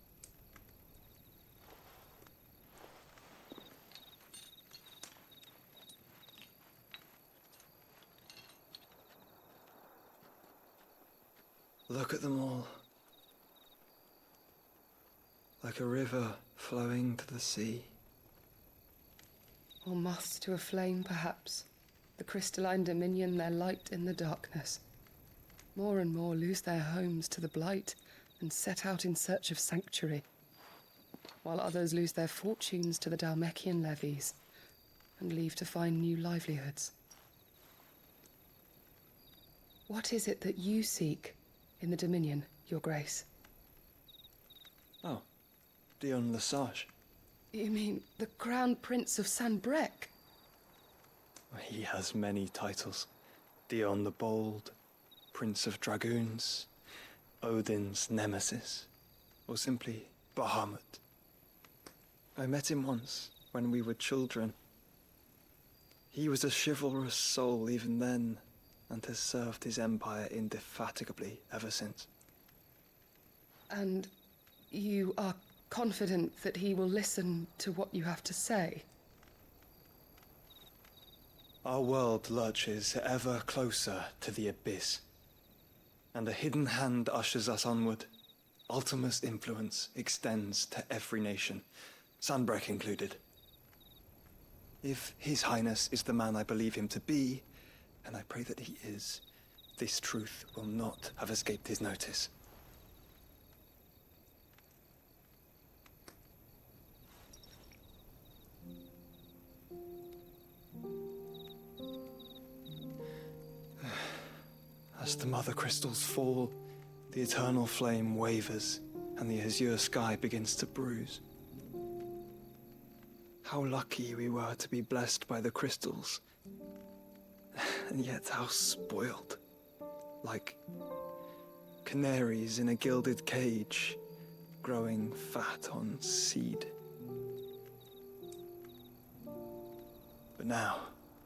[SPEAKER 22] Look at them all. Like a river flowing to the sea.
[SPEAKER 11] Or moths to a flame, perhaps. The crystalline dominion their light in the darkness. More and more lose their homes to the blight and set out in search of sanctuary, while others lose their fortunes to the Dhalmekian levies and leave to find new livelihoods. What is it that you seek in the Dominion, Your Grace?
[SPEAKER 22] Oh, Dion Lesage.
[SPEAKER 11] You mean the Crown Prince of Sanbreque?
[SPEAKER 22] He has many titles. Dion the Bold, Prince of Dragoons, Odin's Nemesis, or simply Bahamut. I met him once, when we were children. He was a chivalrous soul even then, and has served his empire indefatigably ever since.
[SPEAKER 11] And you are confident that he will listen to what you have to say?
[SPEAKER 22] Our world lurches ever closer to the abyss, and a hidden hand ushers us onward. Ultima's influence extends to every nation, Sanbreque included. If His Highness is the man I believe him to be, and I pray that he is, this truth will not have escaped his notice. As the mother crystals fall, the eternal flame wavers, and the azure sky begins to bruise. How lucky we were to be blessed by the crystals, and yet how spoiled. Like canaries in a gilded cage, growing fat on seed. But now,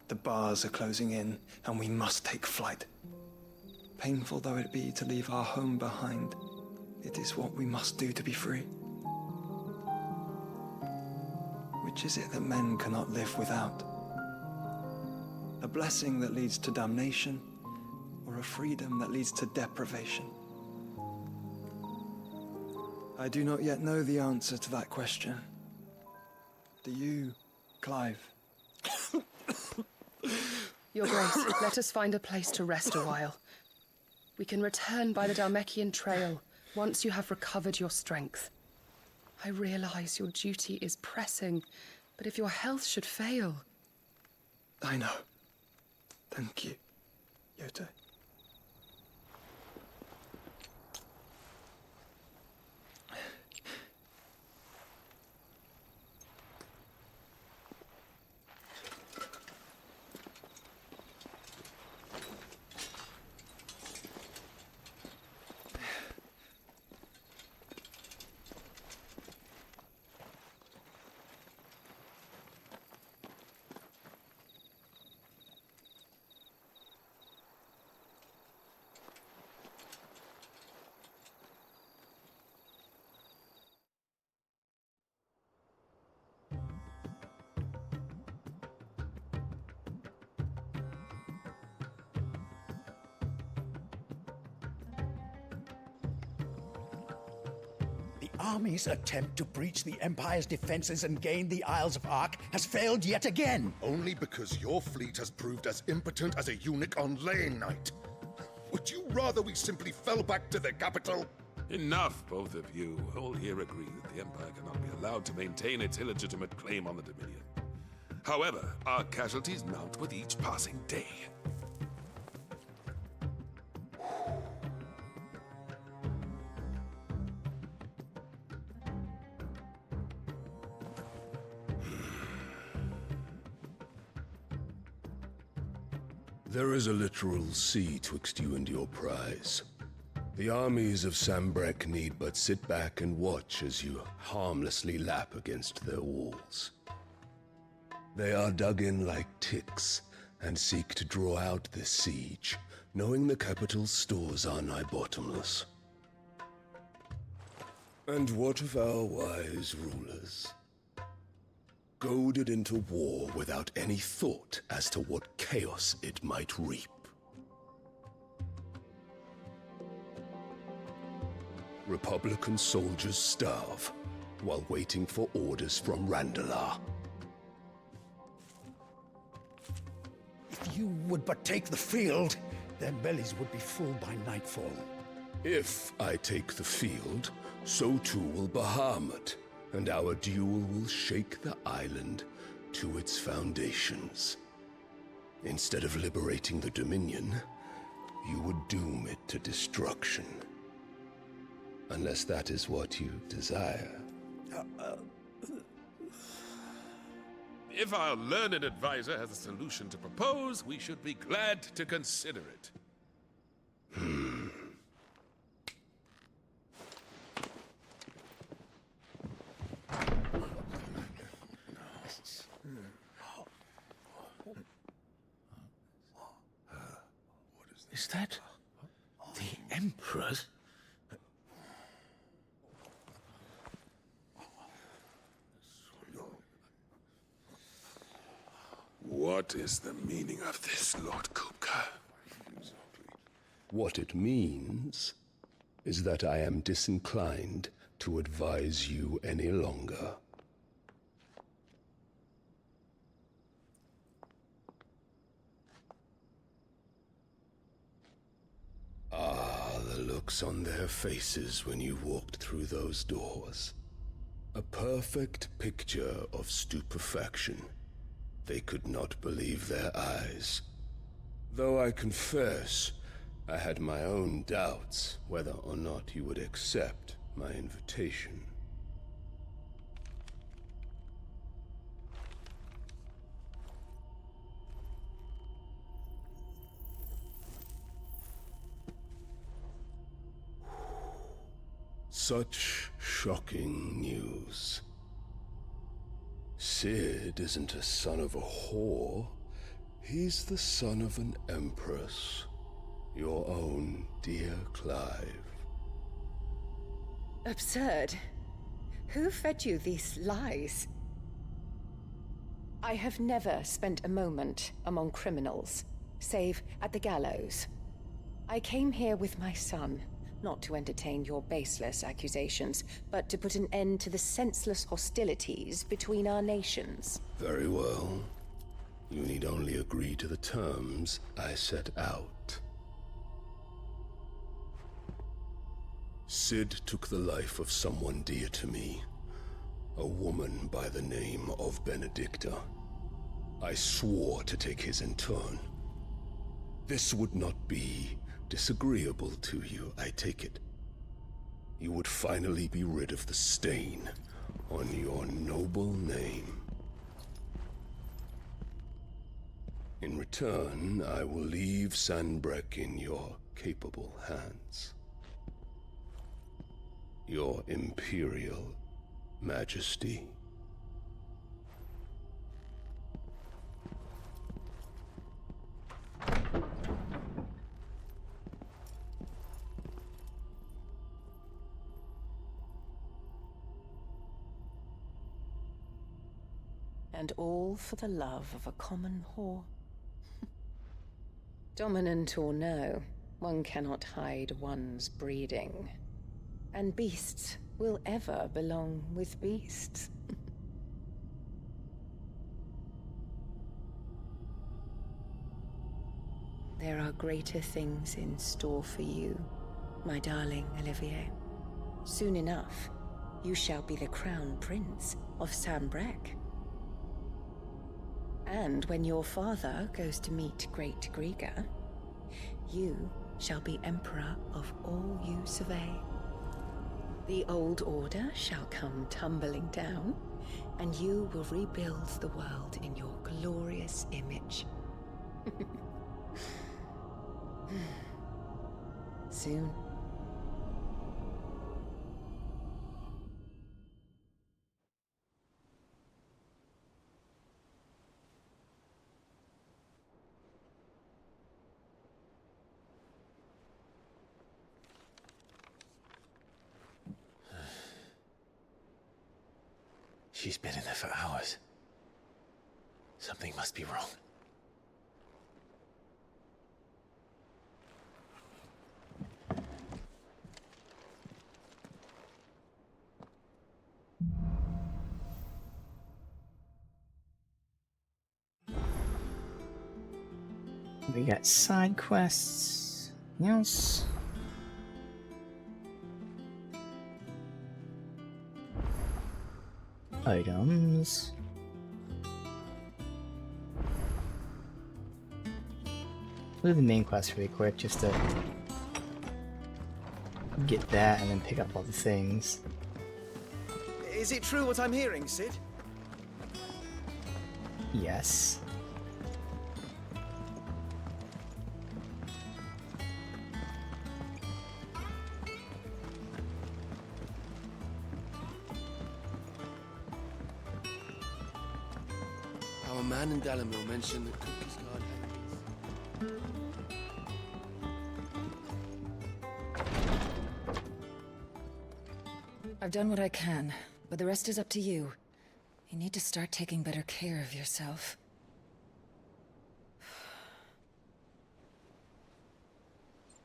[SPEAKER 22] the bars are closing in, and we must take flight. Painful though it be to leave our home behind, it is what we must do to be free. Which is it that men cannot live without? A blessing that leads to damnation, or a freedom that leads to deprivation? I do not yet know the answer to that question. Do you, Clive?
[SPEAKER 11] Your Grace, let us find a place to rest a while. We can return by the Dhalmekian trail once you have recovered your strength. I realize your duty is pressing, but if your health should fail...
[SPEAKER 22] I know. Thank you, Yote.
[SPEAKER 16] The army's attempt to breach the Empire's defenses and gain the Isles of Ark has failed yet again.
[SPEAKER 14] Only because your fleet has proved as impotent as a eunuch on laying night. Would you rather we simply fell back to the capital?
[SPEAKER 23] Enough, both of you. All here agree that the Empire cannot be allowed to maintain its illegitimate claim on the Dominion. However, our casualties mount with each passing day.
[SPEAKER 24] There is a literal sea twixt you and your prize. The armies of Sanbreque need but sit back and watch as you harmlessly lap against their walls. They are dug in like ticks and seek to draw out this siege, knowing the capital's stores are nigh bottomless. And what of our wise rulers? Goaded into war without any thought as to what chaos it might reap. Republican soldiers starve while waiting for orders from Randalar.
[SPEAKER 16] you would but take the field, their bellies would be full by nightfall.
[SPEAKER 24] If I take the field, so too will Bahamut, and our duel will shake the island to its foundations. Instead of liberating the Dominion, you would doom it to destruction. Unless that is what you desire.
[SPEAKER 23] If our learned advisor has a solution to propose, we should be glad to consider it.
[SPEAKER 5] Is that the Emperor's?
[SPEAKER 23] What is the meaning of this, Lord Kupka?
[SPEAKER 24] What it means is that I am disinclined to advise you any longer. Ah, the looks on their faces when you walked through those doors. A perfect picture of stupefaction. They could not believe their eyes. Though I confess, I had my own doubts whether or not you would accept my invitation. Such shocking news. Sid isn't a son of a whore. He's the son of an empress. Your own dear Clive.
[SPEAKER 18] Absurd. Who fed you these lies? I have never spent a moment among criminals, save at the gallows. I came here with my son, not to entertain your baseless accusations, but to put an end to the senseless hostilities between our nations.
[SPEAKER 24] Very well. You need only agree to the terms I set out. Sid took the life of someone dear to me, a woman by the name of Benedicta. I swore to take his in turn. This would not be disagreeable to you, I take it. You would finally be rid of the stain on your noble name. In return, I will leave Sanbreque in your capable hands. Your Imperial Majesty.
[SPEAKER 18] And all for the love of a common whore. Dominant or no, one cannot hide one's breeding. And beasts will ever belong with beasts. There are greater things in store for you, my darling Olivier. Soon enough, you shall be the crown prince of Sanbreque. And when your father goes to meet Great Griga, you shall be emperor of all you survey. The old order shall come tumbling down, and you will rebuild the world in your glorious image. Soon.
[SPEAKER 5] She's been in there for hours. Something must be wrong.
[SPEAKER 1] We got side quests. Anything else? Items. We'll do the main quest really quick just to get that and then pick up all the things.
[SPEAKER 6] Is it true what I'm hearing, Sid?
[SPEAKER 1] Yes.
[SPEAKER 4] Our man in Dalamil mentioned that Cookies guard enemies.
[SPEAKER 8] I've done what I can, but the rest is up to you. You need to start taking better care of yourself.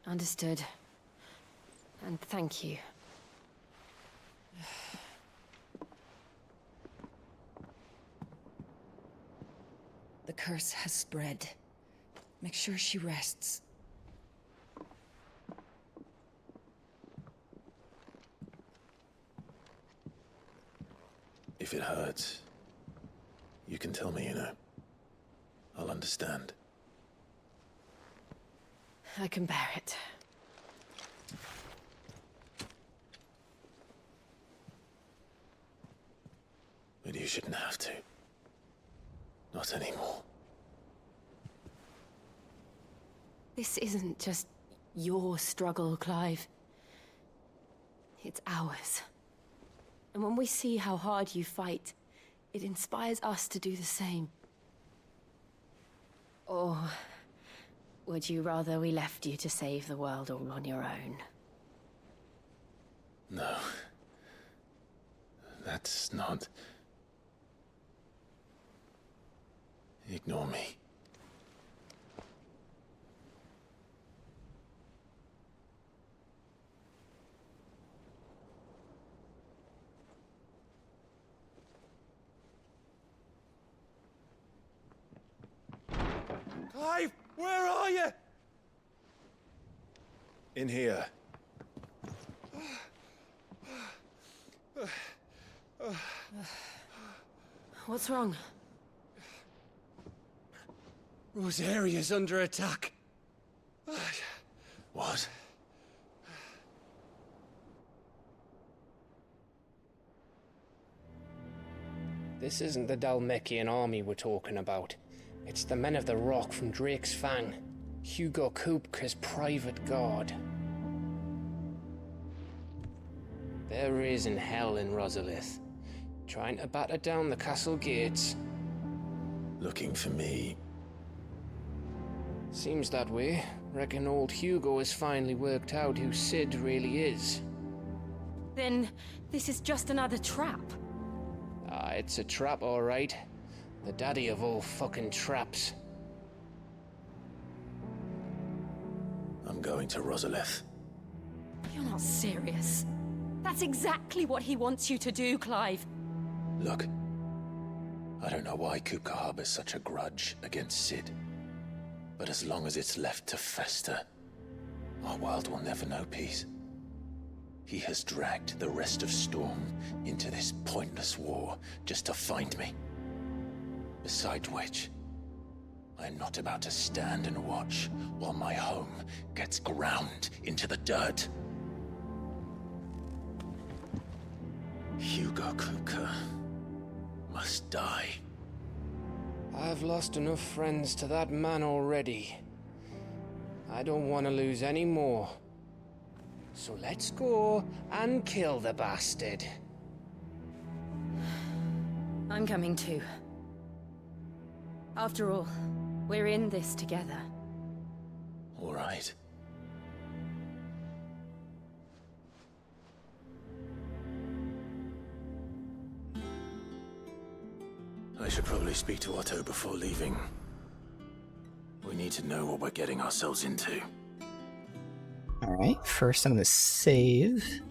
[SPEAKER 21] Understood. And thank you.
[SPEAKER 8] The curse has spread. Make sure she rests.
[SPEAKER 13] If it hurts, you can tell me, you know. I'll understand.
[SPEAKER 21] I can bear it.
[SPEAKER 13] But you shouldn't have to. Not anymore.
[SPEAKER 21] This isn't just your struggle, Clive. It's ours. And when we see how hard you fight, it inspires us to do the same. Or would you rather we left you to save the world all on your own?
[SPEAKER 13] No. That's not... Ignore me.
[SPEAKER 6] Clive, where are you?
[SPEAKER 13] In here.
[SPEAKER 21] What's wrong?
[SPEAKER 6] Rosaria's under attack.
[SPEAKER 13] What?
[SPEAKER 17] This isn't the Dalmekian army we're talking about. It's the men of the Rock from Drake's Fang. Hugo Kupka's private guard. They're raising hell in Rosalith, trying to batter down the castle gates.
[SPEAKER 13] Looking for me.
[SPEAKER 17] Seems that way. Reckon old Hugo has finally worked out who Sid really is.
[SPEAKER 21] Then this is just another trap.
[SPEAKER 17] Ah, it's a trap, all right. The daddy of all fucking traps.
[SPEAKER 13] I'm going to Rosalith.
[SPEAKER 21] You're not serious. That's exactly what he wants you to do, Clive.
[SPEAKER 13] Look. I don't know why Kupka harbors such a grudge against Sid. But as long as it's left to fester, our world will never know peace. He has dragged the rest of Storm into this pointless war just to find me. Besides which, I am not about to stand and watch while my home gets ground into the dirt. Hugo Kupka must die.
[SPEAKER 17] I've lost enough friends to that man already. I don't want to lose any more. So let's go and kill the bastard.
[SPEAKER 21] I'm coming too. After all, we're in this together.
[SPEAKER 13] All right. I should probably speak to Otto before leaving. We need to know what we're getting ourselves into.
[SPEAKER 1] Alright, first I'm gonna save.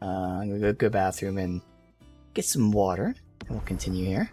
[SPEAKER 1] I'm gonna go to the bathroom and get some water, and we'll continue here.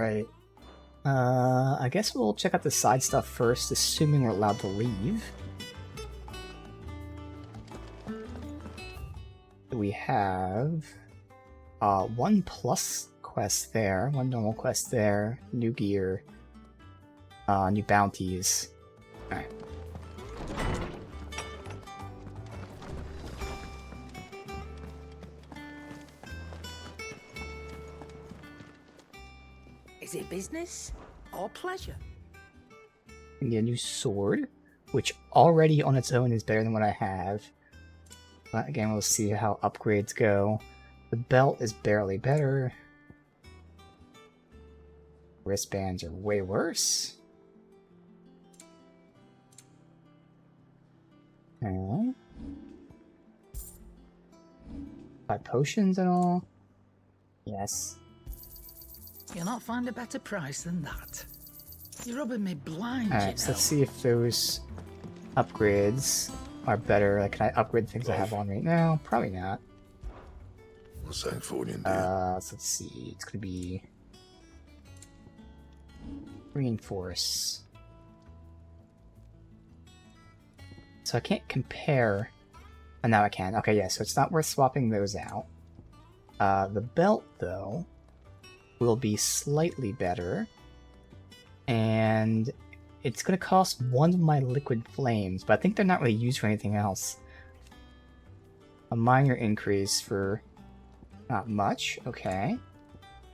[SPEAKER 1] Alright. I guess we'll check out the side stuff first, assuming we're allowed to leave. We have 1 plus quest there, 1 normal quest there, new gear, new bounties. Alright.
[SPEAKER 9] Is it business or pleasure?
[SPEAKER 1] We get a new sword, which already on its own is better than what I have. But again, we'll see how upgrades go. The belt is barely better. Wristbands are way worse. Okay. 5 potions and all. Yes.
[SPEAKER 9] You'll not find a better price than that. You're rubbing me blind,
[SPEAKER 1] Alright, so let's see if those upgrades are better. Like, can I upgrade the things I have on right now? Probably not.
[SPEAKER 14] What's that for you,
[SPEAKER 1] So let's see. It's gonna be reinforce. So I can't compare. Oh, now I can. Okay, yeah. So it's not worth swapping those out. The belt, though, will be slightly better, and it's gonna cost 1 of my liquid flames, but I think they're not really used for anything else. A minor increase for not much, okay.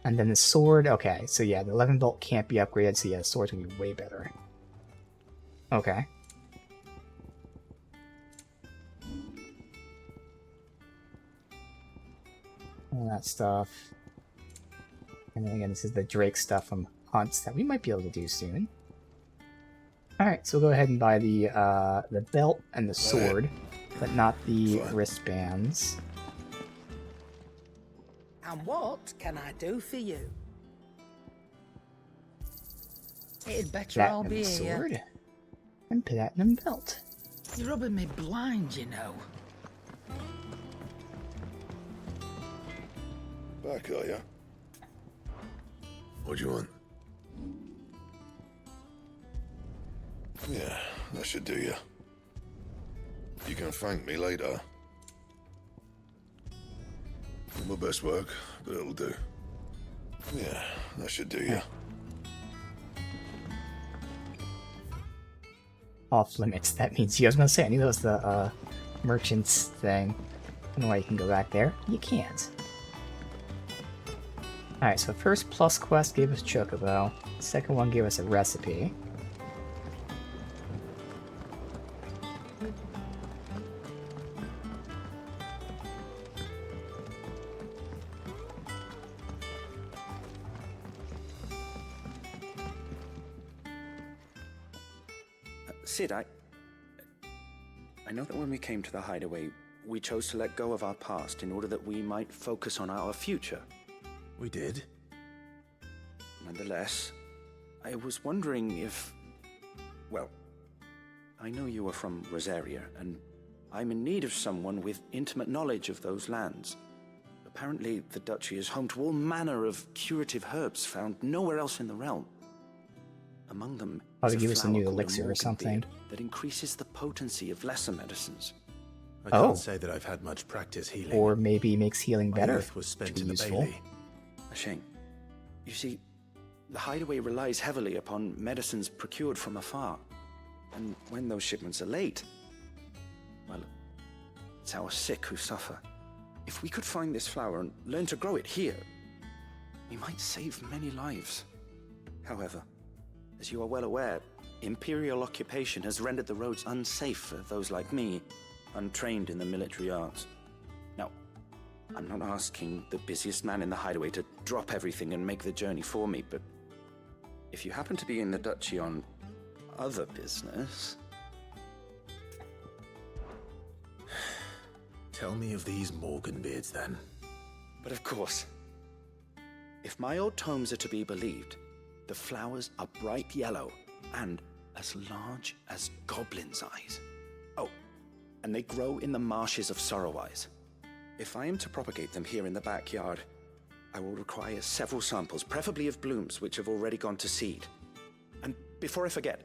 [SPEAKER 1] And then the sword, okay, so yeah, the 11 bolt can't be upgraded, so yeah, the sword's gonna be way better. Okay. All that stuff. And then again, this is the Drake stuff from hunts that we might be able to do soon. Alright, so we'll go ahead and buy the belt and the sword, but not the wristbands.
[SPEAKER 9] And what can I do for you? It'd better all
[SPEAKER 1] Platinum
[SPEAKER 9] be
[SPEAKER 1] sword and platinum belt.
[SPEAKER 9] You're rubbing me blind, you know.
[SPEAKER 14] Back, are ya? What do you want? Yeah, that should do you. You can thank me later. Not my best work, but it'll do. Yeah, that should do you.
[SPEAKER 1] Off limits, that means you. I was gonna say, I knew that was the merchant's thing. I don't know why you can go back there. You can't. Alright, so first plus quest gave us Chocobo. Second one gave us a recipe.
[SPEAKER 15] Sid, I know that when we came to the hideaway, we chose to let go of our past in order that we might focus on our future.
[SPEAKER 5] We did?
[SPEAKER 15] Nonetheless, I was wondering if... Well, I know you are from Rosaria, and I'm in need of someone with intimate knowledge of those lands. Apparently, the duchy is home to all manner of curative herbs found nowhere else in the realm. Among them
[SPEAKER 1] Probably
[SPEAKER 15] is
[SPEAKER 1] give us a new
[SPEAKER 15] flower called
[SPEAKER 1] elixir or something.
[SPEAKER 15] that increases the potency of lesser medicines.
[SPEAKER 5] I can't say that I've had much practice healing.
[SPEAKER 1] Or maybe makes healing
[SPEAKER 5] My
[SPEAKER 1] better.
[SPEAKER 5] youth was spent
[SPEAKER 1] which
[SPEAKER 5] in
[SPEAKER 1] would
[SPEAKER 5] the
[SPEAKER 1] be useful.
[SPEAKER 5] Bailey.
[SPEAKER 15] A shame. You see, the hideaway relies heavily upon medicines procured from afar. And when those shipments are late, well, it's our sick who suffer. If we could find this flower and learn to grow it here, we might save many lives. However, as you are well aware, Imperial occupation has rendered the roads unsafe for those like me, untrained in the military arts. Now, I'm not asking the busiest man in the hideaway to drop everything and make the journey for me, but if you happen to be in the duchy on other business...
[SPEAKER 5] Tell me of these Morganbeards, then.
[SPEAKER 15] But of course, if my old tomes are to be believed, the flowers are bright yellow and as large as goblins' eyes. Oh, and they grow in the marshes of Sorrowise. If I am to propagate them here in the backyard, I will require several samples, preferably of blooms which have already gone to seed. And before I forget,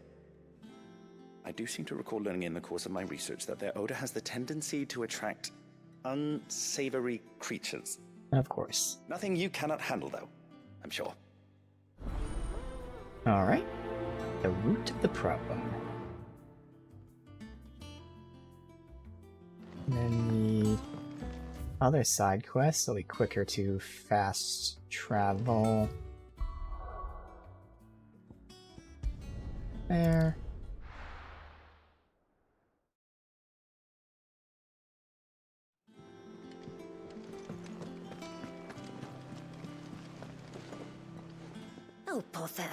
[SPEAKER 15] I do seem to recall learning in the course of my research that their odor has the tendency to attract unsavory creatures.
[SPEAKER 1] Of course.
[SPEAKER 15] Nothing you cannot handle, though, I'm sure.
[SPEAKER 1] Alright. The root of the problem. And then the other side quest will be quicker to fast travel. There.
[SPEAKER 2] Oh, bother.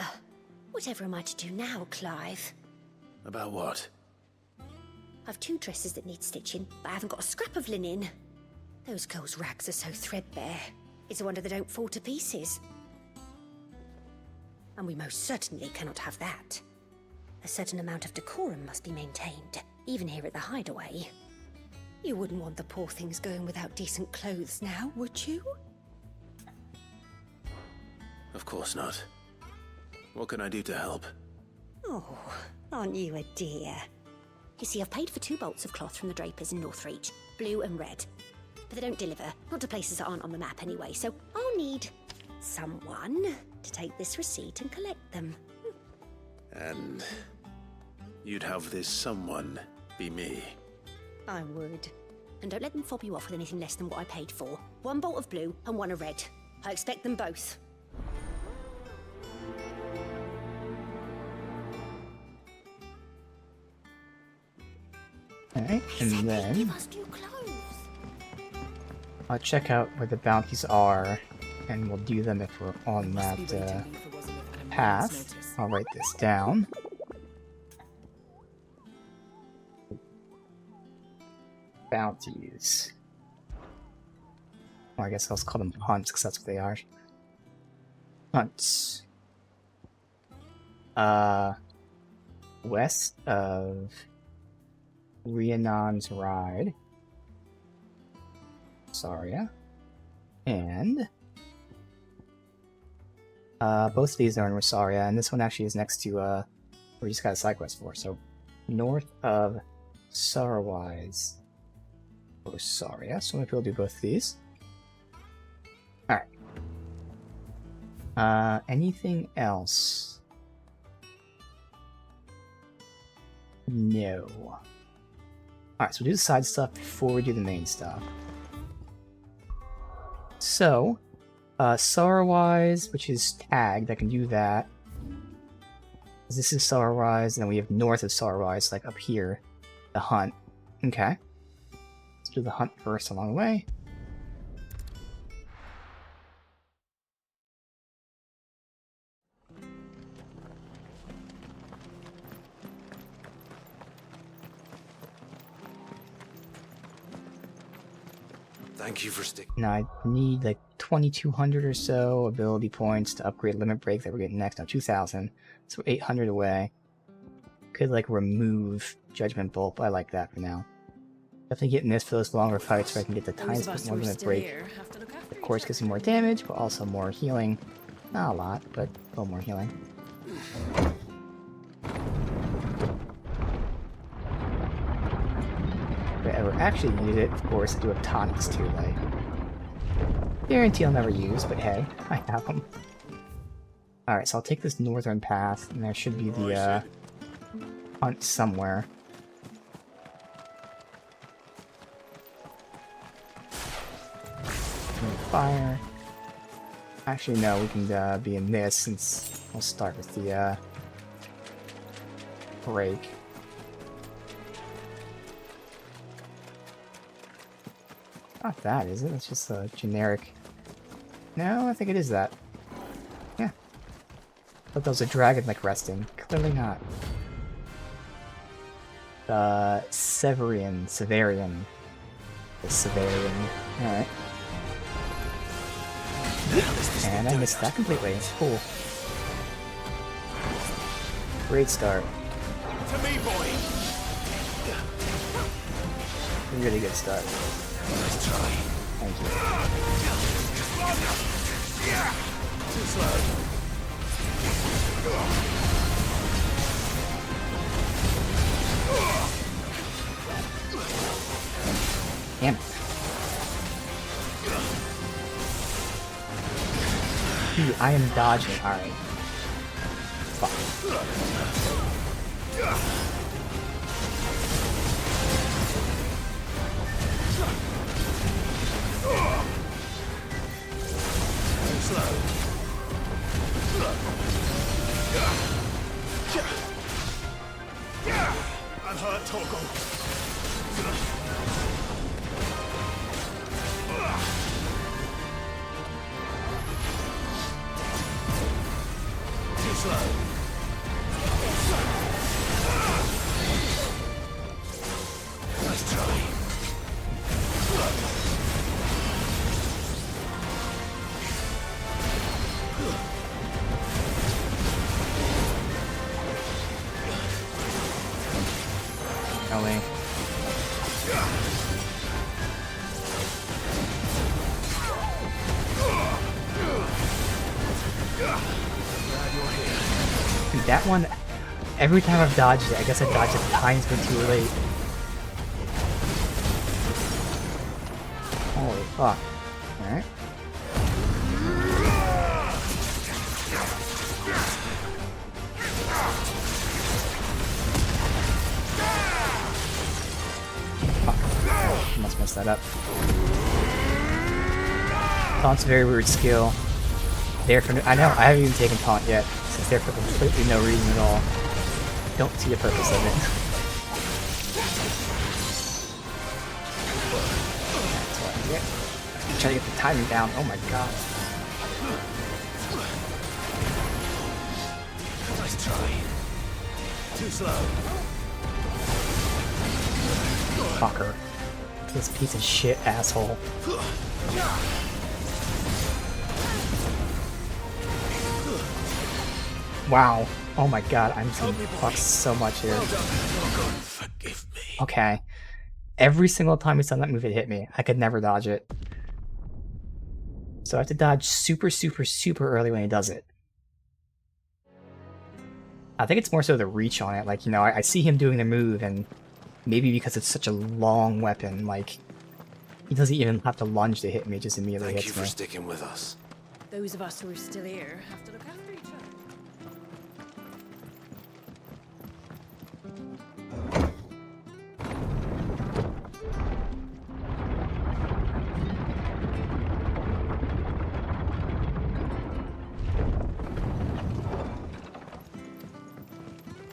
[SPEAKER 2] Whatever am I to do now, Clive?
[SPEAKER 13] About what?
[SPEAKER 2] I've 2 dresses that need stitching, but I haven't got a scrap of linen. Those girls' rags are so threadbare. It's a wonder they don't fall to pieces. And we most certainly cannot have that. A certain amount of decorum must be maintained, even here at the hideaway. You wouldn't want the poor things going without decent clothes now, would you?
[SPEAKER 13] Of course not. What can I do to help?
[SPEAKER 2] Oh, aren't you a dear? You see, I've paid for 2 bolts of cloth from the drapers in Northreach, blue and red. But they don't deliver, not to places that aren't on the map anyway, so I'll need someone to take this receipt and collect them.
[SPEAKER 13] And you'd have this someone be me?
[SPEAKER 2] I would. And don't let them fob you off with anything less than what I paid for. 1 bolt of blue and 1 of red. I expect them both.
[SPEAKER 1] Alright, and then I'll check out where the bounties are, and we'll do them if we're on that path. I'll write this down. Bounties. Or I guess I'll call them hunts, because that's what they are. Hunts. West of Rhiannon's Ride. Saria. And both of these are in Rosaria, and this one actually is next to where we just got a side quest for. So north of Sarwise, Rosaria. So maybe we'll do both of these. Alright. Anything else? No. Alright, so we'll do the side stuff before we do the main stuff. So, Sarwise, which is tagged, I can do that. This is Sarwise, and then we have north of Sarwise, like up here, the hunt. Okay. Let's do the hunt first along the way.
[SPEAKER 13] Thank you for sticking.
[SPEAKER 1] Now I need like 2,200 or so ability points to upgrade Limit Break that we're getting next. Now 2,000, so 800 away. Could like remove Judgment Bolt, but I like that for now. Definitely getting this for those longer fights where I can get the tiniest bit more Limit Break. Of course, gives me more damage, but also more healing. Not a lot, but a little more healing. If I ever actually use it, of course, I do have tonics too, like. Guarantee I'll never use, but hey, I have them. Alright, so I'll take this northern path, and there should be the, hunt somewhere. Fire. Actually, no, we can, be in this, since we'll start with the, break. Not that, is it? It's just a generic... No, I think it is that. Yeah. Thought that was a dragon, like, resting. Clearly not. Severian. The Severian. Alright. And I missed that completely. Cool. Great start.
[SPEAKER 12] To me, boy.
[SPEAKER 1] Really good start.
[SPEAKER 12] Nice try.
[SPEAKER 1] Thank you.
[SPEAKER 12] Too slow.
[SPEAKER 1] Damn it. Dude, I am dodging. Alright. Fuck.
[SPEAKER 12] Too slow. I'm hurt, Torgal. Too slow. Nice try.
[SPEAKER 1] No way. Dude, that one, every time I've dodged it, I guess I dodged it a tiny bit too late. Holy fuck. Alright. Fuck. Must mess that up. Taunt's a very weird skill. There for I know, I haven't even taken taunt yet. It's there for completely no reason at all. Don't see the purpose of it. That's what I get. I'm trying to get the timing down. Oh my god.
[SPEAKER 12] Nice try. Too slow.
[SPEAKER 1] Fucker. This piece of shit asshole. Wow. Oh my god, I'm just getting fucked so much here. Okay. Every single time he's done that move, it hit me. I could never dodge it. So I have to dodge super, super, super early when he does it. I think it's more so the reach on it. Like, you know, I see him doing the move, and maybe because it's such a long weapon, like, he doesn't even have to lunge to hit me, it just immediately hits me.
[SPEAKER 5] Thank you for sticking with us.
[SPEAKER 10] Those of us who are still here have to look after each other.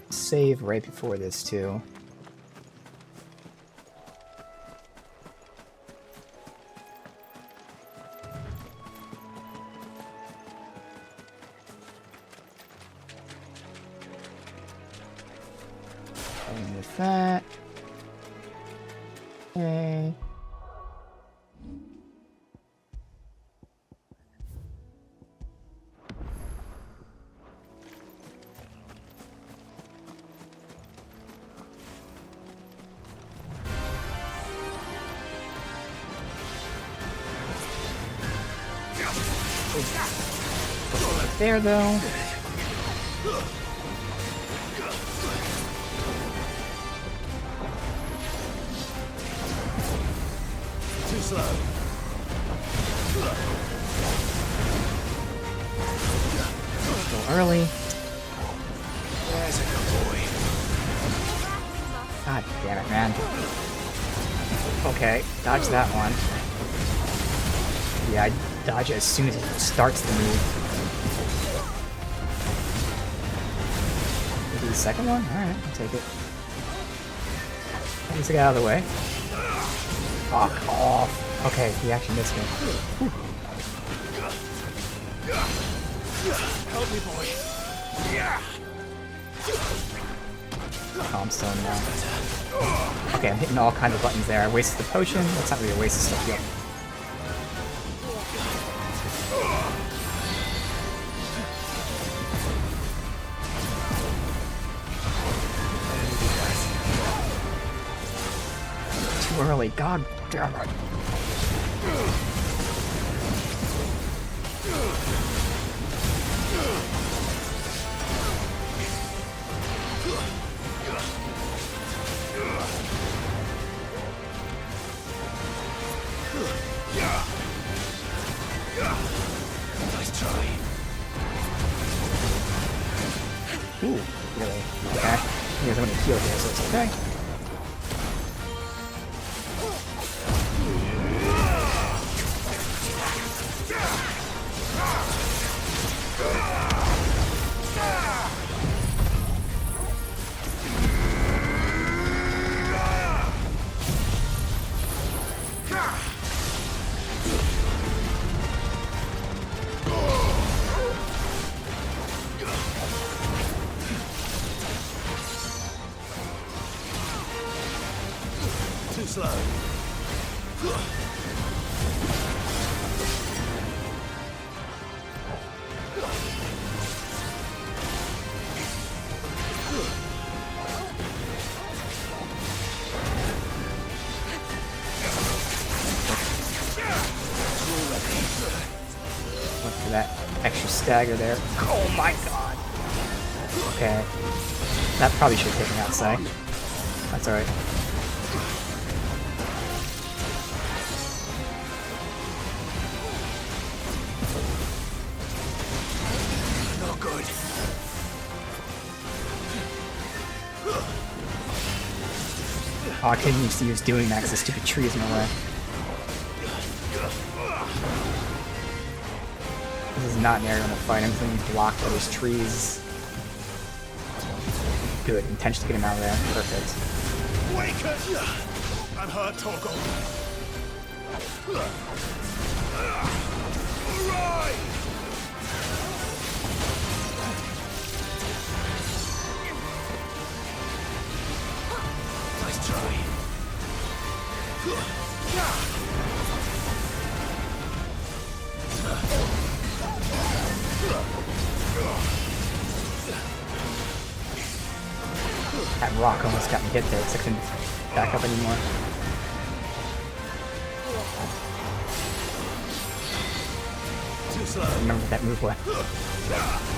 [SPEAKER 1] Save right before this, too. And with that. Okay. Right there, though.
[SPEAKER 12] Too slow.
[SPEAKER 1] Go early.
[SPEAKER 12] There's a good boy.
[SPEAKER 1] God damn it, man. Okay, dodge that one. Yeah, I dodge it as soon as it starts the move. Maybe the second one? Alright, I'll take it. At least I got out of the way. Fuck off. Okay, he actually missed me. Whew.
[SPEAKER 12] Help me, boy. Yeah.
[SPEAKER 1] Calm stone now. Okay, I'm hitting all kinds of buttons there. I wasted the potion. That's not really a waste of stuff yet. Too early. God damn it.
[SPEAKER 13] Nice try.
[SPEAKER 1] Ooh, really? Okay. He has somebody to heal here, so it's okay.
[SPEAKER 13] Too slow.
[SPEAKER 1] Went for that extra stagger there. Oh my god. Okay. That probably should have taken outside. That's alright.
[SPEAKER 13] Not good.
[SPEAKER 1] Oh, I couldn't used to use doing that because the stupid tree is in my way. This is not an area I'm gonna fight. I'm going to be blocked by those trees. Good. Intention to get him out of there. Perfect.
[SPEAKER 13] Wake up! I'm hurt, Torgal. Alright! Nice try.
[SPEAKER 1] That rock almost got me hit there, so I couldn't back up anymore.
[SPEAKER 13] Too slow.
[SPEAKER 1] I remember what that move was.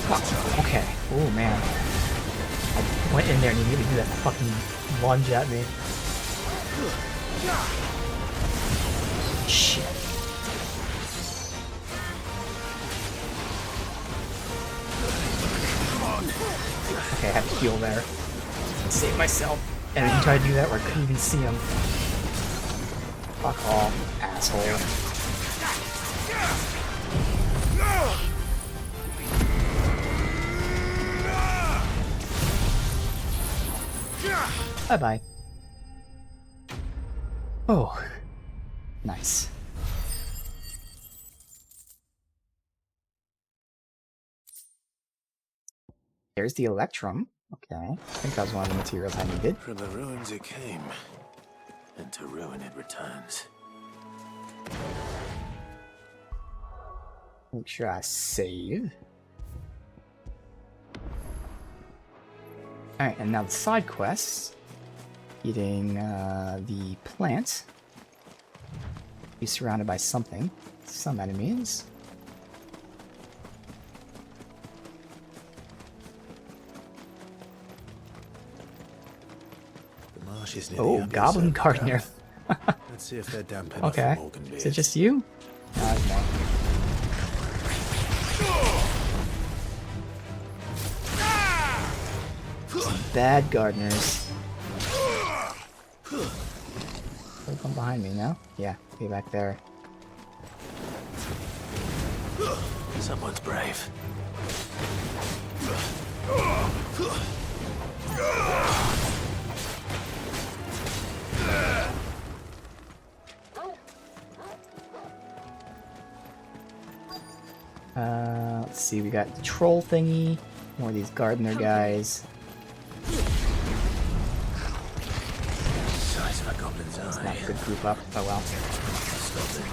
[SPEAKER 1] Oh, okay. Oh man. I went in there and he immediately did that fucking lunge at me. Shit. Okay, I have to heal there. Save myself. And then he tried to do that where I couldn't even see him. Fuck off, asshole. Bye-bye. Oh. Nice. There's the Electrum. Okay. I think that was one of the materials I needed.
[SPEAKER 13] From the ruins it came, and to ruin it returns.
[SPEAKER 1] Make sure I save. Alright, and now the side quests. Eating the plant. Be surrounded by something. Some enemies.
[SPEAKER 13] The marsh is near
[SPEAKER 1] Oh,
[SPEAKER 13] the
[SPEAKER 1] Goblin Gardener.
[SPEAKER 13] Let's see if they're damp enough
[SPEAKER 1] Okay.
[SPEAKER 13] for Morgan
[SPEAKER 1] Is it just you? No. Some bad gardeners. They'll come behind me now? Yeah, be back there.
[SPEAKER 13] Someone's brave.
[SPEAKER 1] Let's see, we got the troll thingy, more of these gardener guys.
[SPEAKER 13] Size of a goblin's
[SPEAKER 1] It's
[SPEAKER 13] eye.
[SPEAKER 1] not a good group up. Oh well.
[SPEAKER 13] Goblin.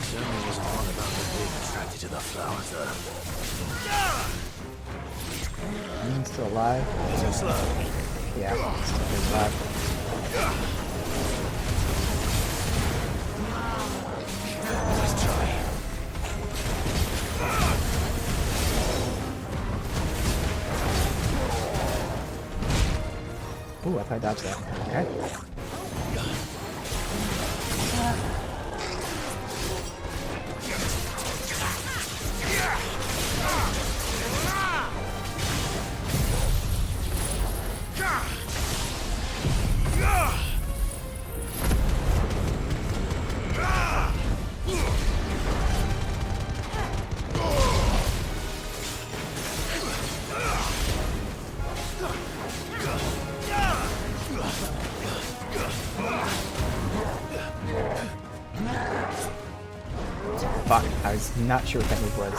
[SPEAKER 13] Certainly wasn't one about the being attracted to the flowers, though.
[SPEAKER 1] Still alive?
[SPEAKER 13] Too slow.
[SPEAKER 1] Yeah, still alive.
[SPEAKER 13] Nice try.
[SPEAKER 1] dodge that. Okay. Fuck, I was not sure what that move was. I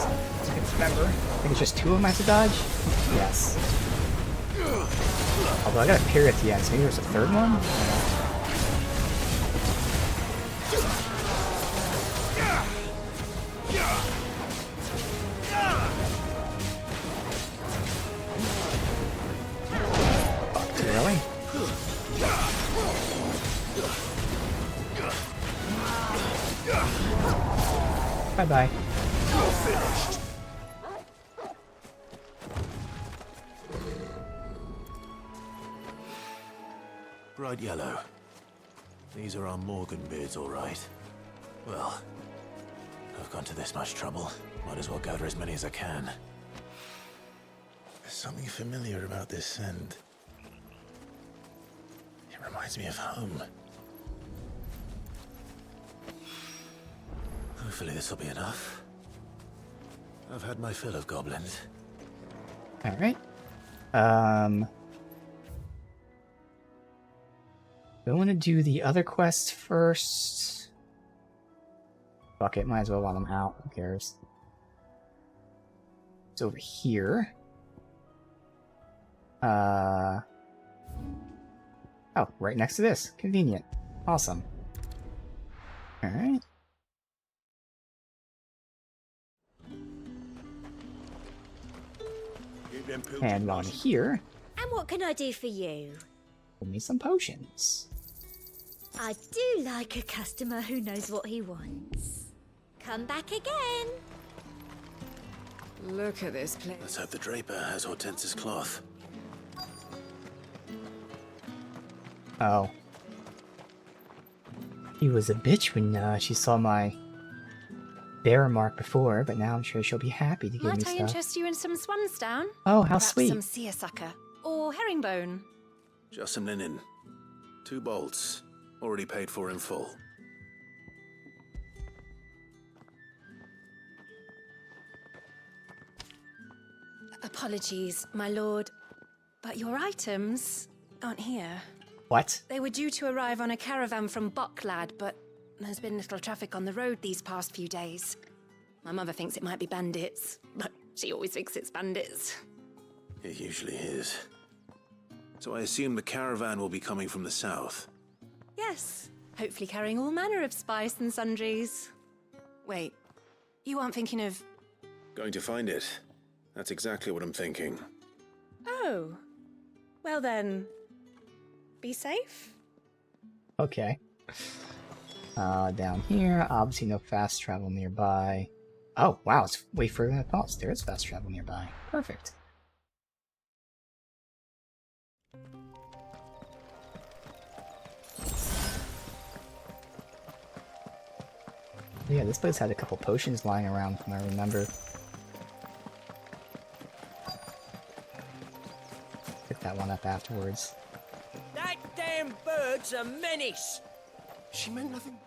[SPEAKER 1] can't remember. I think it's just 2 of them I have to dodge? Yes. Although I got a parry at the end, so maybe there's a 3rd one? I don't know. Fuck, really? Bye-bye.
[SPEAKER 5] Bright yellow. These are our Morgan beards, all right. Well, I've gone to this much trouble. Might as well gather as many as I can. There's something familiar about this scent. It reminds me of home. Hopefully this will be enough. I've had my fill of goblins.
[SPEAKER 1] Alright. I want to do the other quest first. Fuck it, might as well while I'm out. Who cares? It's over here. Oh, right next to this. Convenient. Awesome. Alright. And while I'm here,
[SPEAKER 2] And what can I do for you?
[SPEAKER 1] give me some potions.
[SPEAKER 2] I do like a customer who knows what he wants. Come back again.
[SPEAKER 8] Look at this place.
[SPEAKER 5] Let's hope the Draper has Hortense's cloth.
[SPEAKER 1] Oh. She was a bitch when she saw my bear mark before, but now I'm sure she'll be happy to give me
[SPEAKER 21] Might I
[SPEAKER 1] stuff.
[SPEAKER 21] interest you in some swansdown?
[SPEAKER 1] Oh, how
[SPEAKER 21] Perhaps
[SPEAKER 1] sweet.
[SPEAKER 21] some seersucker or herringbone.
[SPEAKER 5] Just some linen. 2 bolts. Already paid for in full.
[SPEAKER 21] Apologies, my lord, but your items aren't here.
[SPEAKER 1] What?
[SPEAKER 21] They were due to arrive on a caravan from Bucklad, but there's been little traffic on the road these past few days. My mother thinks it might be bandits, but she always thinks it's bandits.
[SPEAKER 5] It usually is. So I assume the caravan will be coming from the south.
[SPEAKER 21] Yes, hopefully carrying all manner of spice and sundries. Wait, you aren't thinking of...
[SPEAKER 5] Going to find it. That's exactly what I'm thinking.
[SPEAKER 21] Oh, well then, be safe?
[SPEAKER 1] Okay. Down here, obviously no fast travel nearby. Oh, wow, it's way further than I thought. So there is fast travel nearby. Perfect. Yeah, this place had a couple potions lying around, from what I remember. Pick that one up afterwards.
[SPEAKER 6] That damn bird's a menace!
[SPEAKER 4] She meant nothing.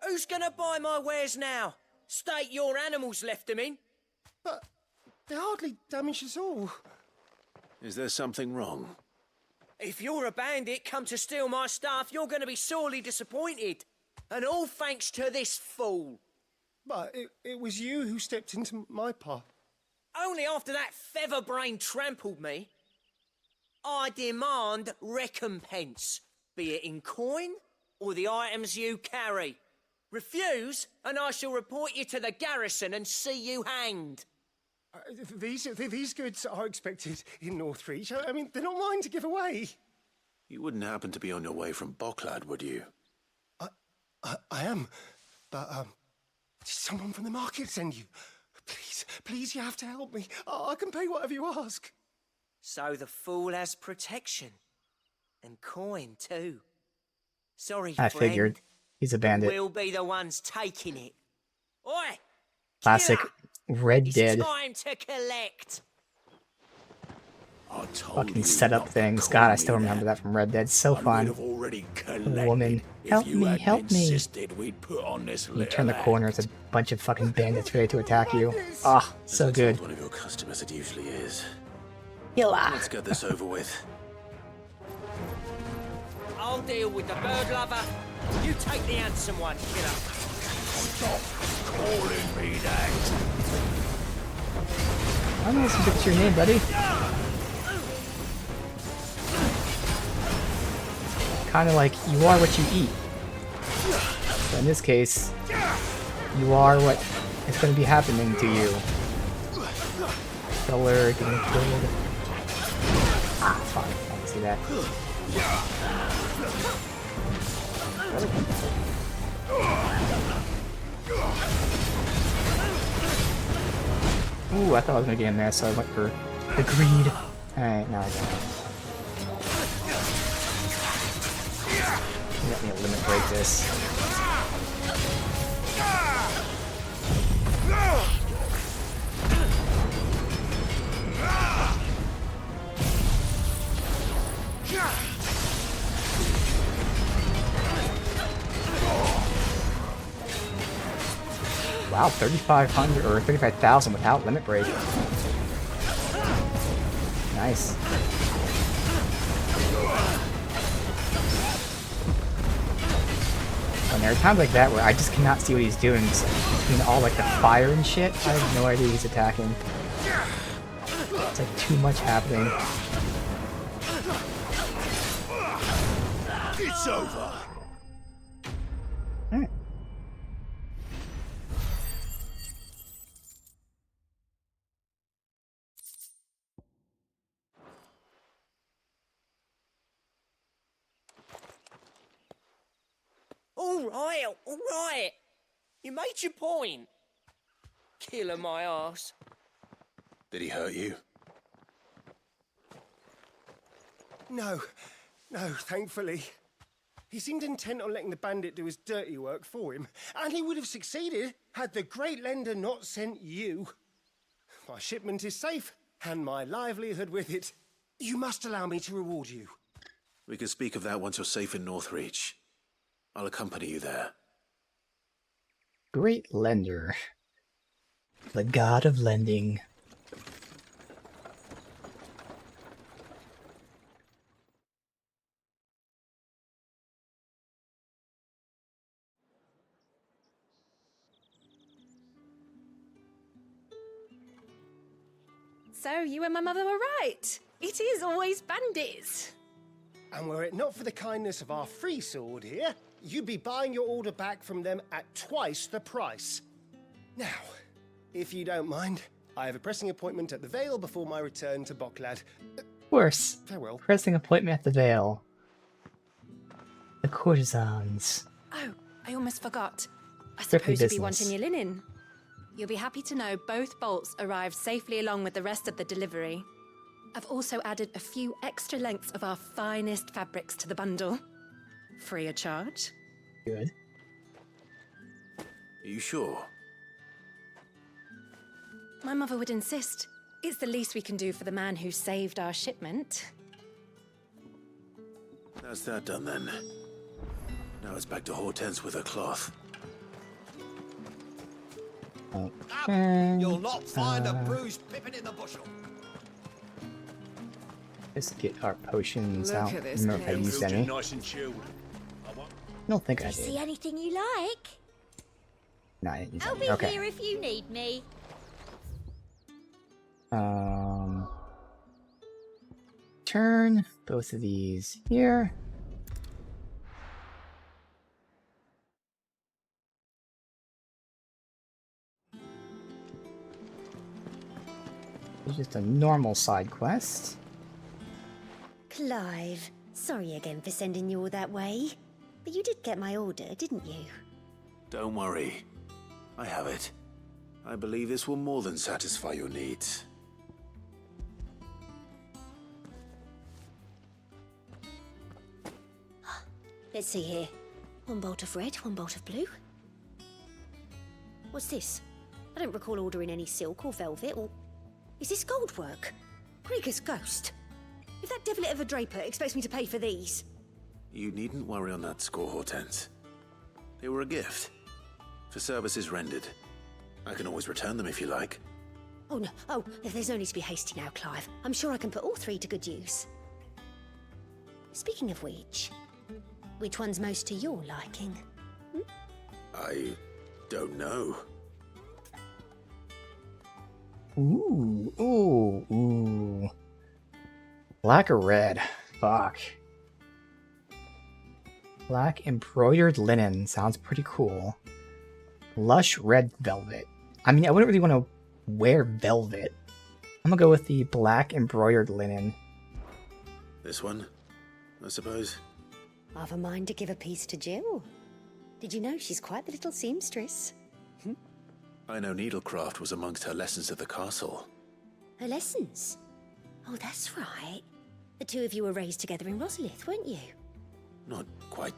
[SPEAKER 6] Who's gonna buy my wares now? State your animals left them in.
[SPEAKER 4] But they hardly damaged us all.
[SPEAKER 5] Is there something wrong?
[SPEAKER 6] If you're a bandit come to steal my stuff, you're gonna be sorely disappointed. And all thanks to this fool.
[SPEAKER 4] But it was you who stepped into my path.
[SPEAKER 6] Only after that featherbrain trampled me. I demand recompense, be it in coin or the items you carry. Refuse, and I shall report you to the garrison and see you hanged.
[SPEAKER 4] These goods are expected in Northreach. I mean, they're not mine to give away.
[SPEAKER 5] You wouldn't happen to be on your way from Bucklad, would you?
[SPEAKER 4] I am, but did someone from the market send you? Please, you have to help me. I can pay whatever you ask.
[SPEAKER 6] So the fool has protection. And coin, too. Sorry,
[SPEAKER 1] I
[SPEAKER 6] friend.
[SPEAKER 1] figured. He's a bandit.
[SPEAKER 6] We'll be the ones taking it. Oi!
[SPEAKER 1] Classic Red Dead.
[SPEAKER 6] It's time to collect.
[SPEAKER 1] Fucking set up things. God, I still remember that from Red Dead. So fun. Woman, help me, help me. You turn the corner, it's a bunch of fucking bandits ready to attack you. Ah, oh, so good.
[SPEAKER 13] One of your customers, it usually is.
[SPEAKER 1] Yilla.
[SPEAKER 13] Let's get this over with.
[SPEAKER 6] I'll deal with the bird lover. You take the handsome one, killer.
[SPEAKER 14] Stop calling me that.
[SPEAKER 1] I don't know what's your name, buddy. Kind of like you are what you eat. So in this case, you are what is going to be happening to you. Killer getting killed. Ah, fuck. I can see that. Ooh, I thought I was going to get in there, so I went for the greed. Alright, now I got it. Let me limit break this. Wow, 3,500 or 35,000 without limit break. Nice. And there are times like that where I just cannot see what he's doing. So between all like the fire and shit, I have no idea he's attacking. It's like too much happening.
[SPEAKER 14] It's over.
[SPEAKER 1] Alright.
[SPEAKER 6] All right. You made your point. Killer my ass.
[SPEAKER 13] Did he hurt you?
[SPEAKER 4] No, thankfully. He seemed intent on letting the bandit do his dirty work for him, and he would have succeeded had the great lender not sent you. My shipment is safe, and my livelihood with it. You must allow me to reward you.
[SPEAKER 13] We can speak of that once you're safe in Northreach. I'll accompany you there.
[SPEAKER 1] Great lender. The god of lending.
[SPEAKER 10] So you and my mother were right. It is always bandits.
[SPEAKER 4] And were it not for the kindness of our free sword here, you'd be buying your order back from them at twice the price. Now, if you don't mind, I have a pressing appointment at the Vale before my return to Boklad.
[SPEAKER 1] Of course.
[SPEAKER 4] Farewell.
[SPEAKER 1] Pressing appointment at the Vale. The courtesans.
[SPEAKER 10] Oh, I almost forgot. I
[SPEAKER 1] Strictly
[SPEAKER 10] suppose you'll be
[SPEAKER 1] business.
[SPEAKER 10] wanting your linen. You'll be happy to know both bolts arrived safely along with the rest of the delivery. I've also added a few extra lengths of our finest fabrics to the bundle. Free of charge.
[SPEAKER 1] Good.
[SPEAKER 13] Are you sure?
[SPEAKER 10] My mother would insist. It's the least we can do for the man who saved our shipment.
[SPEAKER 13] That's that done then. Now it's back to Hortense with her cloth.
[SPEAKER 16] You'll not find a bruised pippin in the bushel.
[SPEAKER 1] Let's get our potions
[SPEAKER 10] Look
[SPEAKER 1] out.
[SPEAKER 10] at
[SPEAKER 1] I
[SPEAKER 10] this
[SPEAKER 1] don't know if I
[SPEAKER 10] place.
[SPEAKER 1] used any.
[SPEAKER 23] Nice and chilled.
[SPEAKER 1] I don't think I
[SPEAKER 2] See
[SPEAKER 1] did.
[SPEAKER 2] anything you like?
[SPEAKER 1] No, I didn't use
[SPEAKER 2] I'll
[SPEAKER 1] any.
[SPEAKER 2] be
[SPEAKER 1] Okay.
[SPEAKER 2] here if you need me.
[SPEAKER 1] Turn both of these here. It's just a normal side quest.
[SPEAKER 2] Clive, sorry again for sending you all that way. But you did get my order, didn't you?
[SPEAKER 13] Don't worry. I have it. I believe this will more than satisfy your needs.
[SPEAKER 2] Let's see here. One bolt of red, one bolt of blue. What's this? I don't recall ordering any silk or velvet or... Is this gold work? Krieger's ghost. If that devilet of a draper expects me to pay for these...
[SPEAKER 13] You needn't worry on that score, Hortense. They were a gift. For services rendered. I can always return them if you like.
[SPEAKER 2] Oh, no. Oh, there's no need to be hasty now, Clive. I'm sure I can put all three to good use. Speaking of which one's most to your liking?
[SPEAKER 13] I don't know.
[SPEAKER 1] Ooh. Black or red? Fuck. Black embroidered linen sounds pretty cool. Lush red velvet. I mean, I wouldn't really want to wear velvet. I'm gonna go with the black embroidered linen.
[SPEAKER 13] This one, I suppose.
[SPEAKER 2] I've a mind to give a piece to Jill. Did you know she's quite the little seamstress?
[SPEAKER 13] I know needlecraft was amongst her lessons at the castle.
[SPEAKER 2] Her lessons? Oh, that's right. The two of you were raised together in Rosalith, weren't you?
[SPEAKER 13] Not quite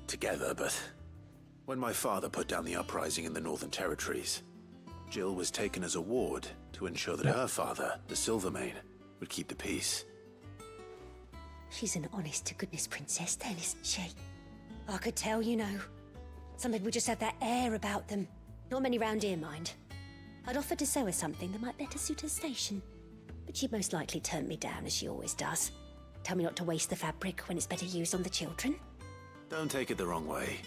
[SPEAKER 13] together, but... When my father put down the uprising in the Northern Territories, Jill was taken as a ward to ensure that her father, the Silvermane, would keep the peace.
[SPEAKER 2] She's an honest-to-goodness princess then, isn't she? I could tell, you know. Some people just have that air about them. Not many round here, mind. I'd offered to sew her something that might better suit her station. But she'd most likely turn me down, as she always does. Tell me not to waste the fabric when it's better used on the children.
[SPEAKER 13] Don't take it the wrong way.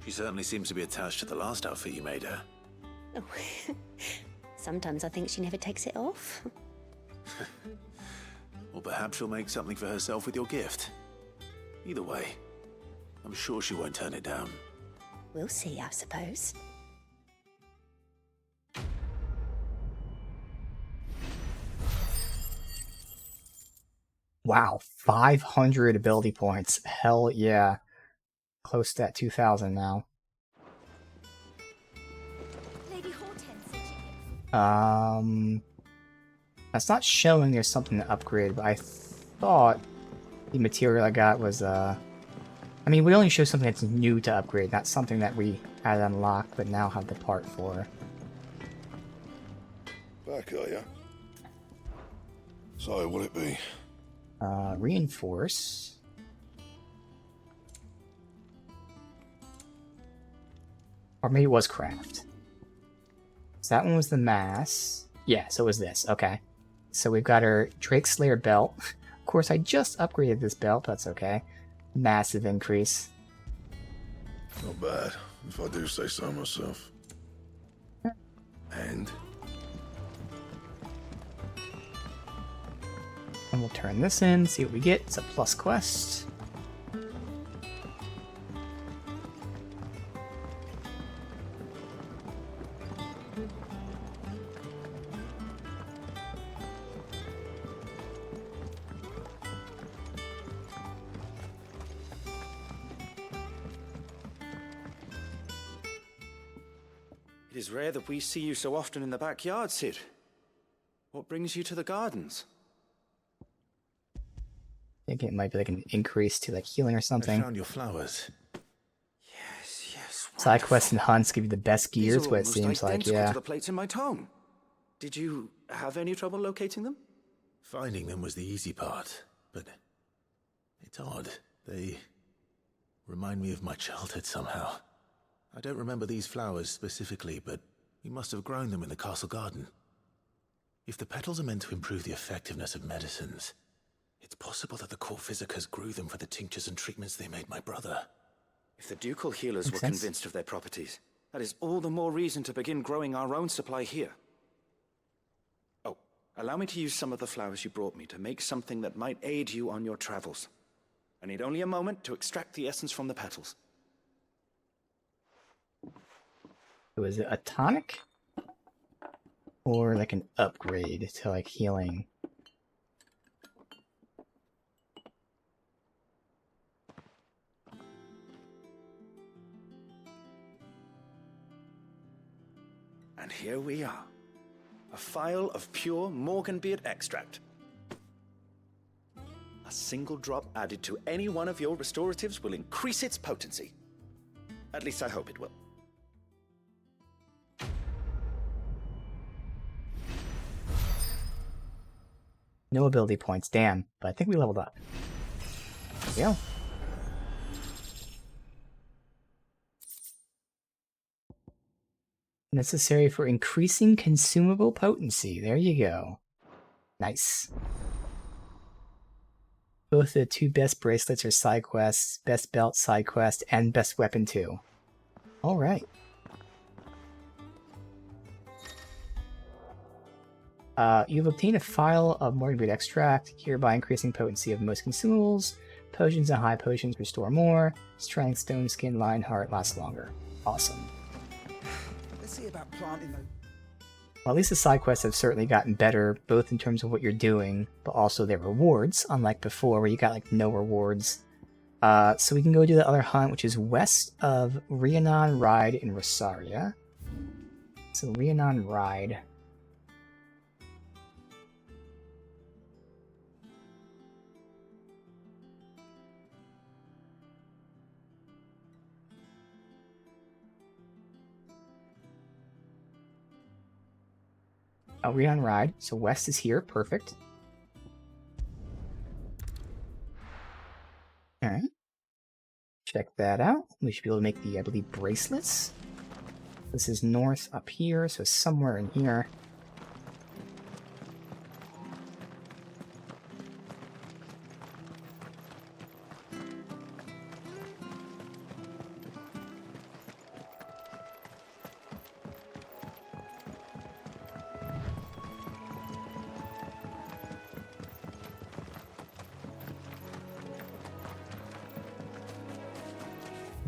[SPEAKER 13] She certainly seems to be attached to the last outfit you made her.
[SPEAKER 2] Oh, sometimes I think she never takes it off.
[SPEAKER 13] Or perhaps she'll make something for herself with your gift. Either way, I'm sure she won't turn it down.
[SPEAKER 2] We'll see, I suppose.
[SPEAKER 1] Wow, 500 ability points. Hell yeah. Close to that 2,000 now.
[SPEAKER 2] Lady Hortense.
[SPEAKER 1] That's not showing there's something to upgrade, but I thought the material I got was, I mean, we only show something that's new to upgrade, not something that we had unlocked, but now have the part for.
[SPEAKER 14] Back, are ya? So, what'll it be?
[SPEAKER 1] Reinforce. Or maybe it was craft. So that one was the mass. Yeah, so it was this. Okay. So we've got our Drake Slayer belt. Of course, I just upgraded this belt. That's okay. Massive increase.
[SPEAKER 14] Not bad, if I do say so myself. And
[SPEAKER 1] we'll turn this in, see what we get. It's a plus quest.
[SPEAKER 15] It is rare that we see you so often in the backyard, Cid. What brings you to the gardens?
[SPEAKER 1] I think it might be like an increase to like healing or something.
[SPEAKER 13] I found your flowers.
[SPEAKER 15] Yes.
[SPEAKER 1] Side quests and hunts give you the best gear,
[SPEAKER 15] These
[SPEAKER 1] is
[SPEAKER 15] are
[SPEAKER 1] what it
[SPEAKER 15] almost
[SPEAKER 1] seems like,
[SPEAKER 15] identical
[SPEAKER 1] yeah.
[SPEAKER 15] to the plates in my tome. Did you have any trouble locating them?
[SPEAKER 13] Finding them was the easy part, but it's odd. They remind me of my childhood somehow. I don't remember these flowers specifically, but we must have grown them in the castle garden. If the petals are meant to improve the effectiveness of medicines, it's possible that the court physicers grew them for the tinctures and treatments they made my brother.
[SPEAKER 15] If the ducal healers
[SPEAKER 1] Makes
[SPEAKER 15] were
[SPEAKER 1] sense.
[SPEAKER 15] convinced of their properties, that is all the more reason to begin growing our own supply here. Oh, allow me to use some of the flowers you brought me to make something that might aid you on your travels. I need only a moment to extract the essence from the petals.
[SPEAKER 1] Was it a tonic? Or like an upgrade to like healing?
[SPEAKER 15] And here we are. A phial of pure Morganbeard extract. A single drop added to any one of your restoratives will increase its potency. At least I hope it will.
[SPEAKER 1] No ability points, damn. But I think we leveled up. There we go. Necessary for increasing consumable potency. There you go. Nice. Both the 2 best bracelets are side quests, best belt side quest, and best weapon too. Alright. You've obtained a phial of Morganbeard extract, hereby increasing potency of most consumables. Potions and high potions restore more. Strength, stone skin, lion heart lasts longer. Awesome.
[SPEAKER 16] Let's see about planting those.
[SPEAKER 1] Well, at least the side quests have certainly gotten better, both in terms of what you're doing, but also their rewards, unlike before where you got like no rewards. So we can go do the other hunt, which is west of Rhiannon Ride in Rosaria. So Rhiannon Ride. Rhiannon Ride. So west is here. Perfect. Alright. Check that out. We should be able to make the, I believe, bracelets. This is north up here, so somewhere in here.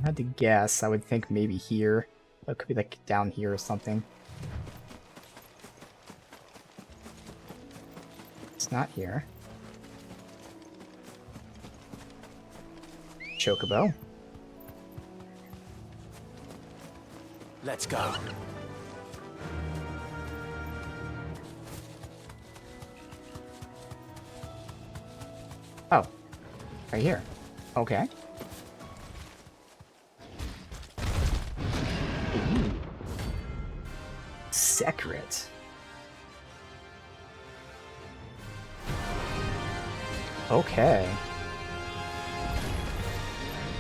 [SPEAKER 1] I had to guess, I would think maybe here. It could be like down here or something. It's not here. Chocobo.
[SPEAKER 5] Let's go.
[SPEAKER 1] Oh. Right here. Okay. Secret. Okay.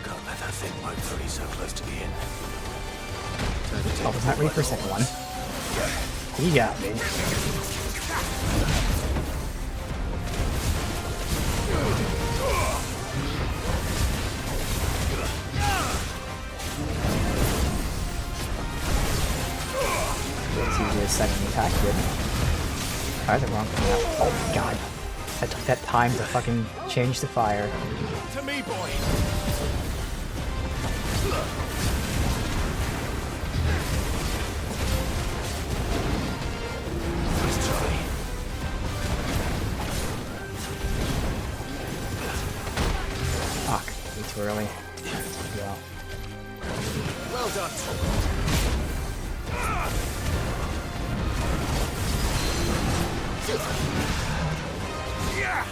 [SPEAKER 5] Can't let that thing work through so close to the end.
[SPEAKER 1] Oh, was not ready for a second one. He got me. Second attack here. I had the wrong thing out. Oh god. I took that time to fucking change the fire.
[SPEAKER 12] To me, boy.
[SPEAKER 5] Nice try.
[SPEAKER 1] Fuck. Way too early. Yeah.
[SPEAKER 5] Well done.
[SPEAKER 12] Yeah.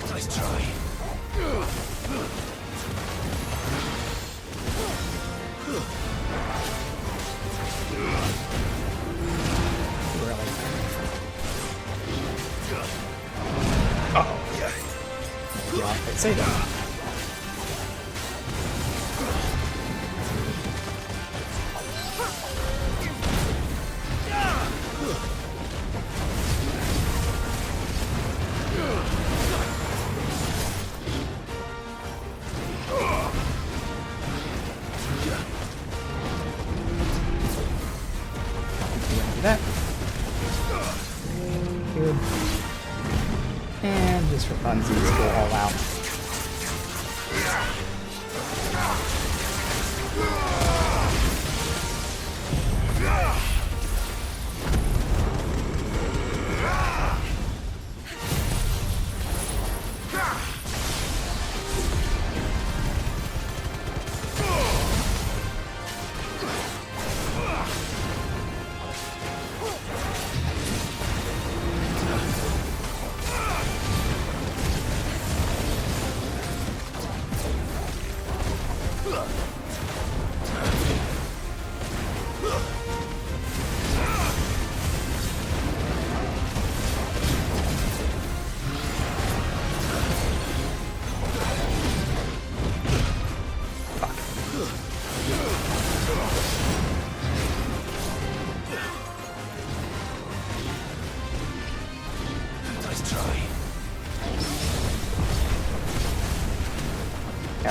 [SPEAKER 5] Nice try.
[SPEAKER 1] Yeah, I'd say that. That. Good. And just for funsies, go all out.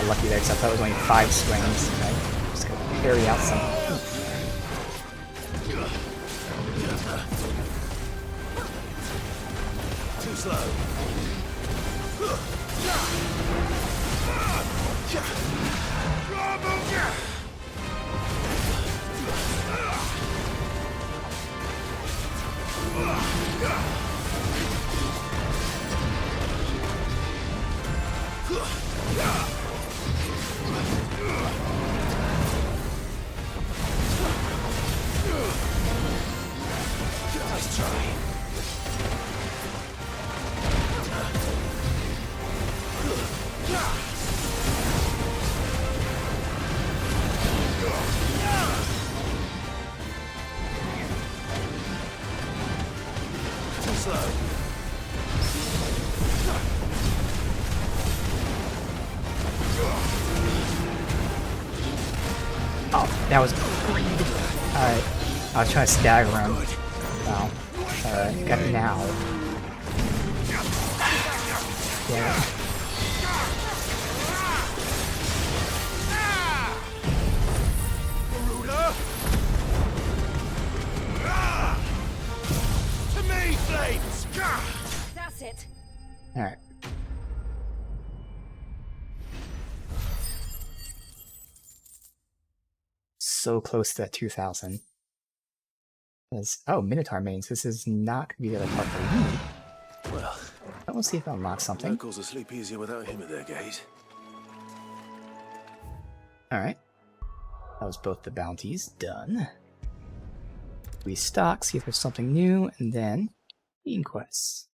[SPEAKER 1] got lucky there because I thought it was only 5 swings. I just gotta carry out some.
[SPEAKER 5] Too slow. Nice try. Too slow.
[SPEAKER 1] Oh, that was great. Alright, I'll try to stagger him. Wow. Alright, got it now. Yeah.
[SPEAKER 23] To me, flames!
[SPEAKER 2] That's it.
[SPEAKER 1] Alright. So close to that 2000. Oh, Minotaur mains. This is not going to be the other part for me.
[SPEAKER 5] Well,
[SPEAKER 1] we'll see if I unlock something.
[SPEAKER 5] Locals will sleep easier without him at their gate.
[SPEAKER 1] Alright. That was both the bounties done. Restock, see if there's something new, and then Bean quests.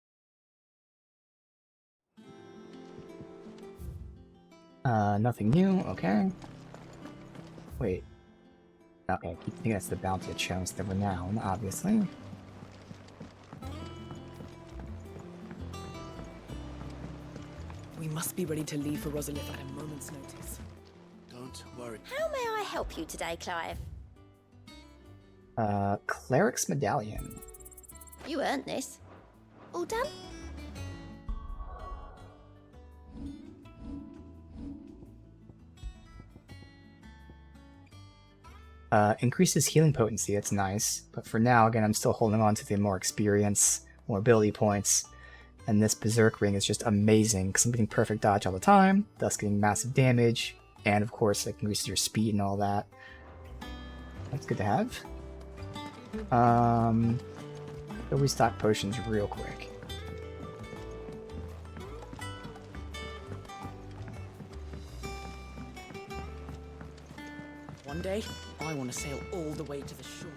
[SPEAKER 1] Nothing new, okay. Wait. Okay, I keep thinking that's the bounty at show instead of renown, obviously.
[SPEAKER 3] We must be ready to leave for Rosalith at a moment's notice.
[SPEAKER 5] Don't worry.
[SPEAKER 2] How may I help you today, Clive?
[SPEAKER 1] Cleric's Medallion.
[SPEAKER 2] You earned this. All done?
[SPEAKER 1] Increases healing potency, that's nice. But for now, again, I'm still holding on to the more experience, more ability points. And this Berserk Ring is just amazing, because I'm getting perfect dodge all the time, thus getting massive damage, and of course it increases your speed and all that. That's good to have. Go restock potions real quick.
[SPEAKER 3] One day, I want to sail all the way to the shore.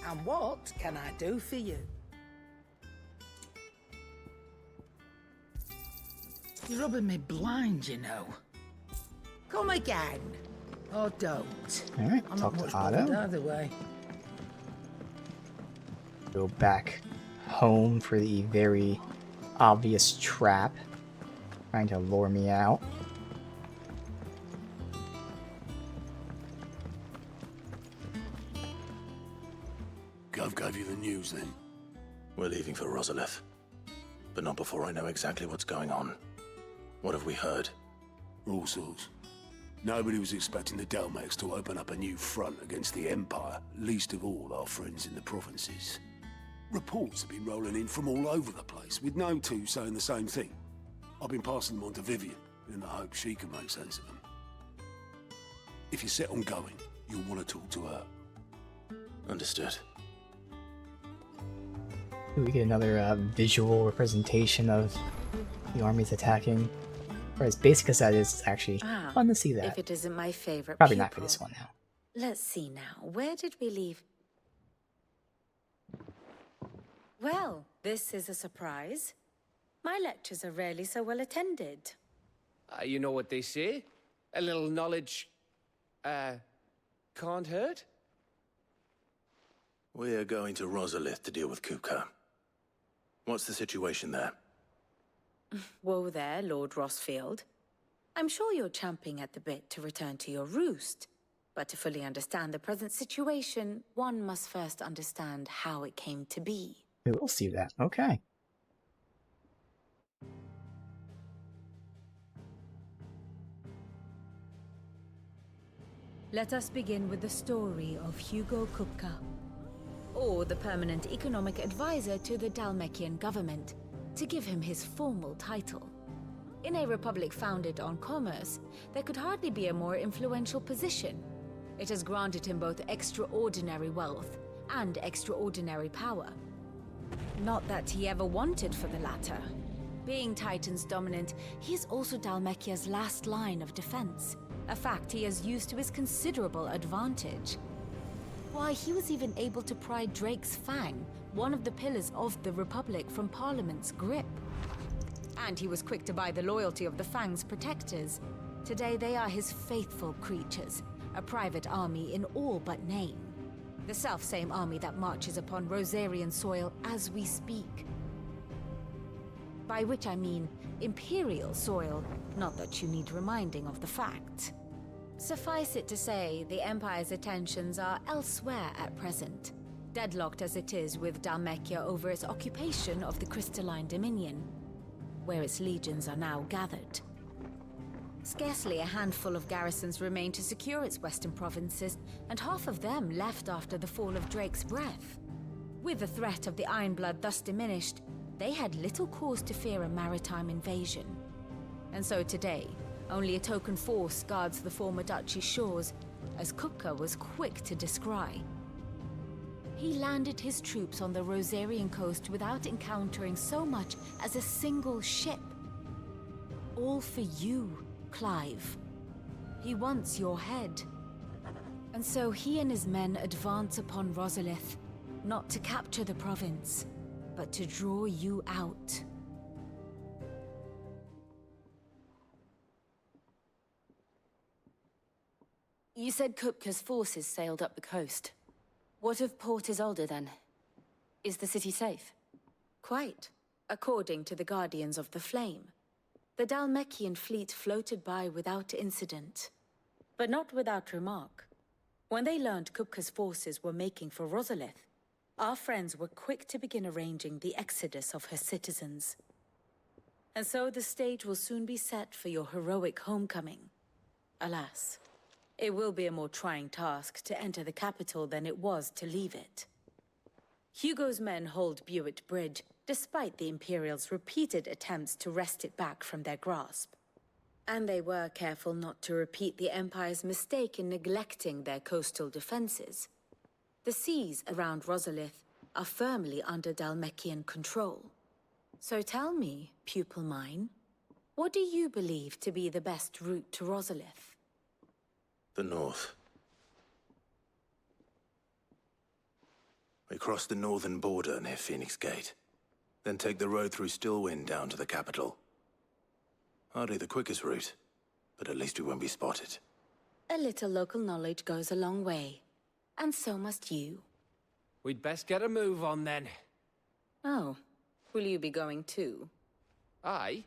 [SPEAKER 9] And what can I do for you? You're rubbing me blind, you know. Come again. Or don't.
[SPEAKER 1] Alright,
[SPEAKER 9] I'm
[SPEAKER 1] talk
[SPEAKER 9] not
[SPEAKER 1] to
[SPEAKER 9] much
[SPEAKER 1] Otto.
[SPEAKER 9] bothered either way.
[SPEAKER 1] Go back home for the very obvious trap. Trying to lure me out.
[SPEAKER 23] Gov gave you the news then?
[SPEAKER 13] We're leaving for Rosalith. But not before I know exactly what's going on. What have we heard?
[SPEAKER 23] All sorts. Nobody was expecting the Delmex to open up a new front against the Empire, least of all our friends in the provinces. Reports have been rolling in from all over the place, with no two saying the same thing. I've been passing them on to Vivian, in the hope she can make sense of them. If you're set on going, you'll want to talk to her.
[SPEAKER 13] Understood.
[SPEAKER 1] Do we get another visual representation of the armies attacking? Or as basic as that is, it's actually fun to see that.
[SPEAKER 8] If it isn't my favorite
[SPEAKER 1] Probably
[SPEAKER 8] pupil.
[SPEAKER 1] not for this one now.
[SPEAKER 8] Let's see now. Where did we leave? Well, this is a surprise. My lectures are rarely so well attended.
[SPEAKER 17] You know what they say? A little knowledge, can't hurt?
[SPEAKER 13] We're going to Rosalith to deal with Kupka. What's the situation there?
[SPEAKER 8] Whoa there, Lord Rossfield. I'm sure you're champing at the bit to return to your roost. But to fully understand the present situation, one must first understand how it came to be.
[SPEAKER 1] We will see that. Okay.
[SPEAKER 8] Let us begin with the story of Hugo Kupka, or the permanent economic advisor to the Dalmekian government, to give him his formal title. In a republic founded on commerce, there could hardly be a more influential position. It has granted him both extraordinary wealth and extraordinary power. Not that he ever wanted for the latter. Being Titan's dominant, he is also Dalmekia's last line of defense, a fact he has used to his considerable advantage. Why, he was even able to pry Drake's Fang, one of the pillars of the Republic, from Parliament's grip. And he was quick to buy the loyalty of the Fang's protectors. Today they are his faithful creatures, a private army in all but name. The self-same army that marches upon Rosarian soil as we speak. By which I mean Imperial soil, not that you need reminding of the fact. Suffice it to say, the Empire's attentions are elsewhere at present, deadlocked as it is with Dalmekia over its occupation of the Crystalline Dominion, where its legions are now gathered. Scarcely a handful of garrisons remain to secure its western provinces, and half of them left after the fall of Drake's Breath. With the threat of the Ironblood thus diminished, they had little cause to fear a maritime invasion. And so today, only a token force guards the former duchy's shores, as Kupka was quick to descry. He landed his troops on the Rosarian coast without encountering so much as a single ship. All for you, Clive. He wants your head. And so he and his men advance upon Rosalith, not to capture the province, but to draw you out.
[SPEAKER 21] You said Kupka's forces sailed up the coast. What of Port Isolde, then? Is the city safe?
[SPEAKER 8] Quite, according to the Guardians of the Flame. The Dalmekian fleet floated by without incident. But not without remark. When they learned Kupka's forces were making for Rosalith, our friends were quick to begin arranging the exodus of her citizens. And so the stage will soon be set for your heroic homecoming. Alas, it will be a more trying task to enter the capital than it was to leave it. Hugo's men hold Buet Bridge, despite the Imperials' repeated attempts to wrest it back from their grasp. And they were careful not to repeat the Empire's mistake in neglecting their coastal defenses. The seas around Rosalith are firmly under Dalmekian control. So tell me, pupil mine, what do you believe to be the best route to Rosalith?
[SPEAKER 13] The north. We cross the northern border near Phoenix Gate, then take the road through Stillwind down to the capital. Hardly the quickest route, but at least we won't be spotted.
[SPEAKER 8] A little local knowledge goes a long way, and so must you.
[SPEAKER 17] We'd best get a move on then.
[SPEAKER 8] Oh, will you be going too?
[SPEAKER 17] Aye.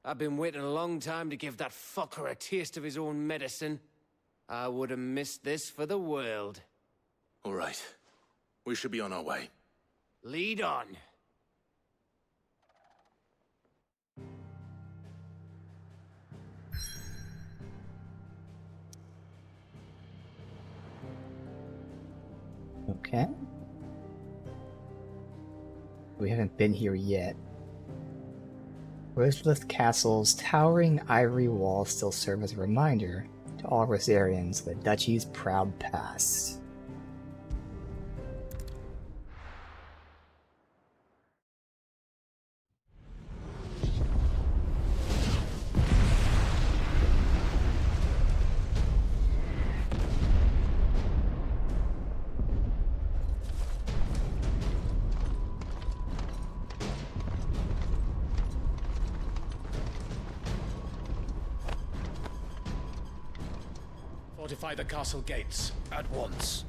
[SPEAKER 17] I've been waiting a long time to give that fucker a taste of his own medicine. I would have missed this for the world.
[SPEAKER 13] All right. We should be on our way.
[SPEAKER 17] Lead on.
[SPEAKER 1] Okay. We haven't been here yet. Rosalith Castle's towering ivory walls still serve as a reminder to all Rosarians of the Duchy's proud past.
[SPEAKER 7] Fortify the castle gates, at once.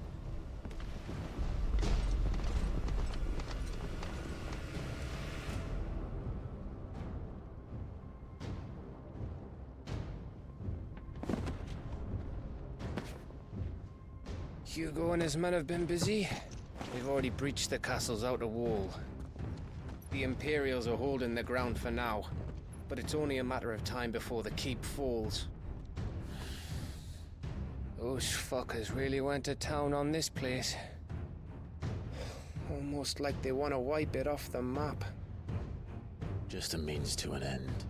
[SPEAKER 17] Hugo and his men have been busy. They've already breached the castle's outer wall. The Imperials are holding the ground for now, but it's only a matter of time before the keep falls. Those fuckers really went to town on this place. Almost like they want to wipe it off the map.
[SPEAKER 5] Just a means to an end.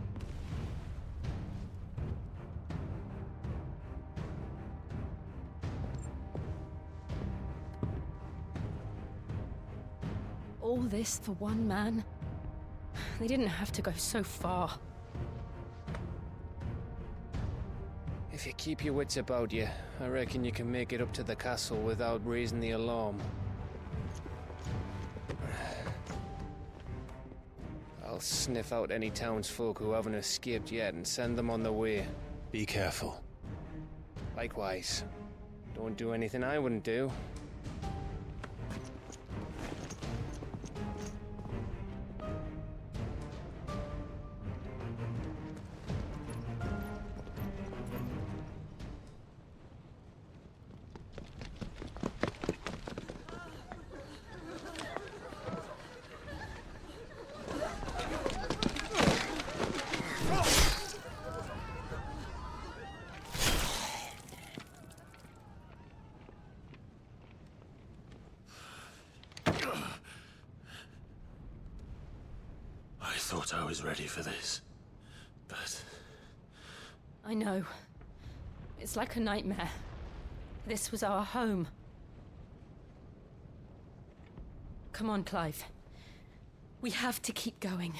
[SPEAKER 21] All this for one man? They didn't have to go so far.
[SPEAKER 17] If you keep your wits about you, I reckon you can make it up to the castle without raising the alarm. I'll sniff out any townsfolk who haven't escaped yet and send them on their way.
[SPEAKER 5] Be careful.
[SPEAKER 17] Likewise. Don't do anything I wouldn't do.
[SPEAKER 5] I thought I was ready for this, but...
[SPEAKER 21] I know. It's like a nightmare. This was our home. Come on, Clive. We have to keep going.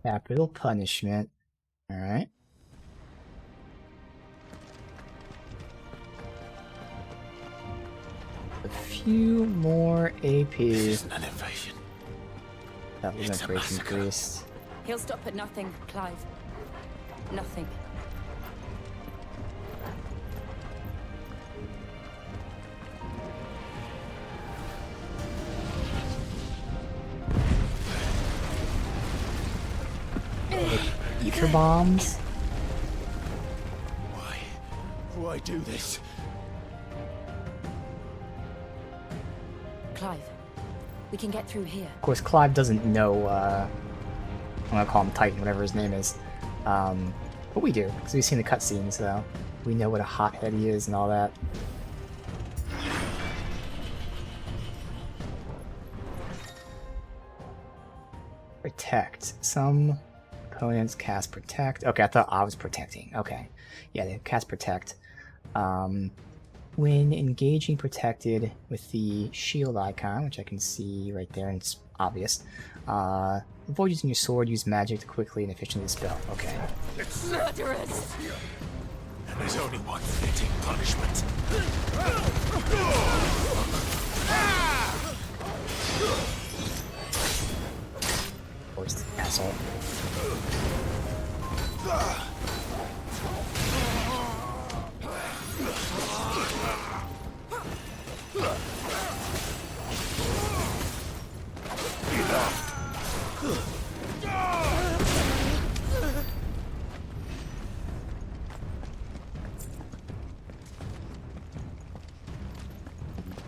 [SPEAKER 1] Capital punishment. Alright. A few more AP.
[SPEAKER 5] This isn't an invasion.
[SPEAKER 1] That limit break increased.
[SPEAKER 21] He'll stop at nothing, Clive. Nothing.
[SPEAKER 1] Ether bombs?
[SPEAKER 5] Why do this?
[SPEAKER 21] Clive, we can get through here.
[SPEAKER 1] Of course, Clive doesn't know, I'm gonna call him Titan, whatever his name is. But we do, because we've seen the cutscenes, so we know what a hothead he is and all that. Protect. Some opponents cast Protect. Okay, I thought I was protecting. Okay. Yeah, they cast Protect. When engaging Protected with the shield icon, which I can see right there, and it's obvious, avoid using your sword, use magic to quickly and efficiently dispel. Okay.
[SPEAKER 21] Murderers!
[SPEAKER 5] And there's only one fitting punishment.
[SPEAKER 1] Forced asshole.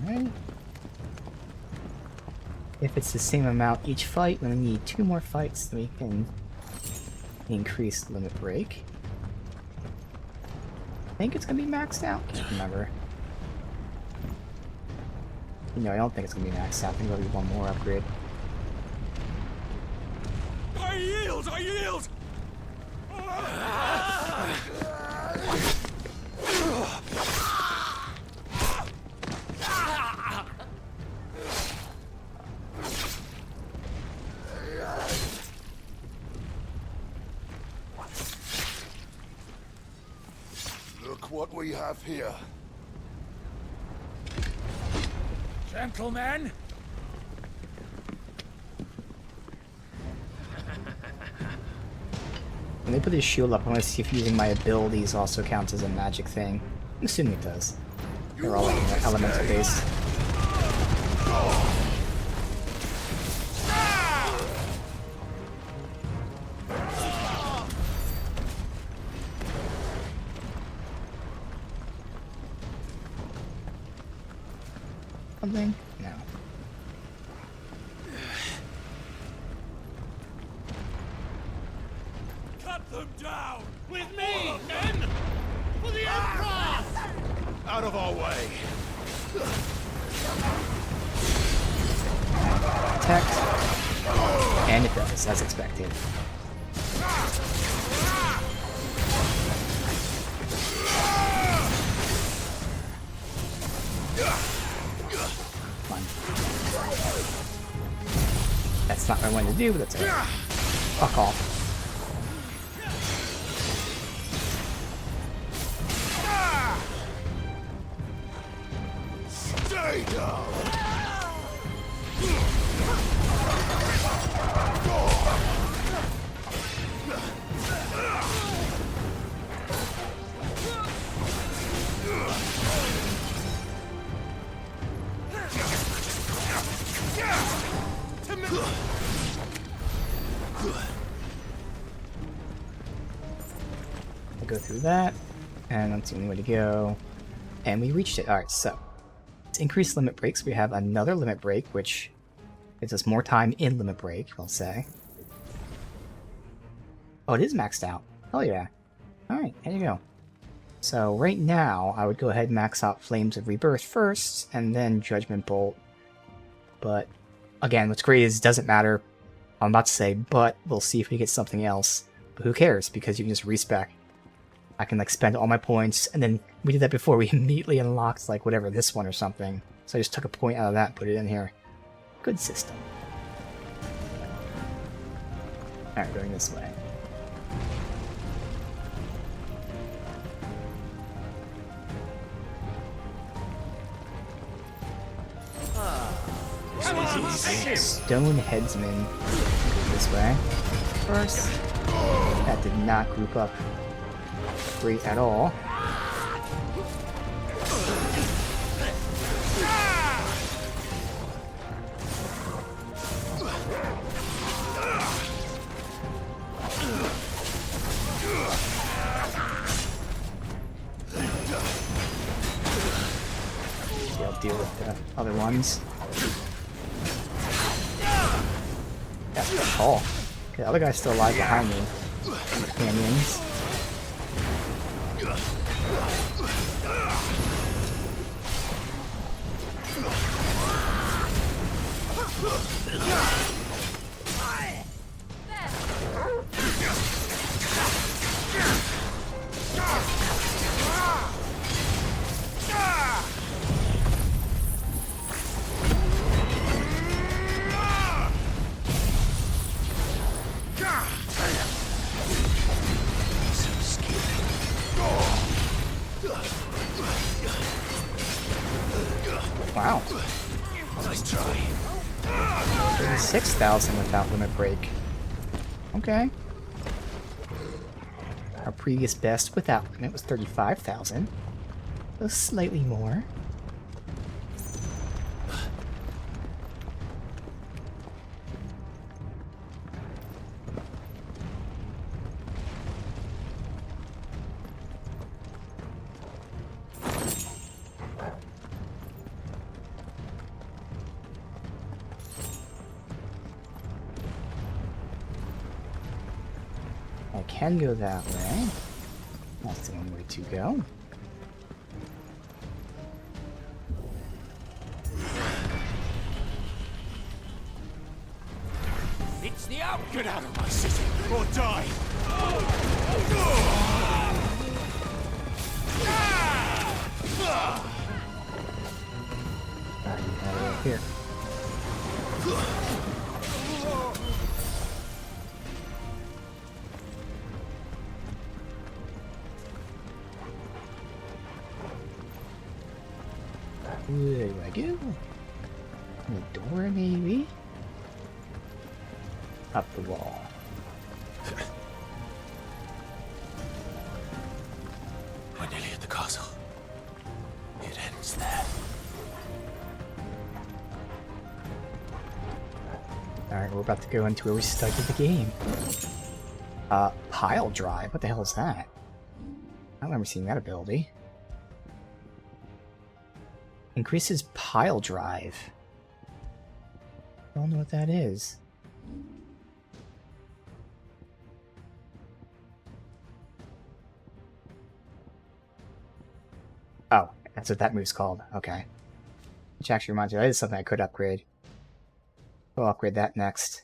[SPEAKER 1] Alright. If it's the same amount each fight, then we need 2 more fights so we can increase limit break. I think it's gonna be maxed out. I don't remember. You know, I don't think it's gonna be maxed out. I think there'll be one more upgrade.
[SPEAKER 12] I yield! I yield!
[SPEAKER 14] Look what we have here.
[SPEAKER 12] Gentlemen!
[SPEAKER 1] When they put this shield up, I want to see if using my abilities also counts as a magic thing. I'm assuming it does. They're all elemental based. Something? No.
[SPEAKER 12] Cut them down! With me, men! For the Emperor! Out of our way!
[SPEAKER 1] Protect. And it does, as expected. Come on. That's not what I wanted to do, but that's alright. Fuck off.
[SPEAKER 12] Stay down!
[SPEAKER 1] I'll go through that, and that's the only way to go. And we reached it. Alright, so to increase limit breaks, we have another limit break, which gives us more time in limit break, I'll say. Oh, it is maxed out. Hell yeah. Alright, there you go. So right now, I would go ahead and max out Flames of Rebirth first, and then Judgment Bolt. But, again, what's great is it doesn't matter. I'm about to say, but we'll see if we get something else. But who cares, because you can just respec. I can, like, spend all my points, and then we did that before. We immediately unlocked, like, whatever, this one or something. So I just took a point out of that and put it in here. Good system. Alright, going this way. Stone Headsman. This way. First. That did not group up great at all. See, I'll deal with the other ones. That's the call. Okay, the other guy's still alive behind me. Canyons. Wow.
[SPEAKER 12] Nice try.
[SPEAKER 1] 36,000 without limit break. Okay. Our previous best without limit was 35,000. So slightly more. I can go that way. That's the only way to go.
[SPEAKER 12] It's the out! Get out of my city, or die!
[SPEAKER 1] Here. Where do I go? The door, maybe? Up the wall.
[SPEAKER 5] We're nearly at the castle. It ends there.
[SPEAKER 1] Alright, we're about to go into where we started the game. Pile drive? What the hell is that? I don't remember seeing that ability. Increases pile drive. I don't know what that is. Oh, that's what that move's called. Okay. Which actually reminds me, that is something I could upgrade. I'll upgrade that next.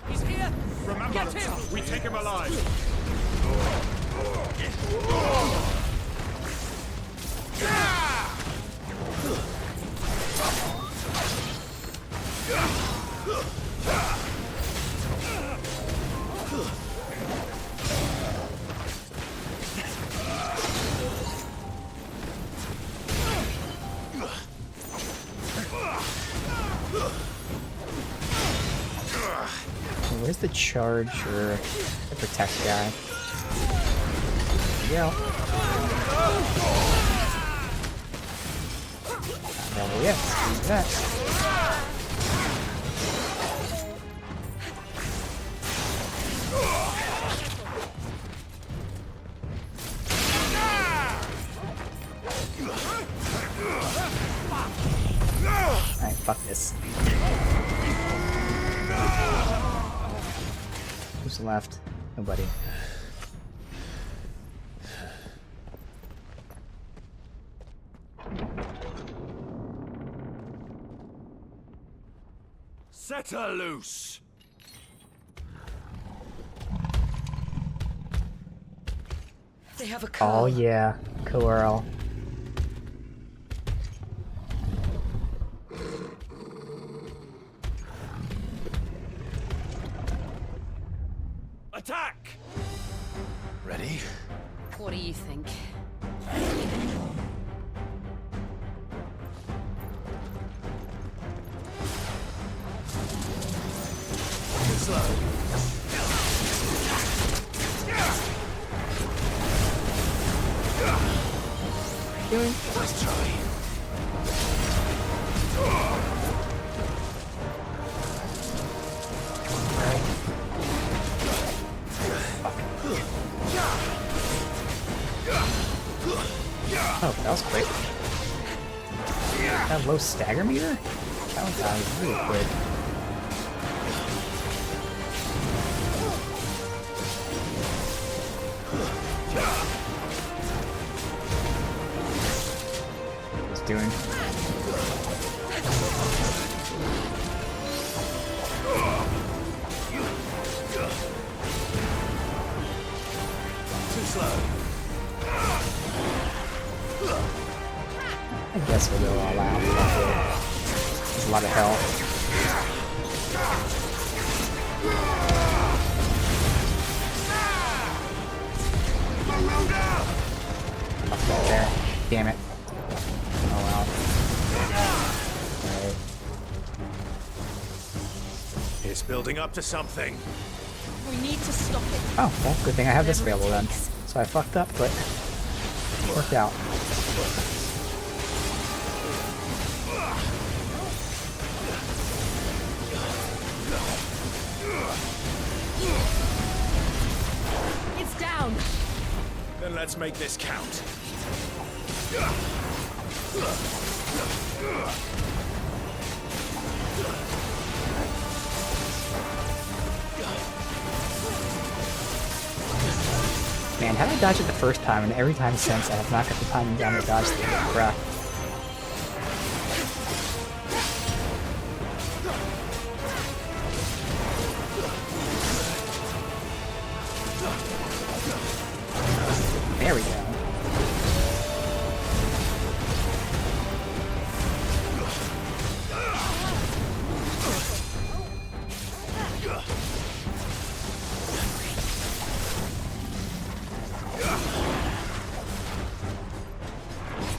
[SPEAKER 12] He's here! Remember, get him! We take him alive!
[SPEAKER 1] Where's the charge or the protect guy? There we go. Level, yes, use that. Alright, fuck this. Who's left? Nobody.
[SPEAKER 12] Set her loose!
[SPEAKER 18] They have a
[SPEAKER 1] Oh yeah, Coeurl.
[SPEAKER 12] Attack!
[SPEAKER 5] Ready?
[SPEAKER 21] What do you think?
[SPEAKER 5] Slow.
[SPEAKER 1] Nice
[SPEAKER 5] try.
[SPEAKER 1] Oh, that was quick. That low stagger meter? That one died really quick. What's doing?
[SPEAKER 5] Too slow.
[SPEAKER 1] I guess we'll go all out. There's a lot of health. Up right there. Damn it. Oh well. Right.
[SPEAKER 12] It's building up to something.
[SPEAKER 21] We need to stop it.
[SPEAKER 1] Oh, well, good thing I have this available then. So I fucked up, but it worked out.
[SPEAKER 21] It's down.
[SPEAKER 12] Then let's make this count.
[SPEAKER 1] Man, how did I dodge it the first time, and every time since I have not got the timing down to dodge the crap. There we go.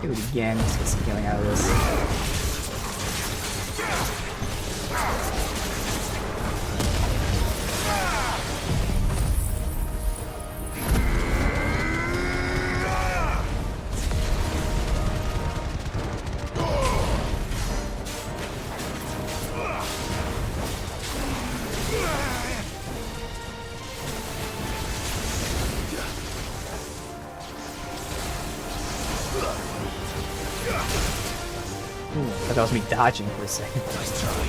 [SPEAKER 1] Do it again, let's get some healing out of this. was me dodging for a second.
[SPEAKER 5] Nice try.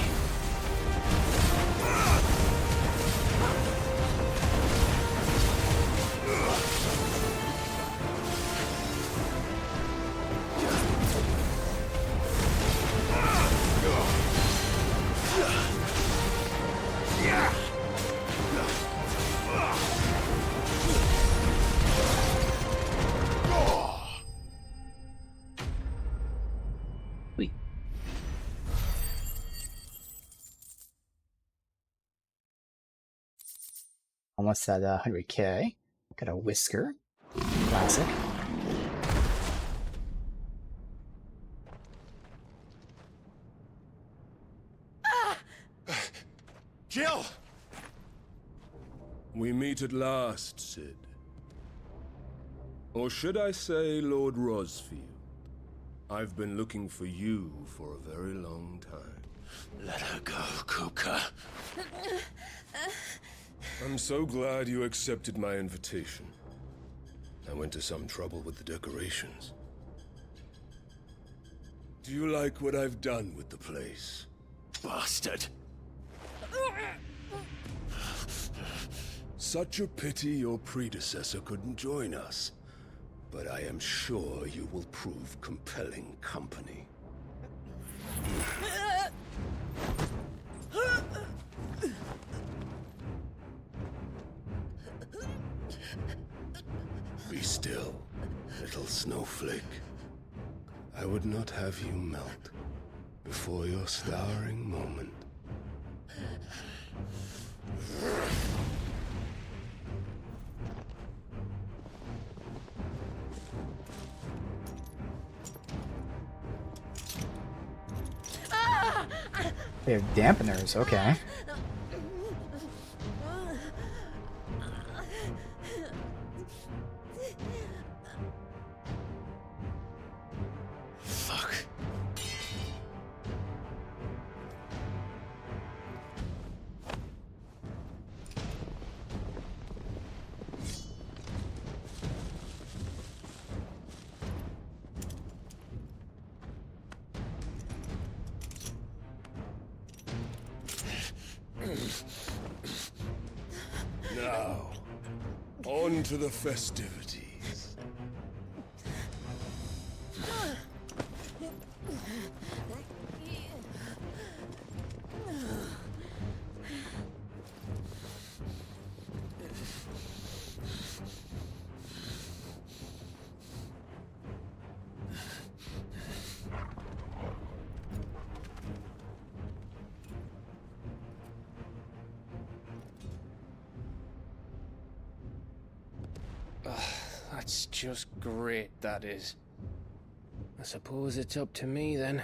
[SPEAKER 1] Almost at 100k. Got a whisker. Classic.
[SPEAKER 12] Jill!
[SPEAKER 24] We meet at last, Sid. Or should I say, Lord Rosfield? I've been looking for you for a very long time.
[SPEAKER 14] Let her go, Kuka.
[SPEAKER 24] I'm so glad you accepted my invitation. I went to some trouble with the decorations. Do you like what I've done with the place?
[SPEAKER 14] Bastard!
[SPEAKER 24] Such a pity your predecessor couldn't join us. But I am sure you will prove compelling company. Be still, little snowflake. I would not have you melt before your starring moment.
[SPEAKER 1] They have dampeners, okay.
[SPEAKER 14] Fuck.
[SPEAKER 24] Now, on to the festivities.
[SPEAKER 17] That's just great, that is. I suppose it's up to me then.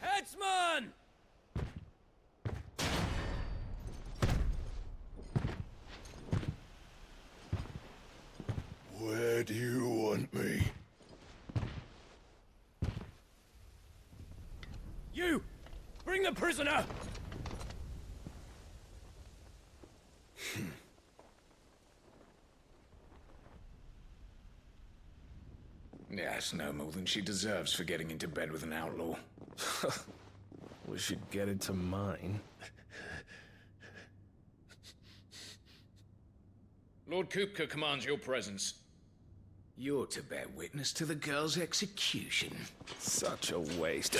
[SPEAKER 12] Headsman!
[SPEAKER 14] Where do you want me?
[SPEAKER 12] You! Bring the prisoner!
[SPEAKER 7] Yes, no more than she deserves for getting into bed with an outlaw.
[SPEAKER 11] We should get into mine.
[SPEAKER 7] Lord Kupka commands your presence.
[SPEAKER 16] You're to bear witness to the girl's execution.
[SPEAKER 11] Such a waste.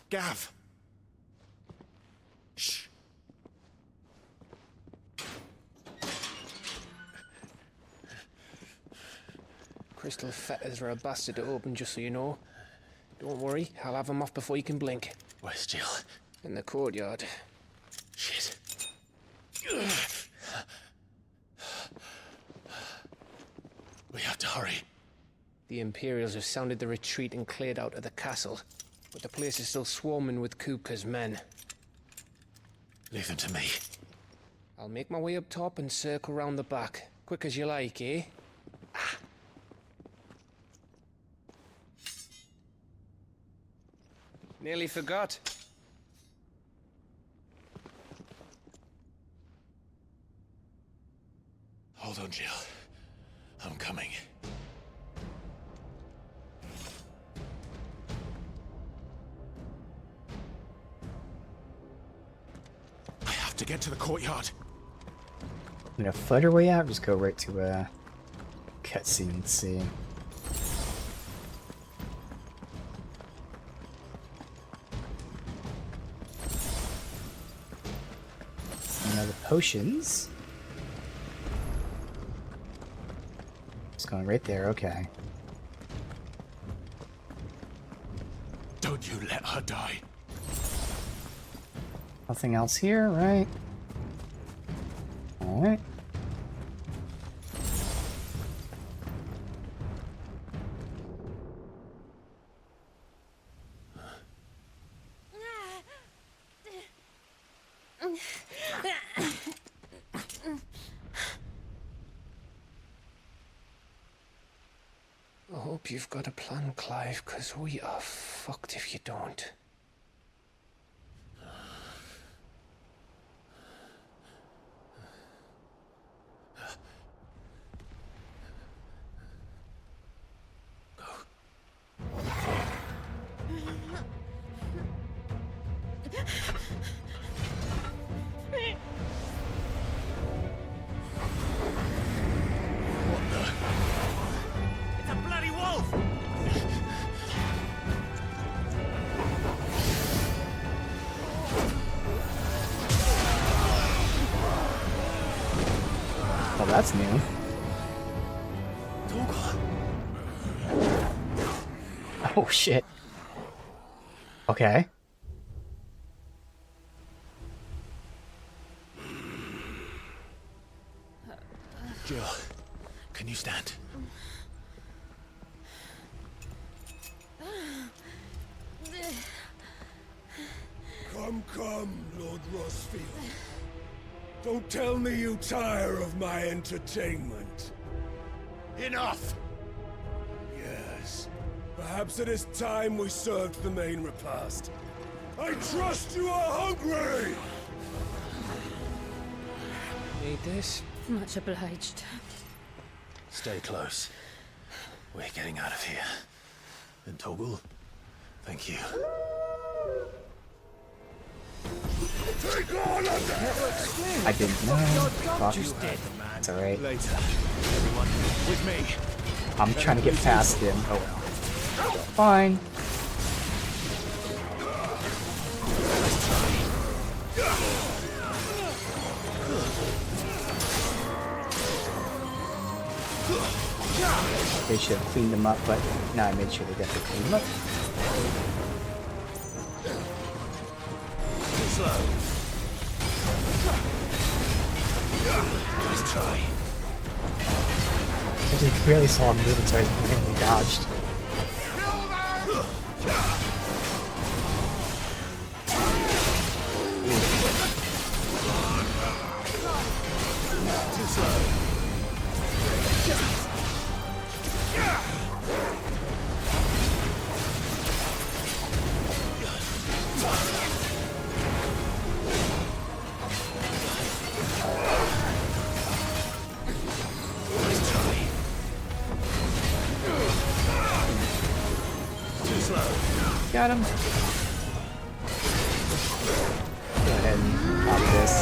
[SPEAKER 4] Gav! Shh!
[SPEAKER 17] Crystal fetters are a bastard to open, just so you know. Don't worry, I'll have them off before you can blink.
[SPEAKER 5] Where's Jill?
[SPEAKER 17] In the courtyard.
[SPEAKER 5] Shit. We have to hurry.
[SPEAKER 17] The Imperials have sounded the retreat and cleared out of the castle. but the place is still swarming with Kupka's men.
[SPEAKER 5] Leave them to me.
[SPEAKER 17] I'll make my way up top and circle round the back. Quick as you like, eh? Nearly forgot.
[SPEAKER 5] Hold on, Jill. I'm coming. I have to get to the courtyard.
[SPEAKER 1] I'm gonna fight our way out, just go right to cutscene and see. Now the potions. It's going right there, okay.
[SPEAKER 5] Don't you let her die.
[SPEAKER 1] Nothing else here, right? Alright.
[SPEAKER 17] I hope you've got a plan, Clive, because we are fucked if you don't.
[SPEAKER 1] Oh, that's new. Oh shit. Okay.
[SPEAKER 5] Jill, can you stand?
[SPEAKER 24] Come, Lord Rosfield. Don't tell me you tire of my entertainment.
[SPEAKER 5] Enough!
[SPEAKER 24] Yes. Perhaps it is time we served the main repast. I trust you are hungry!
[SPEAKER 17] Need this?
[SPEAKER 21] Much obliged.
[SPEAKER 5] Stay close. We're getting out of here. And Toggle, thank you.
[SPEAKER 1] I didn't know. Fuck. It's alright.
[SPEAKER 5] Later. Everyone, with me.
[SPEAKER 1] I'm trying to get past him. Oh well. Fine. They should have cleaned them up, but no, I made sure they definitely cleaned them up.
[SPEAKER 5] Slow. Nice try.
[SPEAKER 1] I just barely saw him moving, so I randomly dodged.
[SPEAKER 5] Too slow.
[SPEAKER 1] Got him. Go ahead and pop this.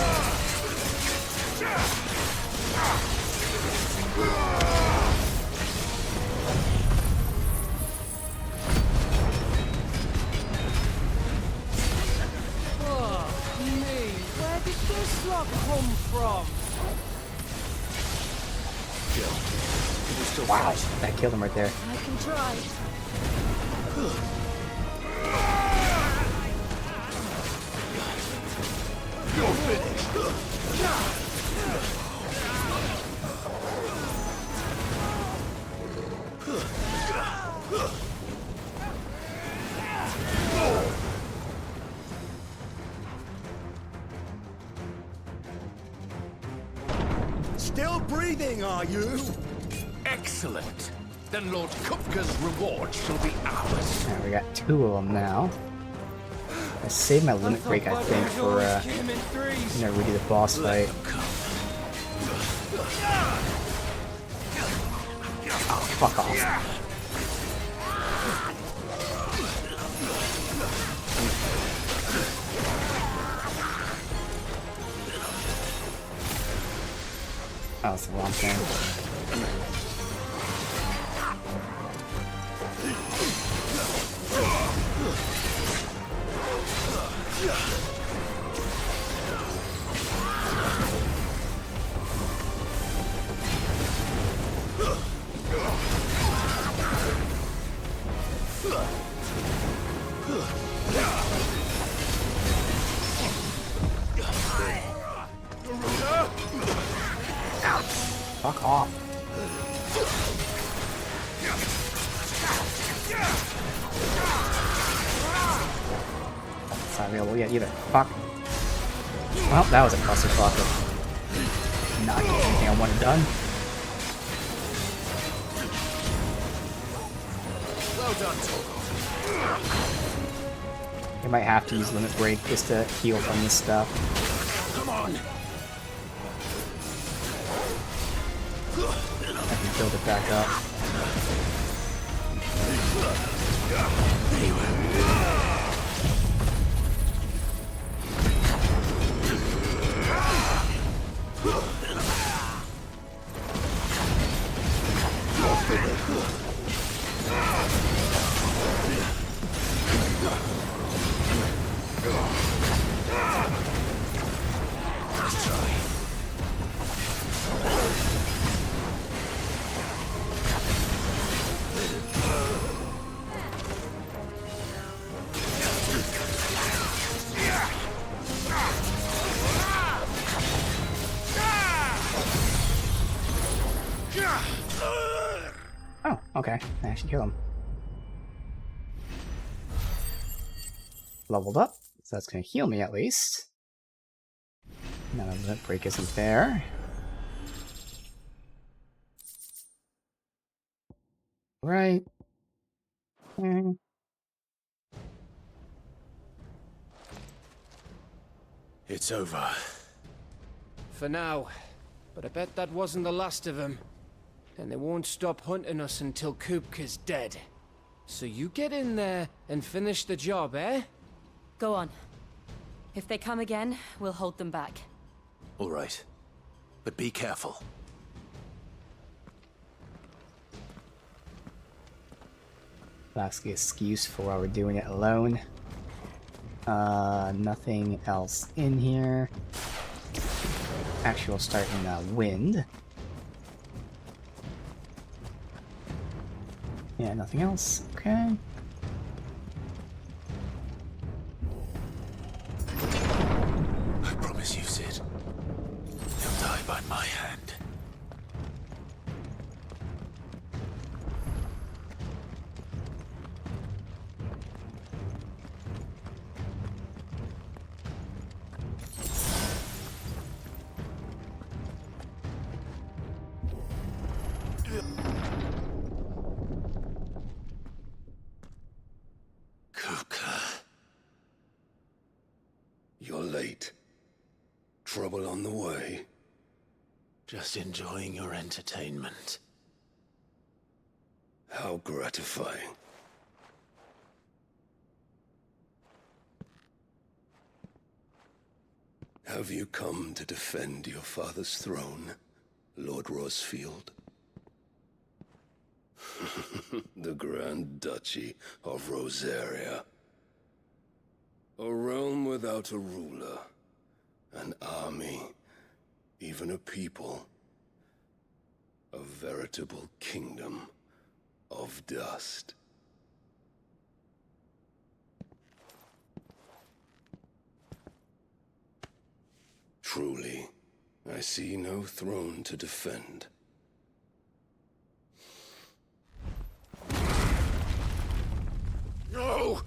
[SPEAKER 6] Oh, me. Where did this lot come from?
[SPEAKER 5] Jill,
[SPEAKER 1] wow, that killed him right there.
[SPEAKER 6] I can try.
[SPEAKER 5] You're finished.
[SPEAKER 16] Still breathing, are you?
[SPEAKER 11] Excellent. Then Lord Kupka's reward shall be ours.
[SPEAKER 1] Now we got 2 of them now. I saved my limit break, I think, for redo the boss fight. Oh, fuck off. Oh, that's the wrong thing. Fuck off. That's not available yet either. Fuck. Well, that was a clusterfuck of not getting anything I wanted done.
[SPEAKER 11] Well done,
[SPEAKER 1] I might have to use limit break just to heal from this stuff.
[SPEAKER 11] Come on.
[SPEAKER 1] I can build it back up. Oh, okay. I actually kill him. Leveled up, so that's gonna heal me at least. Now the limit break isn't there. Right.
[SPEAKER 11] It's over.
[SPEAKER 17] For now. But I bet that wasn't the last of them. And they won't stop hunting us until Kupka's dead. So you get in there and finish the job, eh?
[SPEAKER 21] Go on. If they come again, we'll hold them back.
[SPEAKER 5] All right. But be careful.
[SPEAKER 1] That's the excuse for why we're doing it alone. Nothing else in here. Actually, we'll start in wind. Yeah, nothing else. Okay.
[SPEAKER 5] I promise you, Sid. You'll die by my hand.
[SPEAKER 24] You're late. Trouble on the way?
[SPEAKER 5] Just enjoying your entertainment.
[SPEAKER 24] How gratifying. Have you come to defend your father's throne, Lord Rosfield? The Grand Duchy of Rosaria. A realm without a ruler, an army, even a people. A veritable kingdom of dust. Truly, I see no throne to defend.
[SPEAKER 11] No!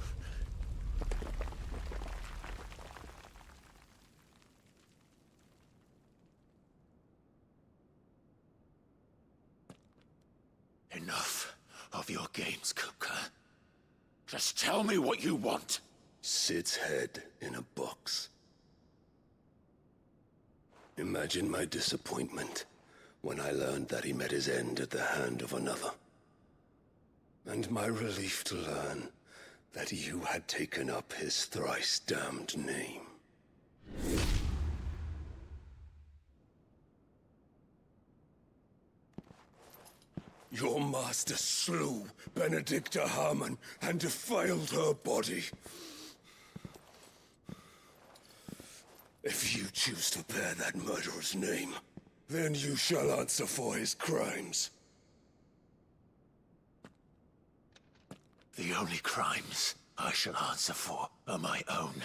[SPEAKER 11] enough of your games, Kupka. Just tell me what you want.
[SPEAKER 24] Sid's head in a box. Imagine my disappointment when I learned that he met his end at the hand of another. And my relief to learn that you had taken up his thrice damned name. Your master slew Benedicta Harmon and defiled her body. If you choose to bear that murderer's name, then you shall answer for his crimes.
[SPEAKER 11] The only crimes I shall answer for are my own.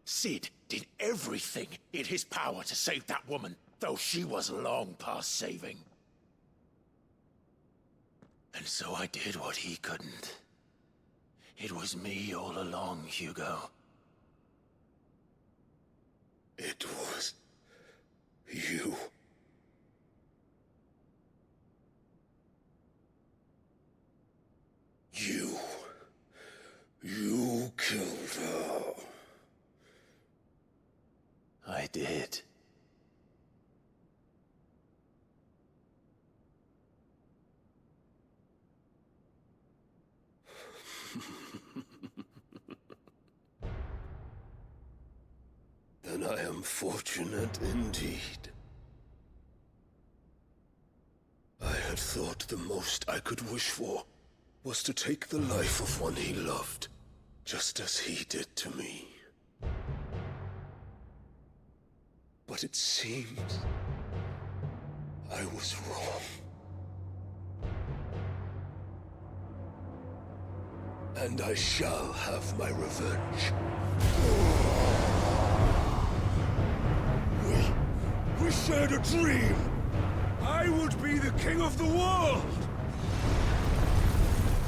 [SPEAKER 11] Sid did everything in his power to save that woman, though she was long past saving. And so I did what he couldn't. It was me all along, Hugo.
[SPEAKER 24] It was you. You killed her.
[SPEAKER 11] I did.
[SPEAKER 24] Then I am fortunate indeed. I had thought the most I could wish for was to take the life of one he loved, just as he did to me. But it seems I was wrong. And I shall have my revenge. We shared a dream! I would be the king of the world!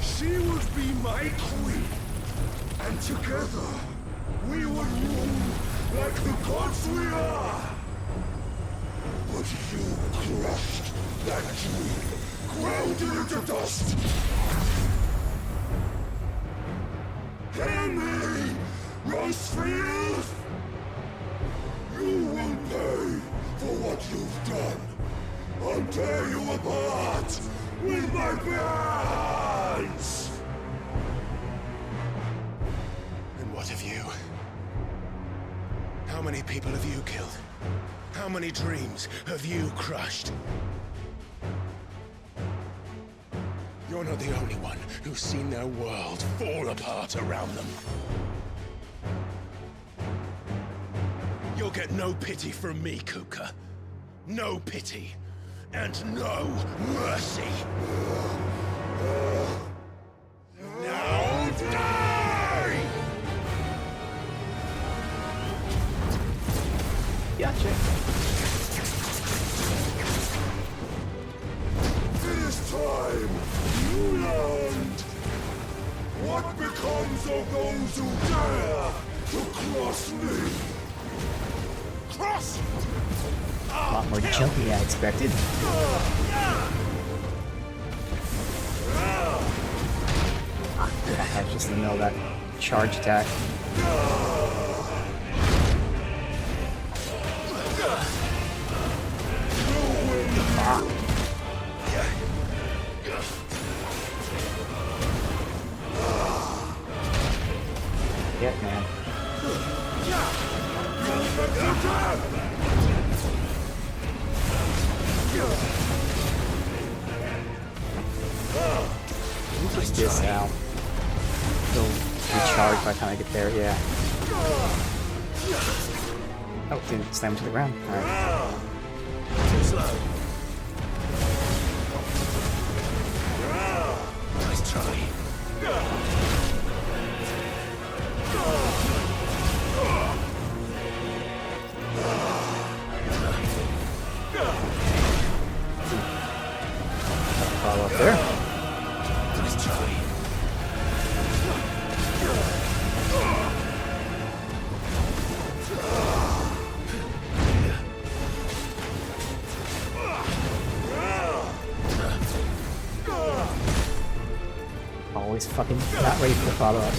[SPEAKER 24] She would be my queen! And together, we would rule like the gods we are! But you crushed that dream, ground it into dust! Hear me, Rosefield! You will pay for what you've done. I'll tear you apart with my bands!
[SPEAKER 12] And what of you? How many people have you killed? How many dreams have you crushed? You're not the only one who's seen their world fall apart around them. You'll get no pity from me, Kupka. No pity. And no mercy. Now die!
[SPEAKER 1] Gotcha.
[SPEAKER 24] This time, you learned what becomes of those who dare to cross me.
[SPEAKER 11] Cross!
[SPEAKER 1] A lot more jumpy than I expected. I was just in the middle of that charge attack. Yep, man. Just this out. He'll recharge by the time I get there, yeah. Oh, didn't slam to the ground. Alright.
[SPEAKER 11] Too slow. Nice try.
[SPEAKER 1] Follow up there.
[SPEAKER 11] Nice try.
[SPEAKER 1] fucking not ready for the follow-up.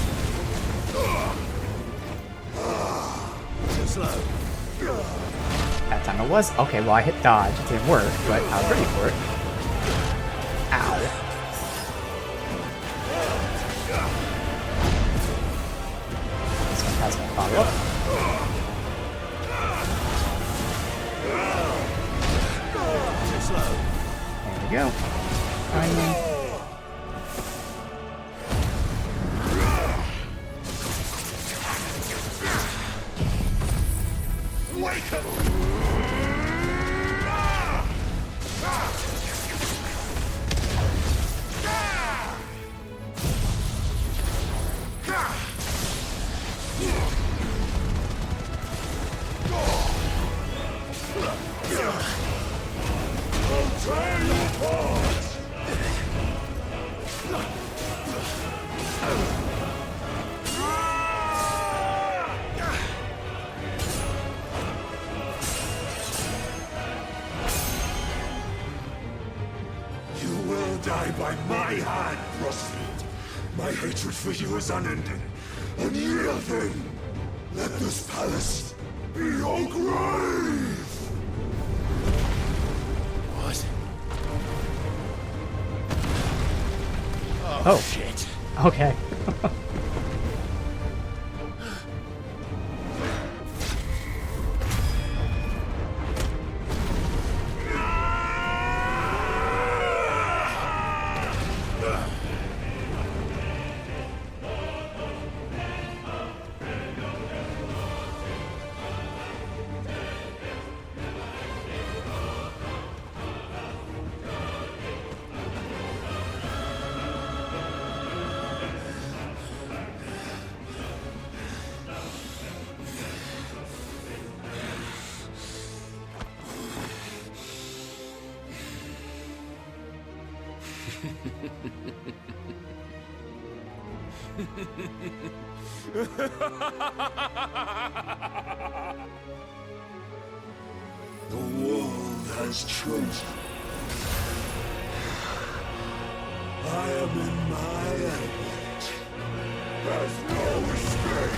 [SPEAKER 1] That time it was. Okay, well I hit dodge. It didn't work, but I was ready for it. Ow. This one has my follow-up. There we go. Finally.
[SPEAKER 14] Die by my hand, Rosalind. My hatred for you is unending, unyielding. Let this palace be your grave.
[SPEAKER 11] What?
[SPEAKER 1] Oh.
[SPEAKER 11] Shit.
[SPEAKER 1] Okay.
[SPEAKER 14] The world has chosen. I am in my element. There's no escape.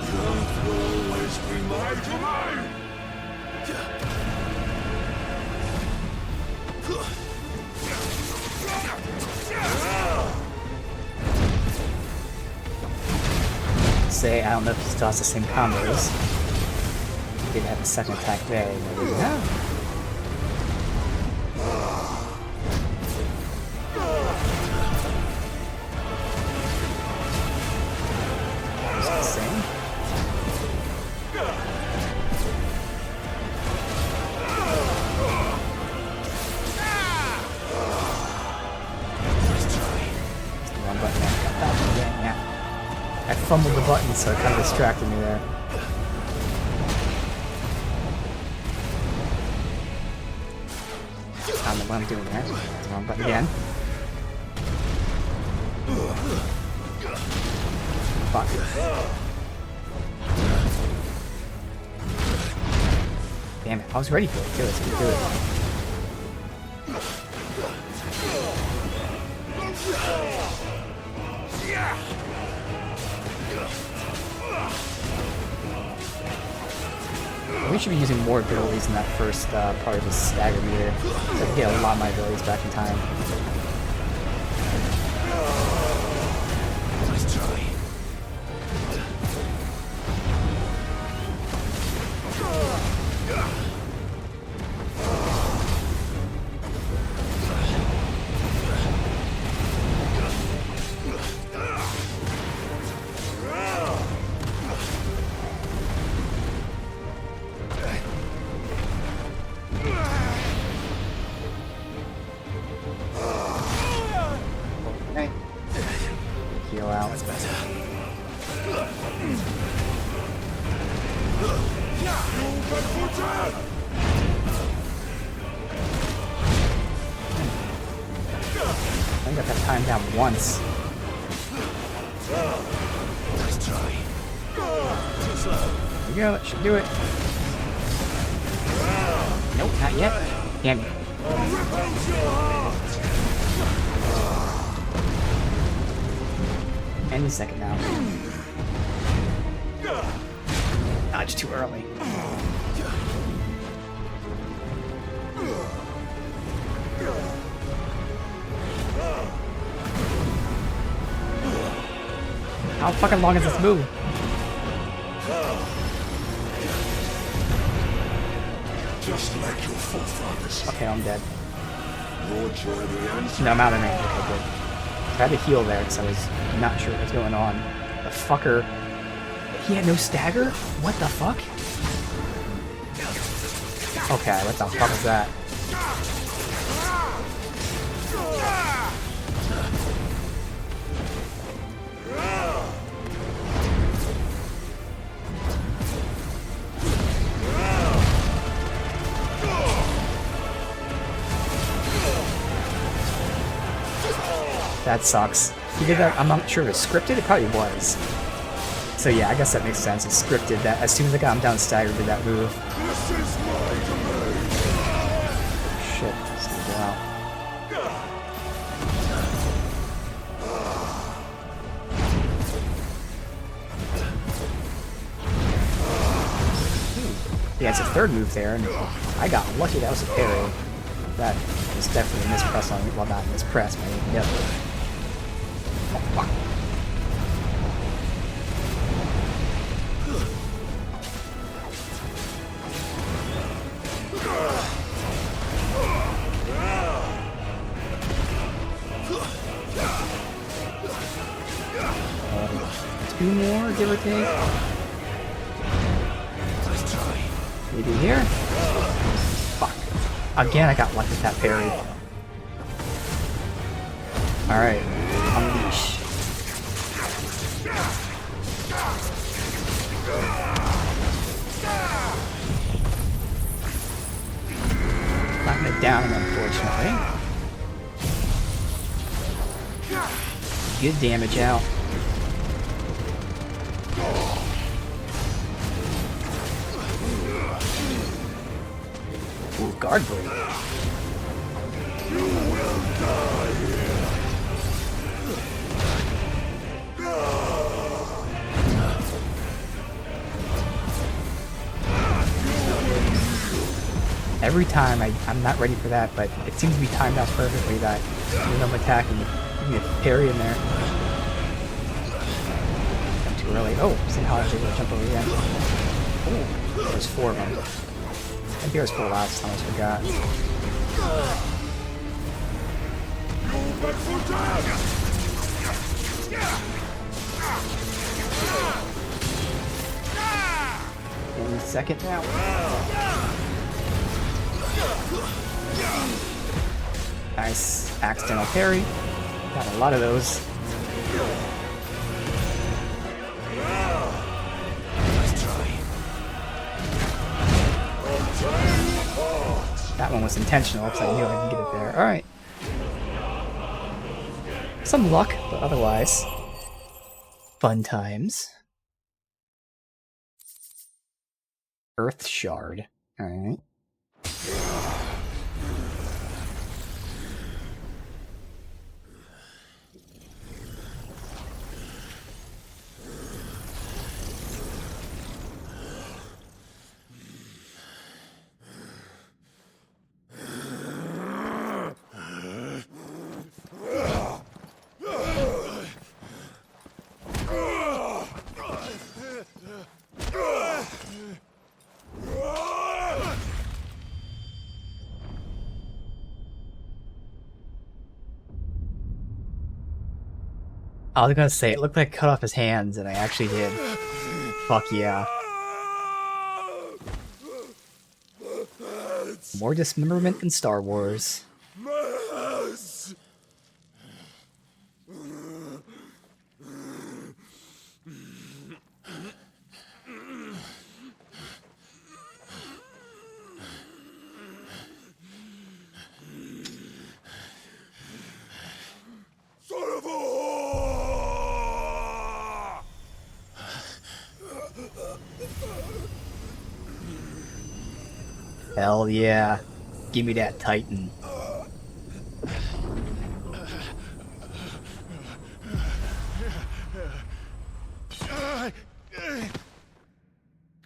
[SPEAKER 14] The earth will always be my domain.
[SPEAKER 1] Say, I don't know if he still has the same combos. He did have a second attack there, maybe. No. It's the same. One button there. Yeah. I fumbled the button, so it kind of distracted me there. I don't know what I'm doing there. Wrong button again. Fuck. Damn it, I was ready for it. Do it, do it. We should be using more abilities in that first part of the stagger meter, so I can get a lot of my abilities back in time.
[SPEAKER 11] Nice try.
[SPEAKER 1] Heal out.
[SPEAKER 11] That's better.
[SPEAKER 1] I think I got time down once.
[SPEAKER 11] Nice try. Too slow.
[SPEAKER 1] There we go, that should do it. Nope, not yet. Damn it. Any second now. Ah, it's too early. How fucking long is this move?
[SPEAKER 14] Just like your forefathers.
[SPEAKER 1] Okay, I'm dead.
[SPEAKER 14] Lord joy the end.
[SPEAKER 1] No, I'm out of range. Okay, good. I had to heal there because I was not sure what was going on. The fucker. He had no stagger? What the fuck? Okay, what the fuck is that? That sucks. He did that. I'm not sure if it's scripted. It probably was. So yeah, I guess that makes sense. It's scripted that as soon as I got him down staggered, did that move. Shit, it's gonna go out. Yeah, it's a third move there, and I got lucky that was a parry. That was definitely a mispress on me. Well, not mispress, but yep. Oh, fuck. Two more, give or take. Maybe here? Fuck. Again, I got lucky with that parry. Alright, unleash. Knocking it down, unfortunately. Good damage out. Ooh, guard break.
[SPEAKER 14] You will die here.
[SPEAKER 1] Every time I'm not ready for that, but it seems to be timed out perfectly that when I'm attacking, give me a parry in there. I'm too early. Oh, somehow I was able to jump over again. Oh, there's 4 of them. Maybe there was 4 last time, I just forgot. Any second now. Nice accidental parry. Got a lot of those. That one was intentional because I knew I could get it there. Alright. Some luck, but otherwise, fun times. Earth Shard. Alright. I was gonna say, it looked like I cut off his hands, and I actually did. Fuck yeah. More dismemberment than Star Wars. Hell yeah. Give me that Titan.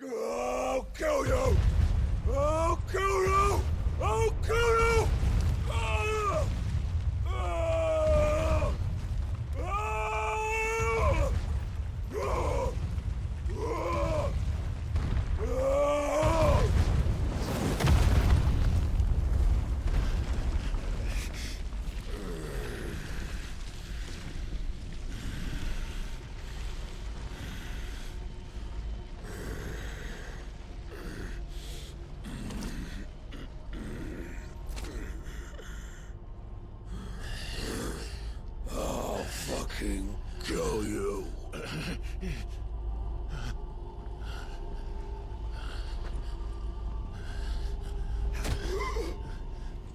[SPEAKER 14] I'll kill you! I'll kill you! I'll kill you! I'll fucking kill you.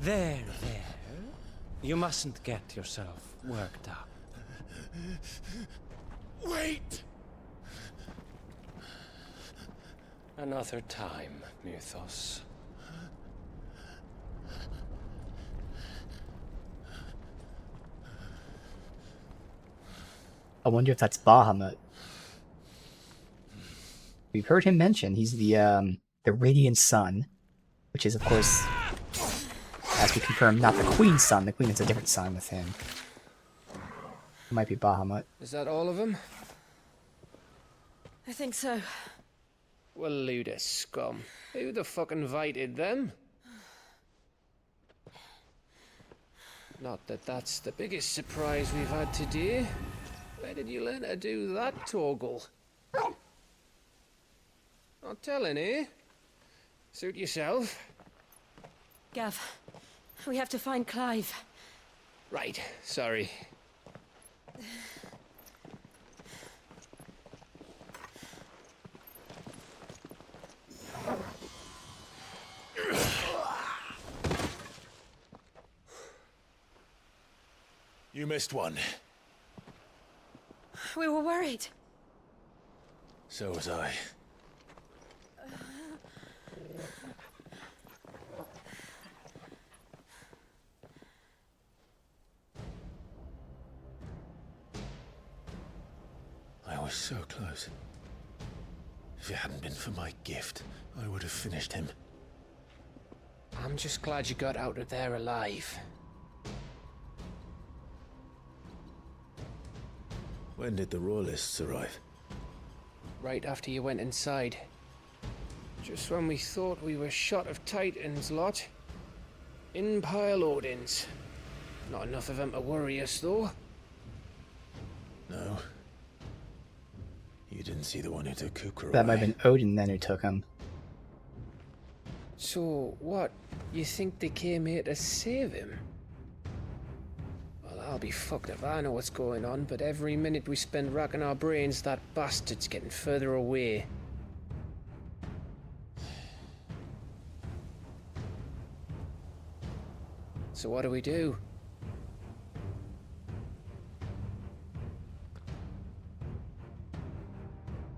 [SPEAKER 10] There. You mustn't get yourself worked up.
[SPEAKER 14] Wait!
[SPEAKER 10] Another time, Mythos.
[SPEAKER 1] I wonder if that's Bahamut. We've heard him mention he's the Radiant Sun, which is, of course, as we confirmed, not the Queen's son. The Queen is a different son with him. It might be Bahamut.
[SPEAKER 17] Is that all of them?
[SPEAKER 21] I think so.
[SPEAKER 17] Well, load of scum. Who the fuck invited them? Not that that's the biggest surprise we've had today. Where did you learn to do that, Torgal? Not telling, eh? Suit yourself.
[SPEAKER 21] Gav, we have to find Clive.
[SPEAKER 17] Right, sorry.
[SPEAKER 5] You missed one.
[SPEAKER 21] We were worried.
[SPEAKER 5] So was I. I was so close. If it hadn't been for my gift, I would have finished him.
[SPEAKER 17] I'm just glad you got out of there alive.
[SPEAKER 5] When did the Royalists arrive?
[SPEAKER 17] Right after you went inside. Just when we thought we were shot of Titans, lot. In pile Odins. Not enough of them to worry us, though.
[SPEAKER 5] No. You didn't see the one who took Kukra.
[SPEAKER 1] That might have been Odin then who took him.
[SPEAKER 17] So, what? You think they came here to save him? Well, I'll be fucked if I know what's going on, but every minute we spend racking our brains, that bastard's getting further away. So what do?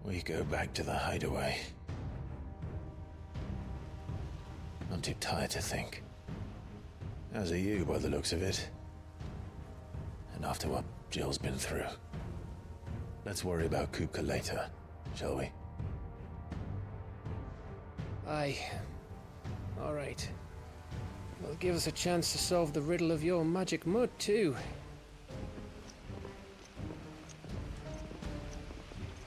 [SPEAKER 5] We go back to the hideaway. I'm too tired to think. As are you, by the looks of it. And after what Jill's been through. Let's worry about Kupka later, shall we?
[SPEAKER 17] Aye. All right. Well, give us a chance to solve the riddle of your magic mud, too.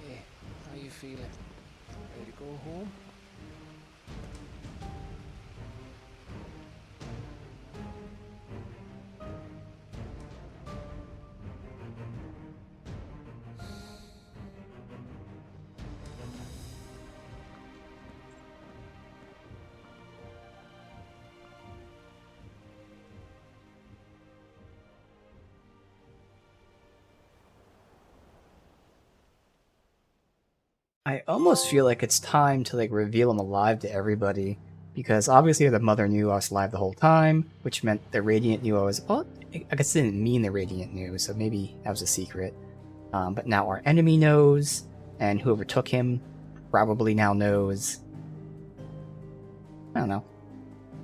[SPEAKER 17] Hey, how you feeling? Ready to go home?
[SPEAKER 1] I almost feel like it's time to reveal him alive to everybody, because obviously the mother knew I was alive the whole time, which meant the Radiant knew I was. Well, I guess it didn't mean the Radiant knew, so maybe that was a secret. But now our enemy knows, and whoever took him probably now knows. I don't know.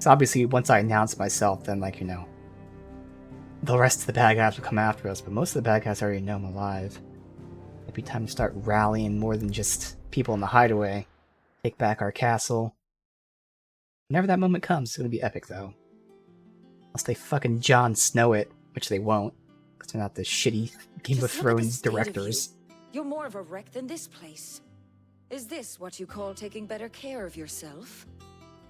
[SPEAKER 1] So obviously, once I announce myself, then, like, you know, the rest of the bad guys will come after us, but most of the bad guys already know I'm alive. It'd be time to start rallying more than just people in the hideaway. Take back our castle. Whenever that moment comes, it's gonna be epic, though. Unless they fucking Jon Snow it, which they won't, because they're not the shitty Game of Thrones directors.
[SPEAKER 15] You're more of a wreck than this place. Is this what you call taking better care of yourself?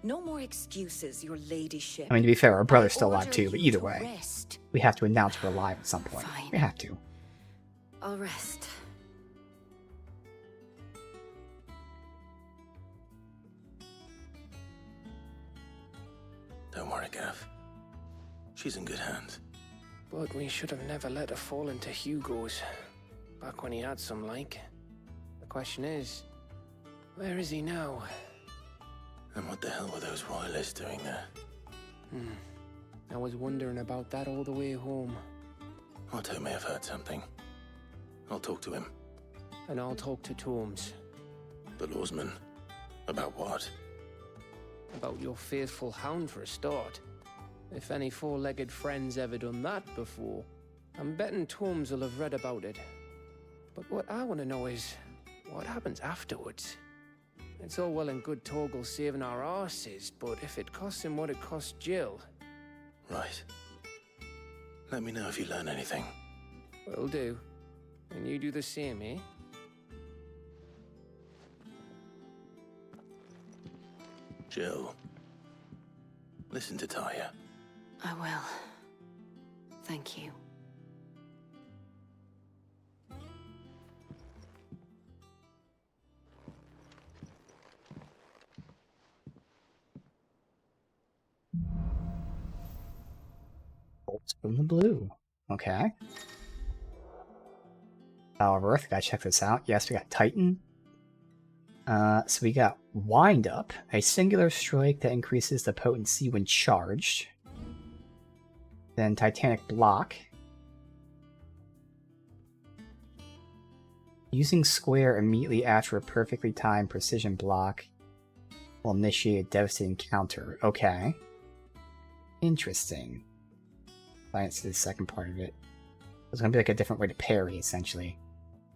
[SPEAKER 15] No more excuses, your ladyship.
[SPEAKER 1] I mean, to be fair, our brother's still alive too, but either way, we have to announce we're alive at some point.
[SPEAKER 15] Fine.
[SPEAKER 1] We have to.
[SPEAKER 15] I'll rest.
[SPEAKER 13] Don't worry, Gav. She's in good hands.
[SPEAKER 17] But we should have never let her fall into Hugo's. Back when he had some like. The question is, where is he now?
[SPEAKER 13] And what the hell were those royalists doing there?
[SPEAKER 17] I was wondering about that all the way home.
[SPEAKER 13] Otto may have heard something. I'll talk to him.
[SPEAKER 17] And I'll talk to Tomes.
[SPEAKER 13] The lawsman? About what?
[SPEAKER 17] About your faithful hound for a start. If any four-legged friend's ever done that before, I'm betting Tomes will have read about it. But what I want to know is, what happens afterwards? It's all well and good Torgal saving our arses, but if it costs him what it cost Jill...
[SPEAKER 13] Right. Let me know if you learn anything.
[SPEAKER 17] Will do. And you do the same, eh?
[SPEAKER 13] Jill. Listen to Talia.
[SPEAKER 15] I will. Thank you.
[SPEAKER 1] Bolts from the blue. Okay. Power of Earth, gotta check this out. Yes, we got Titan. So we got Wind Up, a singular strike that increases the potency when charged. Then Titanic Block. Using square immediately after a perfectly timed precision block will initiate a devastating counter. Okay. Interesting. I didn't see the second part of it. It's gonna be like a different way to parry, essentially.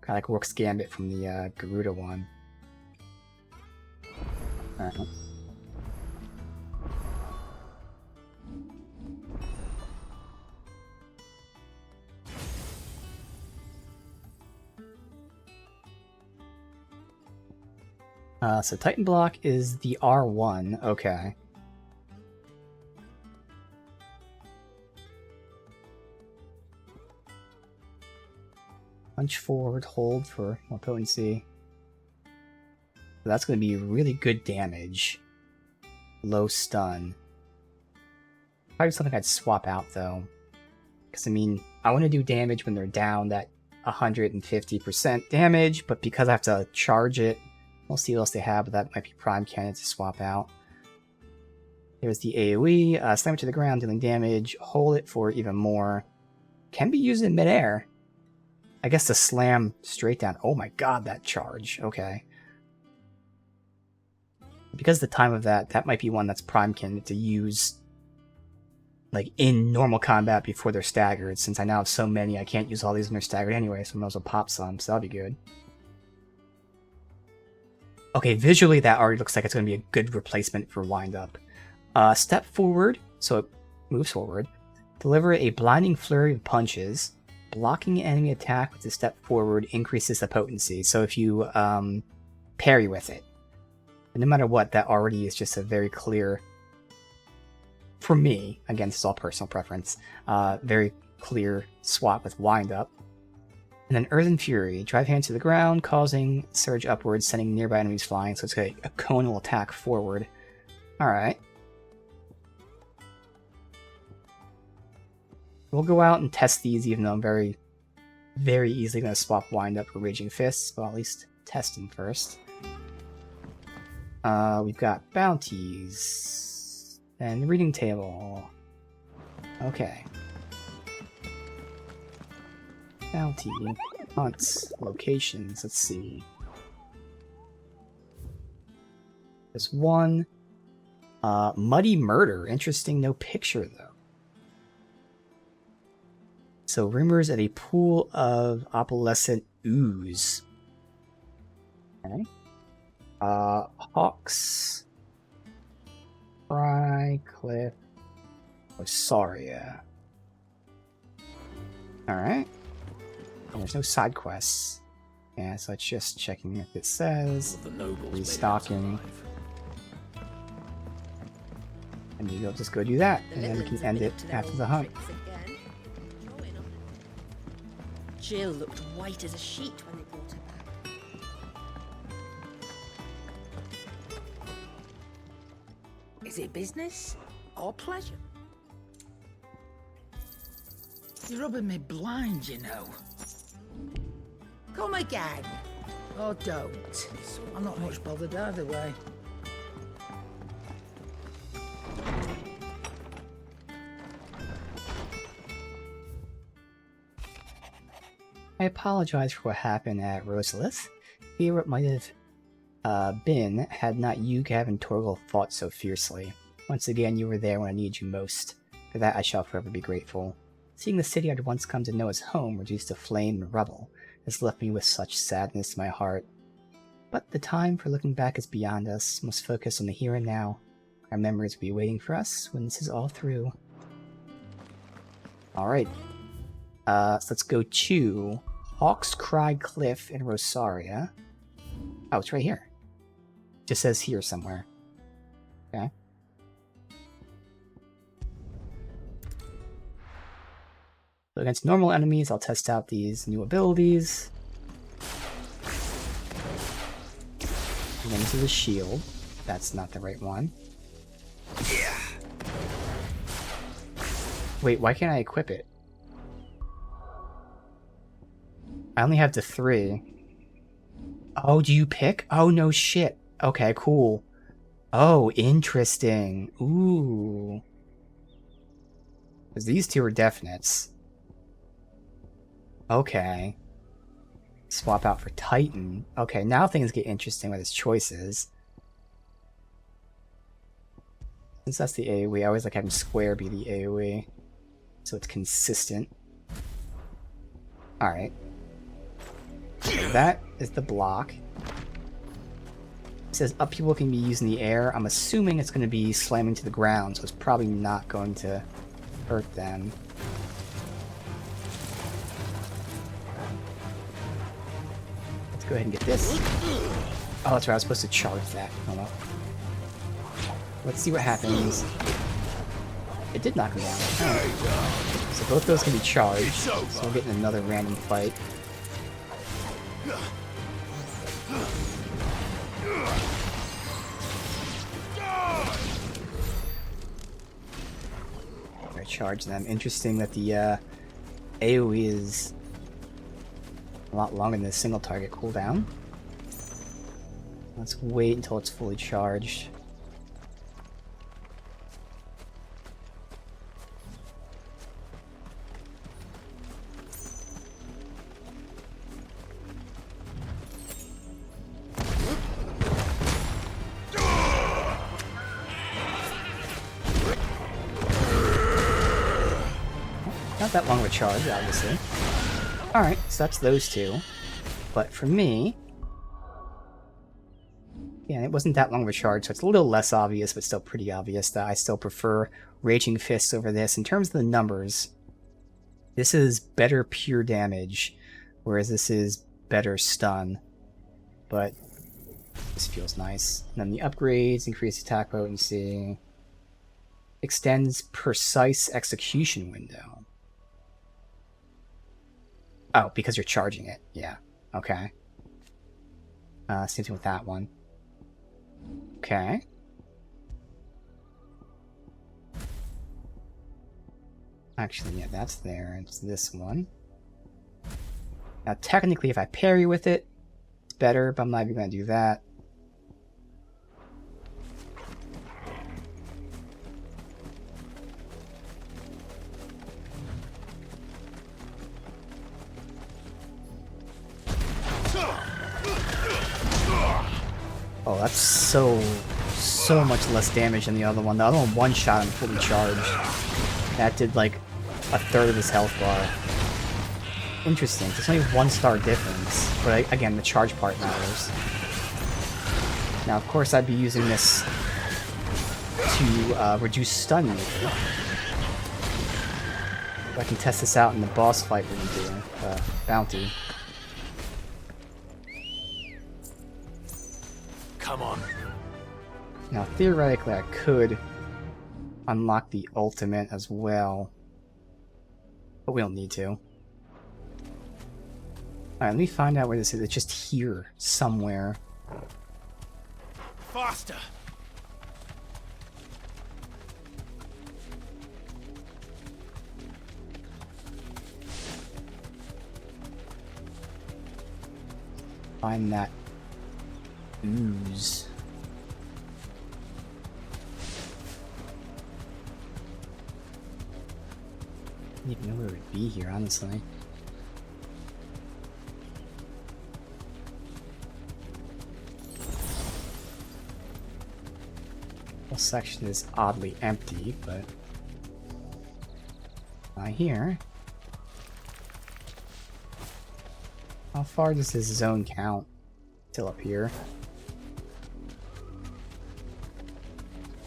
[SPEAKER 1] Kind of like Rook's Gambit from the Garuda one. Alright. So Titan Block is the R1, okay. Punch forward, hold for more potency. So that's going to be really good damage. Low stun. Probably something I'd swap out though. Because I mean, I want to do damage when they're down that 150% damage, but because I have to charge it, we'll see what else they have, but that might be prime candidate to swap out. There's the AoE, slam it to the ground, dealing damage, hold it for even more. Can be used in midair. I guess to slam straight down. Oh my god, that charge. Okay. Because the time of that might be one that's prime candidate to use like in normal combat before they're staggered. Since I now have so many, I can't use all these when they're staggered anyway, so I might as well pop some, so that'll be good. Okay, visually that already looks like it's going to be a good replacement for Wind Up. Step forward, so it moves forward. Deliver a blinding flurry of punches. Blocking enemy attack with the step forward increases the potency, so if you parry with it. And no matter what, that already is just a very clear, for me, again, this is all personal preference, very clear swap with Wind Up. And then Earthen Fury, drive hand to the ground, causing surge upwards, sending nearby enemies flying, so it's a conal attack forward. Alright. We'll go out and test these, even though I'm very, very easily going to swap Wind Up for Raging Fists, but I'll at least test them first. We've got bounties, and reading table. Okay. Bounty, hunts, locations, let's see. There's one. Muddy Murder. Interesting, no picture, though. So, rumors of a pool of opalescent ooze. Okay. Hawks. Fry, Cliff. Rosaria. Alright. There's no side quests. Yeah, so it's just checking if it says. Restocking. And maybe I'll just go do that. And then we can end it after the hunt.
[SPEAKER 2] Jill looked white as a sheet when they brought her back.
[SPEAKER 9] Is it business or pleasure? You're rubbing me blind, you know. Come again. Or don't. I'm not much bothered either way.
[SPEAKER 1] I apologize for what happened at Rosalith. Fear what might have been had not you, Gavin Torgal, fought so fiercely. Once again, you were there when I needed you most. For that I shall forever be grateful. Seeing the city I'd once come to know as home reduced to flame and rubble has left me with such sadness in my heart. But the time for looking back is beyond us. Must focus on the here and now. Our memories will be waiting for us when this is all through. Alright. So let's go to Hawks Cry Cliff in Rosaria. Oh, it's right here. Just says here somewhere. Okay. So against normal enemies, I'll test out these new abilities. And then to the shield. That's not the right one. Yeah. Wait, why can't I equip it? I only have the 3. Oh, do you pick? Oh, no shit. Okay, cool. Oh, interesting. Ooh. Because these two are definites. Okay. Swap out for Titan. Okay, now things get interesting with his choices. Since that's the AoE, I always like having square be the AoE. So it's consistent. Alright. So that is the block. It says upheaval can be used in the air. I'm assuming it's going to be slamming to the ground, so it's probably not going to hurt them. Let's go ahead and get this. Oh, that's right, I was supposed to charge that. Hold on. Let's see what happens. It did knock me down. Right. So both those can be charged, so we'll get in another random fight. I charge them. Interesting that the AoE is a lot longer than the single target cooldown. Let's wait until it's fully charged. Not that long of a charge, obviously. Alright, so that's those two. But for me... yeah, it wasn't that long of a charge, so it's a little less obvious, but still pretty obvious that I still prefer Raging Fists over this. In terms of the numbers, this is better pure damage, whereas this is better stun. But this feels nice. And then the upgrades, increase attack potency, extends precise execution window. Oh, because you're charging it. Yeah. Okay. Same thing with that one. Okay. Actually, yeah, that's there. It's this one. Now, technically, if I parry with it, it's better, but I'm not even going to do that. Oh, that's so so much less damage than the other one. The other one one-shot him fully charged. That did like a third of his health bar. Interesting. There's only 1-star difference, but again, the charge part matters. Now, of course, I'd be using this to reduce stun meter. I can test this out in the boss fight we're doing, Bounty.
[SPEAKER 11] Come on.
[SPEAKER 1] Now, theoretically, I could unlock the ultimate as well, but we don't need to. Alright, let me find out where this is. It's just here, somewhere.
[SPEAKER 11] Faster!
[SPEAKER 1] Find that ooze. I don't even know where it would be here, honestly. This section is oddly empty, but not here. How far does this zone count? Till up here.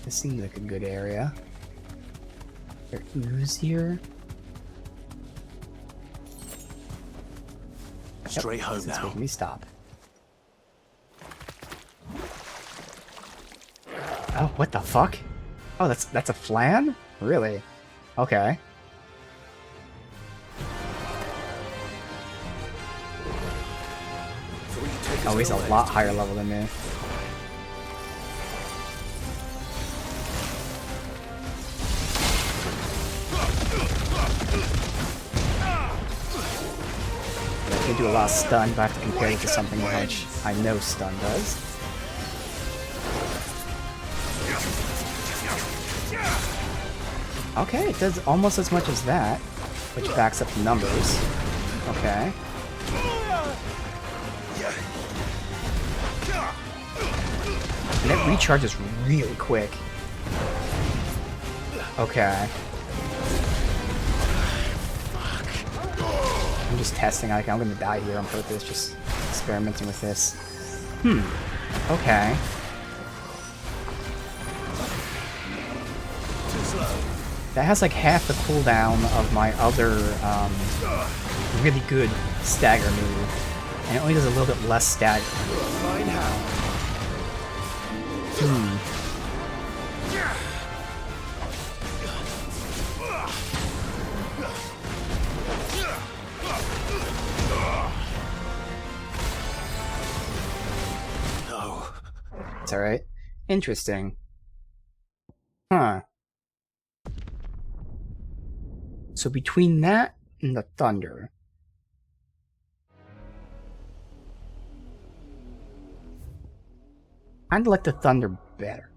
[SPEAKER 1] This seems like a good area. There ooze here.
[SPEAKER 11] Straight home now.
[SPEAKER 1] Making me stop. Oh, what the fuck? Oh, that's a flan? Really? Okay. Oh, he's a lot higher level than me. I can do a lot of stun, but I have to compare it to something which I know stun does. Okay, it does almost as much as that, which backs up the numbers. Okay. And it recharges really quick. Okay. I'm just testing. I'm gonna die here on purpose, just experimenting with this. Okay. That has like half the cooldown of my other really good stagger move, and it only does a little bit less stagger.
[SPEAKER 11] No.
[SPEAKER 1] It's alright. Interesting. Huh. So between that and the thunder, I'd like the thunder better.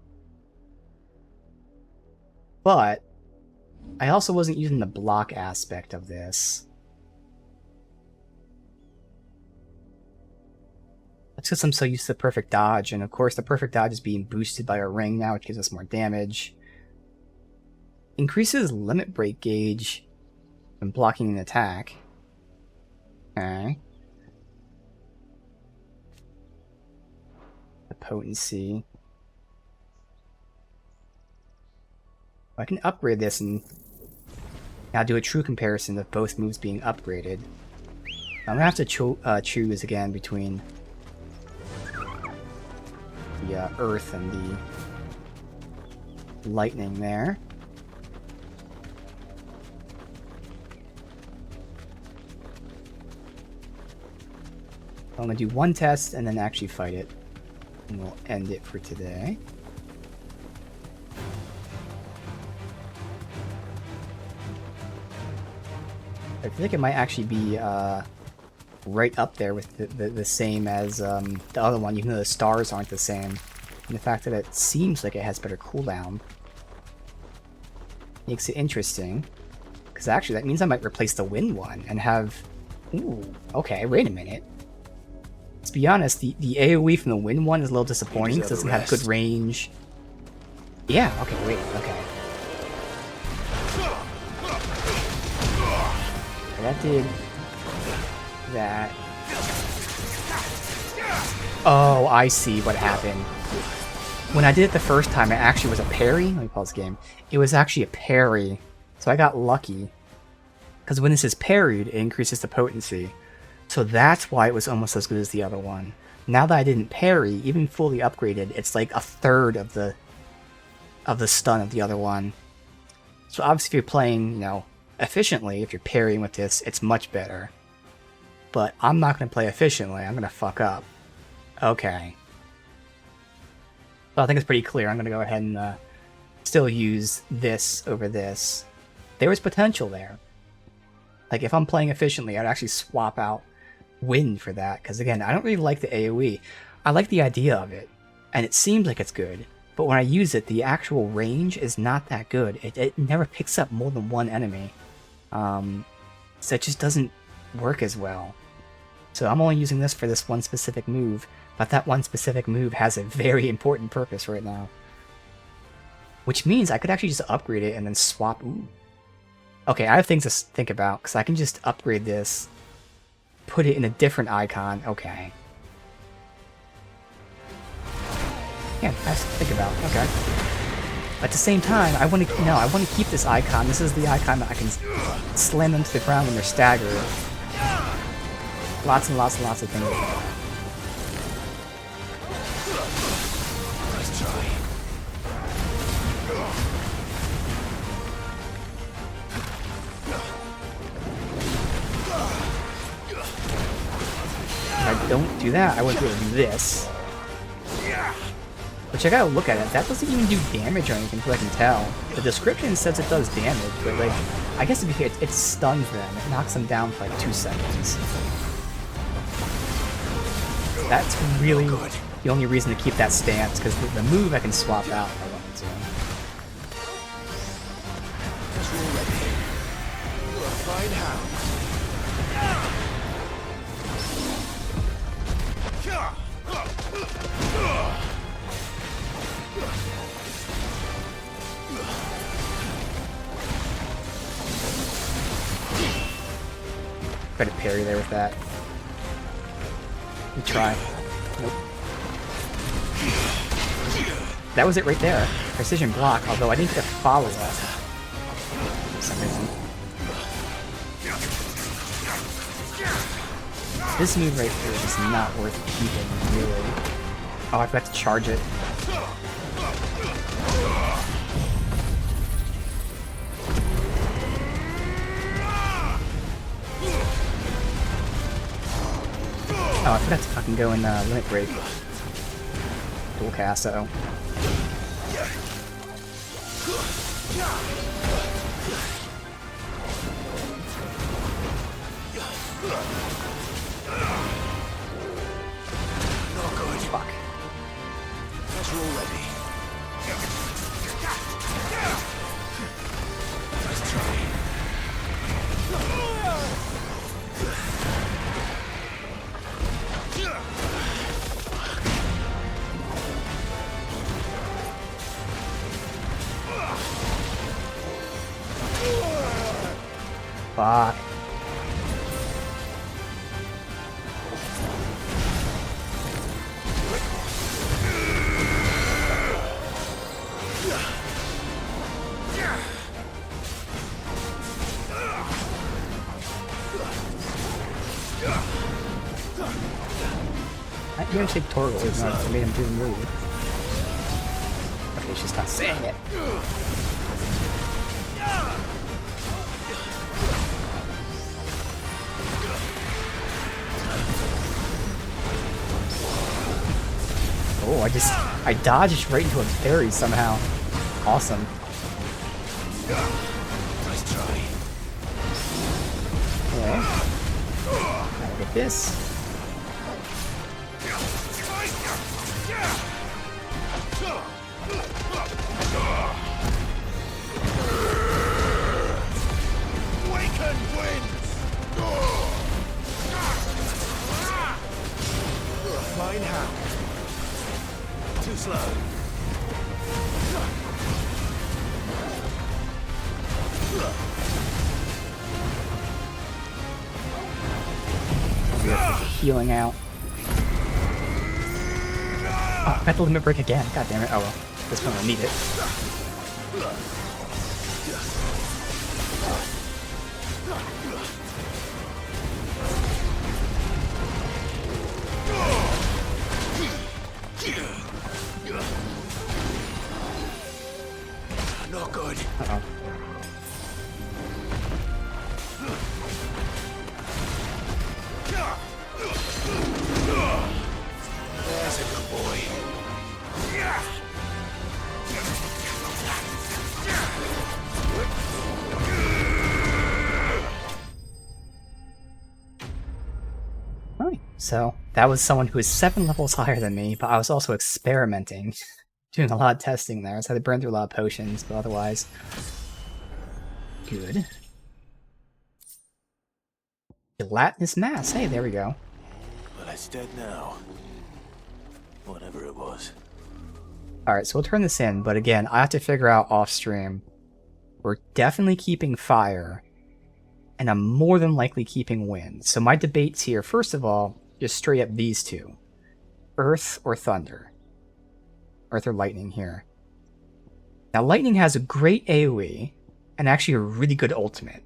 [SPEAKER 1] But I also wasn't using the block aspect of this. That's because I'm so used to the perfect dodge, and of course the perfect dodge is being boosted by a ring now, which gives us more damage. Increases limit break gauge when blocking an attack. Okay. The potency. I can upgrade this and now do a true comparison of both moves being upgraded. I'm gonna have to choose again between the earth and the lightning there. I'm gonna do one test and then actually fight it, and we'll end it for today. I feel like it might actually be right up there with the same as the other one, even though the stars aren't the same. And the fact that it seems like it has better cooldown makes it interesting. Because actually that means I might replace the wind one and have... Ooh, okay, wait a minute. Let's be honest, the AoE from the wind one is a little disappointing because it doesn't have good range Yeah, okay, wait, okay. That did that. Oh, I see what happened. When I did it the first time, it actually was a parry. Let me pause the game. It was actually a parry. So I got lucky. Because when this is parried, it increases the potency. So that's why it was almost as good as the other one. Now that I didn't parry, even fully upgraded, it's like a third of the stun of the other one. So obviously if you're playing, you know, efficiently, if you're parrying with this, it's much better. But I'm not going to play efficiently. I'm going to fuck up. Okay. So I think it's pretty clear. I'm going to go ahead and still use this over this. There was potential there. Like, if I'm playing efficiently, I'd actually swap out Wind for that. Because, again, I don't really like the AoE. I like the idea of it. And it seems like it's good. But when I use it, the actual range is not that good. It never picks up more than one enemy. So it just doesn't work as well. So I'm only using this for this one specific move. But that one specific move has a very important purpose right now. Which means I could actually just upgrade it and then swap. Ooh. Okay, I have things to think about, because I can just upgrade this, put it in a different icon. Okay. Yeah, I have to think about. Okay. At the same time, I want to keep this icon. This is the icon that I can slam them to the ground when they're staggered. Lots and lots and lots of things. If I don't do that, I wouldn't be able to do this. Which I gotta look at it. That doesn't even do damage or anything, so I can tell. The description says it does damage, but like, I guess it stuns them. It knocks them down for like 2 seconds. That's really the only reason to keep that stance, because the move I can swap out if I want to. Try to parry there with that. Let me try. Nope. That was it right there. Precision block, although I didn't get to follow that for some reason. This move right here is not worth keeping, really. Oh, I forgot to charge it. Oh, I forgot to fucking go in Limit Break. Dual cast, uh-oh. Fuck.
[SPEAKER 11] Guess we're all ready. Let's try.
[SPEAKER 1] Fuck. You gotta take Torgal, even though I made him do the move. Okay, she's not saying it. Oh, I dodged right into a parry somehow. Awesome.
[SPEAKER 11] Nice try.
[SPEAKER 1] Okay. I'll get this.
[SPEAKER 11] Waken winds! Fine how. Too slow.
[SPEAKER 1] Healing out. Oh, I got the limit break again. God damn it. Oh well. This one will need it.
[SPEAKER 11] Not good.
[SPEAKER 1] Uh-oh.
[SPEAKER 11] There's a good boy.
[SPEAKER 1] Alright, so that was someone who was 7 levels higher than me, but I was also experimenting, doing a lot of testing there, so I had to burn through a lot of potions, but otherwise, good. Gelatinous mass, hey, there we go.
[SPEAKER 13] Well, it's dead now. Whatever it was.
[SPEAKER 1] Alright, so we'll turn this in, but again, I have to figure out off-stream. We're definitely keeping fire, and I'm more than likely keeping wind. So my debates here, first of all, just straight up these two. Earth or thunder. Earth or lightning here. Now lightning has a great AoE, and actually a really good ultimate.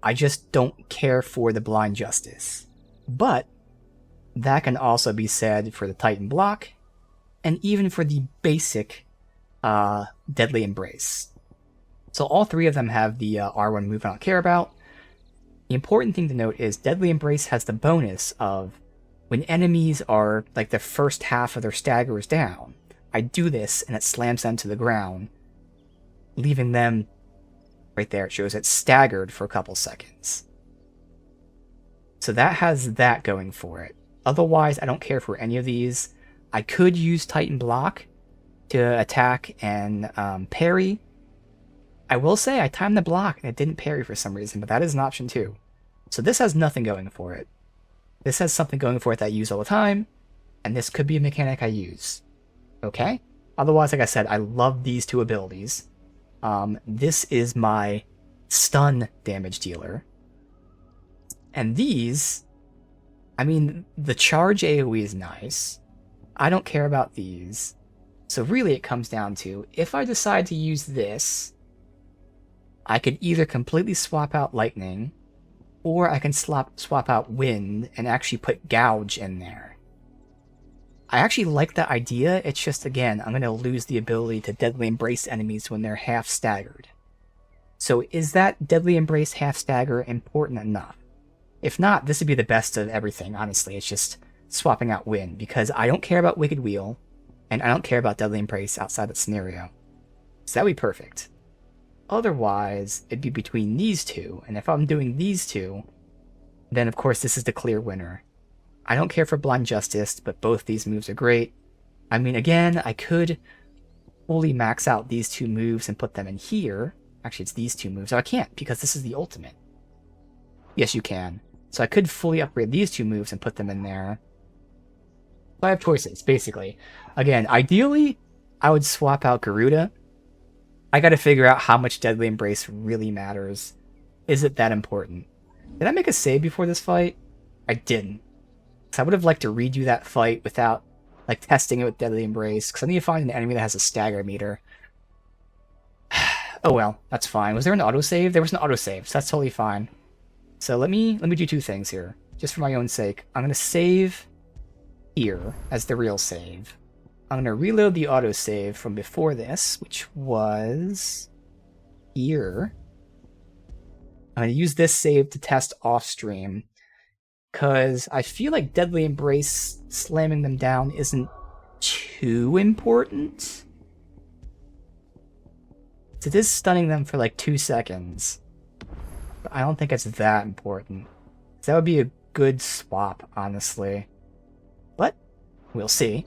[SPEAKER 1] I just don't care for the blind justice. But that can also be said for the Titan block, and even for the basic Deadly Embrace. So all three of them have the R1 move I don't care about. The important thing to note is Deadly Embrace has the bonus of when enemies are like the first half of their staggers down, I do this and it slams them to the ground, leaving them right there. It shows it staggered for a couple seconds. So that has that going for it. Otherwise, I don't care for any of these. I could use Titan Block to attack and parry. I will say I timed the block and it didn't parry for some reason, but that is an option too. So this has nothing going for it. This has something going for it that I use all the time, and this could be a mechanic I use. Okay? Otherwise, like I said, I love these two abilities. This is my stun damage dealer. And these, I mean, the charge AoE is nice. I don't care about these. So really it comes down to, if I decide to use this, I could either completely swap out lightning, or I can swap out wind and actually put gouge in there. I actually like that idea, it's just, again, I'm going to lose the ability to deadly embrace enemies when they're half staggered. So is that deadly embrace half stagger important enough? If not, this would be the best of everything, honestly. It's just swapping out wind, because I don't care about Wicked Wheel, and I don't care about deadly embrace outside that scenario. So that would be perfect. Otherwise, it'd be between these two, and if I'm doing these two, then of course this is the clear winner. I don't care for Blind Justice, but both these moves are great. I mean, again, I could fully max out these two moves and put them in here. Actually, it's these two moves. Oh, I can't, because this is the ultimate. Yes, you can. So I could fully upgrade these two moves and put them in there. So I have choices, basically. Again, ideally, I would swap out Garuda. I gotta figure out how much Deadly Embrace really matters. Is it that important? Did I make a save before this fight? I didn't. Because I would have liked to redo that fight without, like, testing it with Deadly Embrace, because I need to find an enemy that has a stagger meter. Oh well, that's fine. Was there an autosave? There was an autosave, so that's totally fine. So let me do two things here, just for my own sake. I'm gonna save here as the real save. I'm gonna reload the autosave from before this, which was here. I'm gonna use this save to test off stream, because I feel like Deadly Embrace slamming them down isn't too important. So it is stunning them for like 2 seconds. But I don't think it's that important. That would be a good swap, honestly. But we'll see.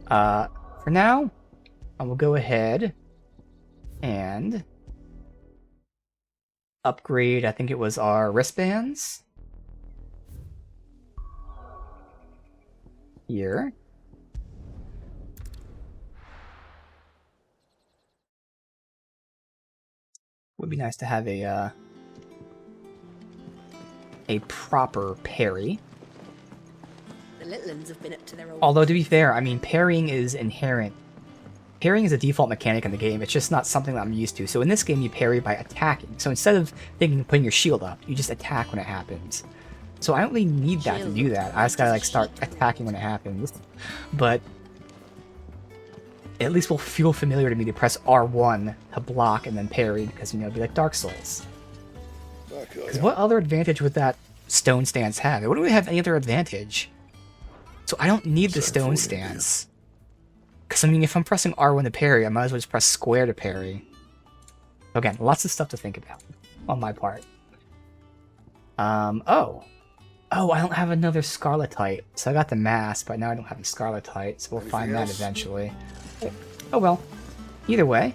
[SPEAKER 1] For now, I will go ahead and upgrade, I think it was our wristbands. Here. We'll would be nice to have a proper parry.
[SPEAKER 2] The little uns have been up to their old...
[SPEAKER 1] Although, to be fair, I mean, parrying is inherent. Parrying is a default mechanic in the game. It's just not something that I'm used to. So in this game, you parry by attacking. So instead of putting your shield up, you just attack when it happens. So I don't really need that to do that. I just gotta like start attacking when it happens. But at least will feel familiar to me to press R1 to block and then parry, because, you know, it'd be like Dark Souls. Because what other advantage would that stone stance have? It wouldn't really have any other advantage. So I don't need the stone stance. Because, I mean, if I'm pressing R1 to parry, I might as well just press square to parry. Again, lots of stuff to think about on my part. Oh, I don't have another Scarletite. So I got the mask, but now I don't have the Scarletite, so we'll find that eventually. Oh well. Either way,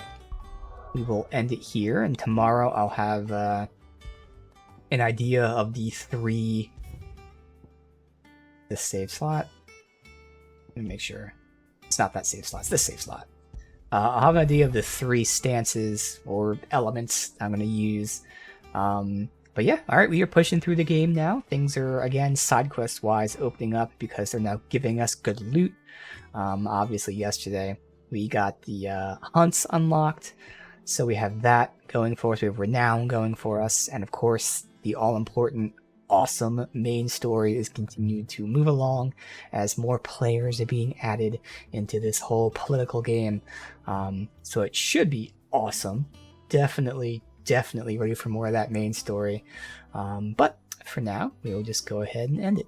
[SPEAKER 1] we will end it here, and tomorrow I'll have an idea of the 3... This save slot? Let me make sure. It's not that save slot, it's this save slot. I'll have an idea of the 3 stances or elements I'm going to use. But yeah, alright, we are pushing through the game now. Things are, again, side quest wise opening up because they're now giving us good loot. Obviously yesterday we got the hunts unlocked, so we have that going for us. We have renown going for us, and of course the all-important, awesome main story is continuing to move along as more players are being added into this whole political game. So it should be awesome. Definitely ready for more of that main story. But for now, we will just go ahead and end it.